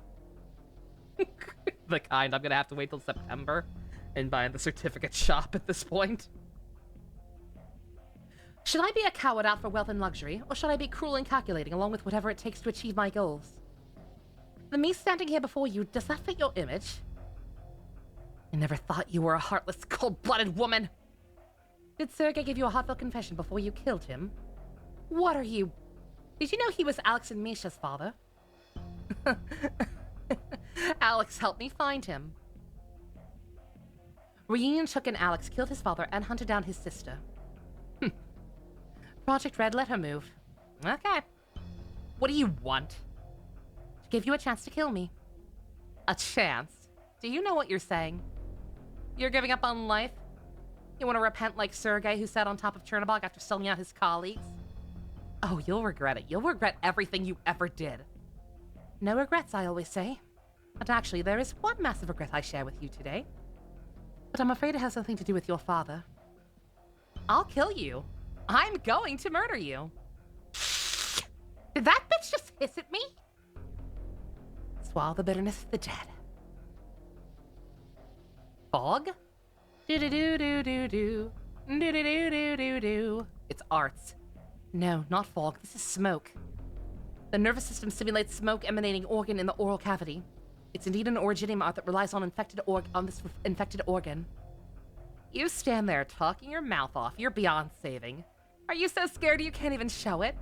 The kind I'm gonna have to wait till September and buy in the certificate shop at this point. Should I be a coward out for wealth and luxury, or should I be cruel and calculating along with whatever it takes to achieve my goals? The me standing here before you, does that fit your image? I never thought you were a heartless, cold-blooded woman. Did Sergei give you a heartfelt confession before you killed him? What are you... Did you know he was Alex and Misha's father? Alex helped me find him. Reunion took in Alex, killed his father, and hunted down his sister. Project Red let her move. Okay. What do you want? To give you a chance to kill me. A chance? Do you know what you're saying? You're giving up on life? You want to repent like Sergei, who sat on top of Chernobog after selling out his colleagues? Oh, you'll regret it. You'll regret everything you ever did. No regrets, I always say. But actually, there is one massive regret I share with you today. But I'm afraid it has something to do with your father. I'll kill you. I'm going to murder you. Did that bitch just hiss at me? Swallow the bitterness of the dead. Fog? Do-do-do-do-do-do. Do-do-do-do-do-do. It's arts. No, not fog. This is smoke. The nervous system simulates smoke emanating organ in the oral cavity. It's indeed an originium art that relies on this infected organ. You stand there talking your mouth off. You're beyond saving. Are you so scared you can't even show it?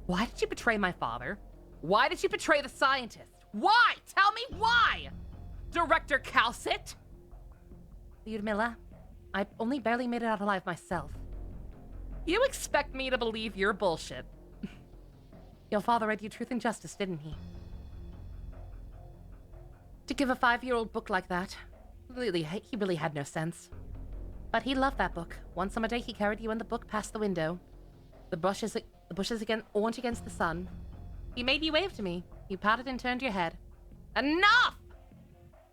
Why did you betray my father? Why did you betray the scientist? Why? Tell me why! Director Calcit? Lyudmila, I only barely made it out alive myself. You expect me to believe your bullshit. Your father read you Truth and Justice, didn't he? To give a 5-year-old book like that, he really had no sense. But he loved that book. One summer day, he carried you and the book past the window. The bushes again, orange against the sun. He made you wave to me. You pouted and turned your head. Enough!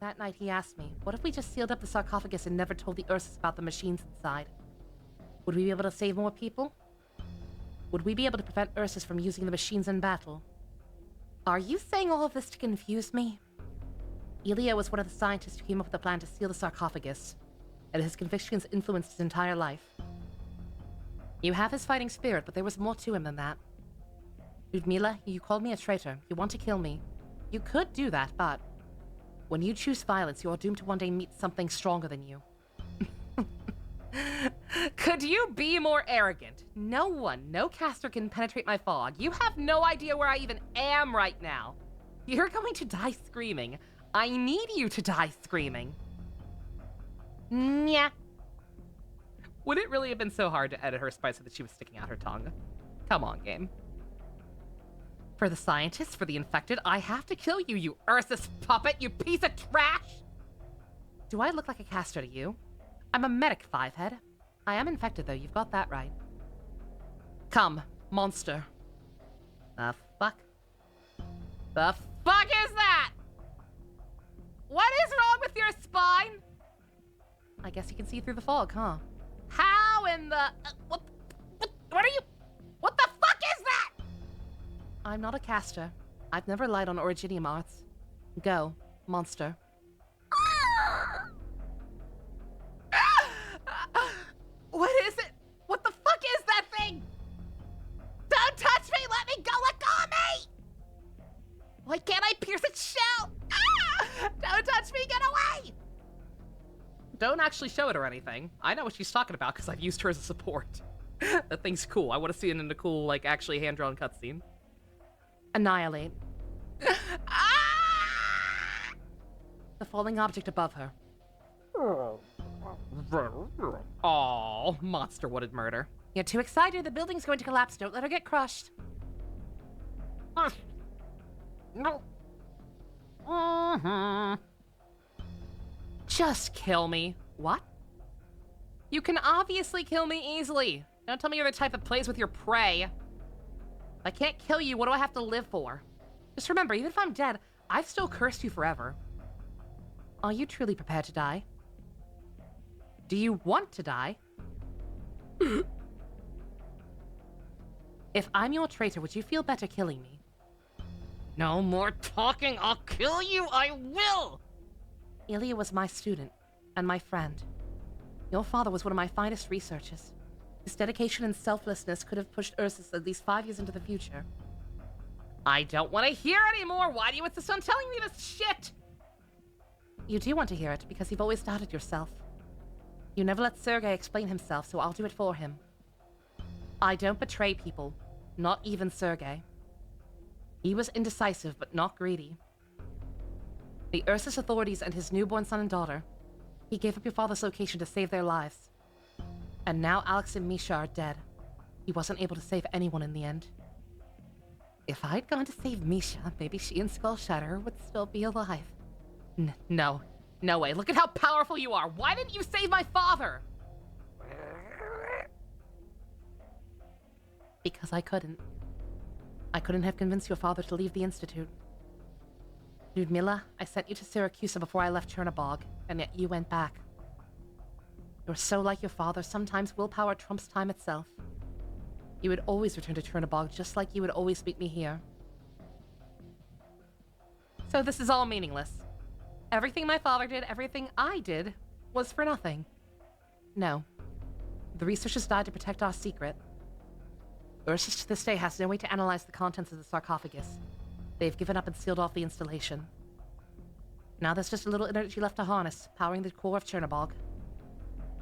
That night, he asked me, what if we just sealed up the sarcophagus and never told the Ursus about the machines inside? Would we be able to save more people? Would we be able to prevent Ursus from using the machines in battle? Are you saying all of this to confuse me? Ilya was one of the scientists who came up with the plan to seal the sarcophagus, and his convictions influenced his entire life. You have his fighting spirit, but there was more to him than that. Lyudmila, you called me a traitor. You want to kill me. You could do that, but when you choose violence, you are doomed to one day meet something stronger than you. Could you be more arrogant? No one, no caster can penetrate my fog. You have no idea where I even am right now. You're going to die screaming. I need you to die screaming. Yeah. Would it really have been so hard to edit her spite so that she was sticking out her tongue? Come on, game. For the scientists, for the infected, I have to kill you, you Ursus puppet, you piece of trash! Do I look like a caster to you? I'm a medic, Fivehead. I am infected, though. You've got that right. Come, monster. The fuck? The fuck is that? What is wrong with your spine? I guess you can see through the fog, huh? How in the... what are you... What the fuck is that? I'm not a caster. I've never relied on Originium arts. Go, monster. What is it? What the fuck is that thing? Don't touch me! Let me go! Let go of me! Why can't I pierce its shell? Don't touch me! Get away! Don't actually show it or anything. I know what she's talking about because I've used her as a support. That thing's cool. I want to see it in a cool, like, actually hand-drawn cutscene. Annihilate. The falling object above her. Oh, monster wooded murder. You're too excited. The building's going to collapse. Don't let her get crushed. No. Just kill me. What? You can obviously kill me easily. Don't tell me you're the type that plays with your prey. If I can't kill you, what do I have to live for? Just remember, even if I'm dead, I've still cursed you forever. Are you truly prepared to die? Do you want to die? If I'm your traitor, would you feel better killing me? No more talking, I'll kill you, I will! Ilya was my student, and my friend. Your father was one of my finest researchers. His dedication and selflessness could have pushed Ursus at least 5 years into the future. I don't want to hear anymore! Why do you insist on telling me this shit? You do want to hear it, because you've always doubted yourself. You never let Sergei explain himself, so I'll do it for him. I don't betray people, not even Sergei. He was indecisive, but not greedy. The Ursus authorities and his newborn son and daughter, he gave up your father's location to save their lives. And now Alex and Misha are dead. He wasn't able to save anyone in the end. If I'd gone to save Misha, maybe she and Skull Shatterer would still be alive. No. No way. Look at how powerful you are. Why didn't you save my father? Because I couldn't. I couldn't have convinced your father to leave the Institute. Ludmilla, I sent you to Syracuse before I left Chernobog, and yet you went back. You're so like your father, sometimes willpower trumps time itself. You would always return to Chernobog, just like you would always meet me here. So this is all meaningless. Everything my father did, everything I did, was for nothing. No. The researchers died to protect our secret. Ursus to this day has no way to analyze the contents of the sarcophagus. They've given up and sealed off the installation. Now there's just a little energy left to harness, powering the core of Chernobog.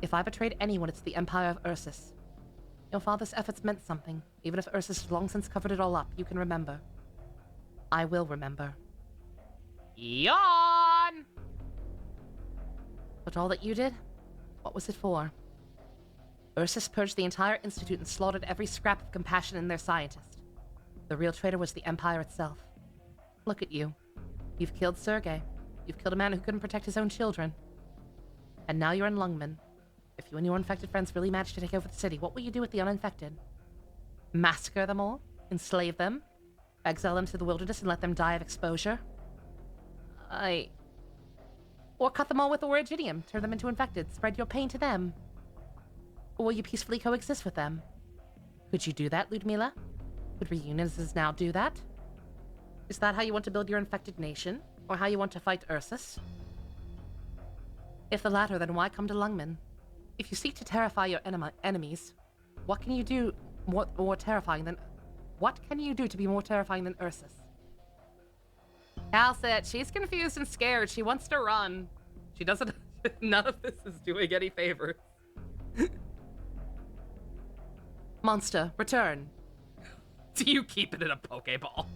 If I betrayed anyone, it's the Empire of Ursus. Your father's efforts meant something. Even if Ursus has long since covered it all up, you can remember. I will remember. Yawn! But all that you did? What was it for? Ursus purged the entire Institute and slaughtered every scrap of compassion in their scientist. The real traitor was the Empire itself. Look at you. You've killed Sergei. You've killed a man who couldn't protect his own children. And now you're in Lungmen. If you and your infected friends really manage to take over the city, what will you do with the uninfected? Massacre them all? Enslave them? Exile them to the wilderness and let them die of exposure? Or cut them all with Originium, turn them into infected, spread your pain to them? Or will you peacefully coexist with them? Could you do that, Ludmilla? Could reunions now do that? Is that how you want to build your infected nation? Or how you want to fight Ursus? If the latter, then why come to Lungmen? If you seek to terrify your enemies, what can you do more terrifying than... What can you do to be more terrifying than Ursus? Calcit, she's confused and scared. She wants to run. She doesn't... None of this is doing any favors. Monster, return. Do you keep it in a Pokeball?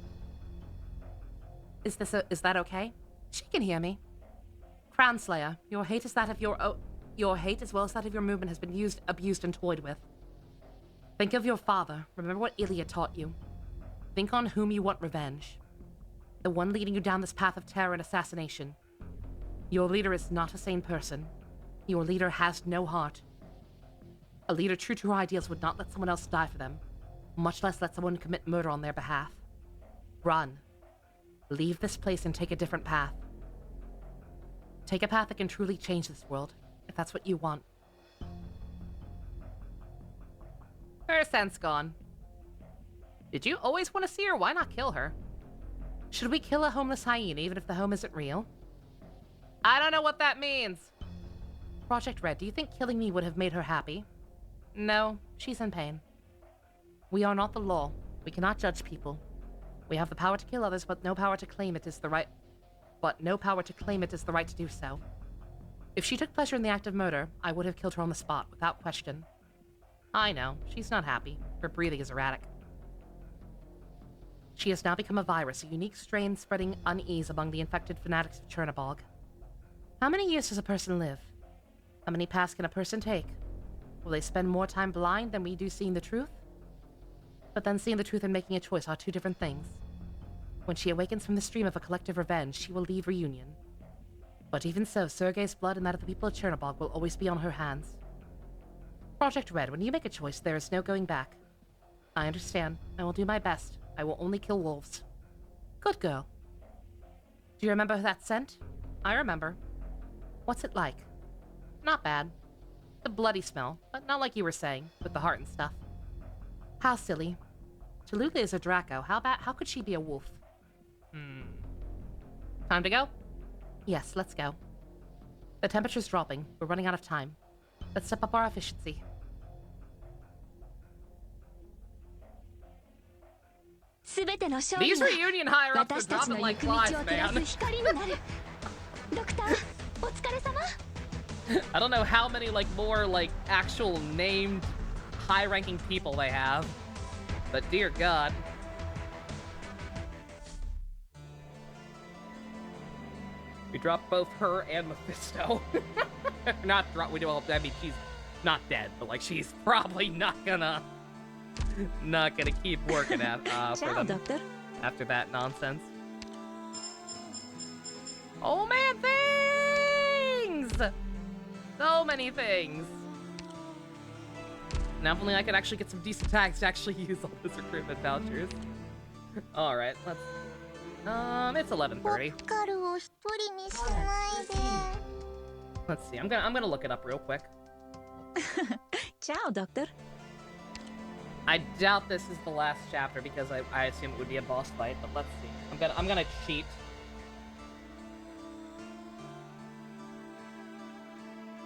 Is that okay? She can hear me. Crown Slayer, your hate is that of your hate as well as that of your movement has been abused and toyed with. Think of your father. Remember what Ilya taught you. Think on whom you want revenge. The one leading you down this path of terror and assassination. Your leader is not a sane person. Your leader has no heart. A leader true to her ideals would not let someone else die for them, much less let someone commit murder on their behalf. Run. Leave this place and take a different path. Take a path that can truly change this world, if that's what you want. Her sense gone. Did you always want to see her? Why not kill her? Should we kill a homeless hyena even if the home isn't real? I don't know what that means. Project Red, do you think killing me would have made her happy? No, she's in pain. We are not the law. We cannot judge people. We have the power to kill others, but no power to claim it is the right... to do so. If she took pleasure in the act of murder, I would have killed her on the spot, without question. I know, she's not happy. Her breathing is erratic. She has now become a virus, a unique strain spreading unease among the infected fanatics of Chernobog. How many years does a person live? How many paths can a person take? Will they spend more time blind than we do seeing the truth? But then seeing the truth and making a choice are two different things. When she awakens from the stream of a collective revenge, she will leave Reunion. But even so, Sergei's blood and that of the people of Chernobog will always be on her hands. Project Red, when you make a choice, there is no going back. I understand. I will do my best. I will only kill wolves. Good girl. Do you remember that scent? I remember. What's it like? Not bad. The bloody smell, but not like you were saying, with the heart and stuff. How silly. Tallulah is a Draco. How could she be a wolf? Time to go? Yes, let's go. The temperature's dropping. We're running out of time. Let's step up our efficiency. These Reunion higher-ups are dropping like flies, man. I don't know how many, more, actual named high-ranking people they have. But dear God. We dropped both her and Mephisto. I mean, she's not dead, but, she's probably not gonna keep working for them Doctor. after that nonsense. Oh man, things! So many things. Now if only I could actually get some decent tags to actually use all those recruitment vouchers. Alright, let's... it's 11:30. Let's see, I'm gonna look it up real quick. Ciao, Doctor. I doubt this is the last chapter because I assume it would be a boss fight, but let's see. I'm gonna cheat.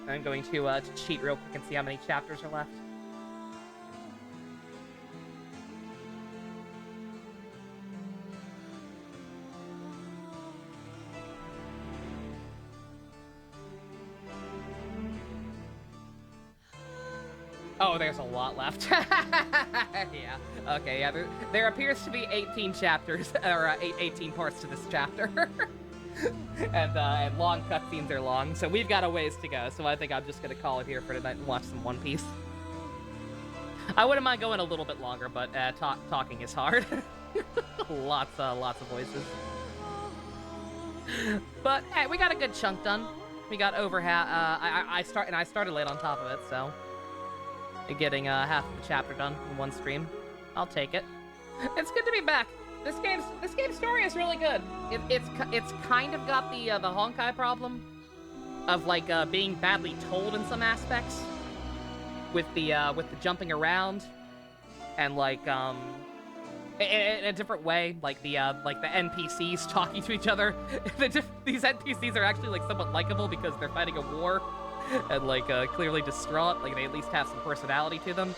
I'm going to cheat real quick and see how many chapters are left. Oh, there's a lot left. Yeah. Okay, yeah. There appears to be 18 chapters, or 18 parts to this chapter. and long cutscenes are long, so we've got a ways to go. So I think I'm just gonna call it here for tonight and watch some One Piece. I wouldn't mind going a little bit longer, but talking is hard. lots of voices. But hey, we got a good chunk done. We got over half. I started late on top of it, so getting half of the chapter done in one stream. I'll take it. It's good to be back. This game's story is really good. It's kind of got the Honkai problem of being badly told in some aspects with the jumping around and in a different way, like the NPCs talking to each other. These NPCs are actually somewhat likable because they're fighting a war and clearly distraught. They at least have some personality to them.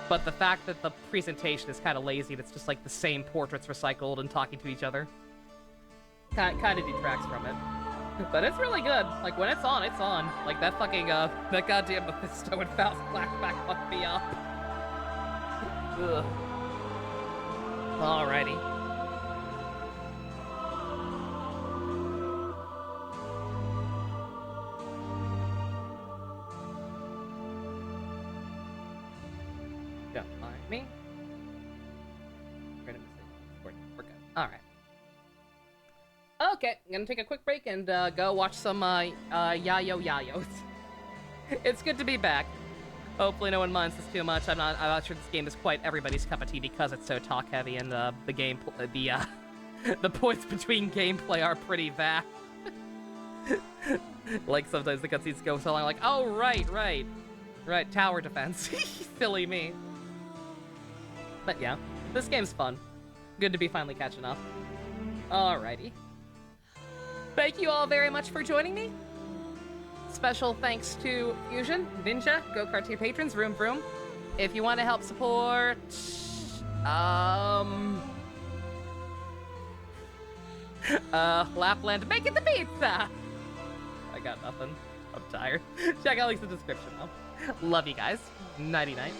But the fact that the presentation is kind of lazy and it's just the same portraits recycled and talking to each other kind of detracts from it. But it's really good. When it's on, it's on. That fucking that goddamn Mephisto and Faust flashback fucked me up. Ugh. Alrighty. Don't mind me. Alright. Okay, I'm gonna take a quick break and go watch some Yayos. It's good to be back. Hopefully no one minds this too much. I'm not sure this game is quite everybody's cup of tea because it's so talk heavy and the points between gameplay are pretty vast. Like sometimes the cutscenes go so long, like, oh right, tower defense. Silly me. But yeah, this game's fun. Good to be finally catching up. Alrighty. Thank you all very much for joining me. Special thanks to Fusion, Ninja, Go-Kart tier patrons, Vroom Vroom. If you want to help support... Lapland making the pizza! I got nothing. I'm tired. Check out links in the description, though. Love you guys. Nighty-night.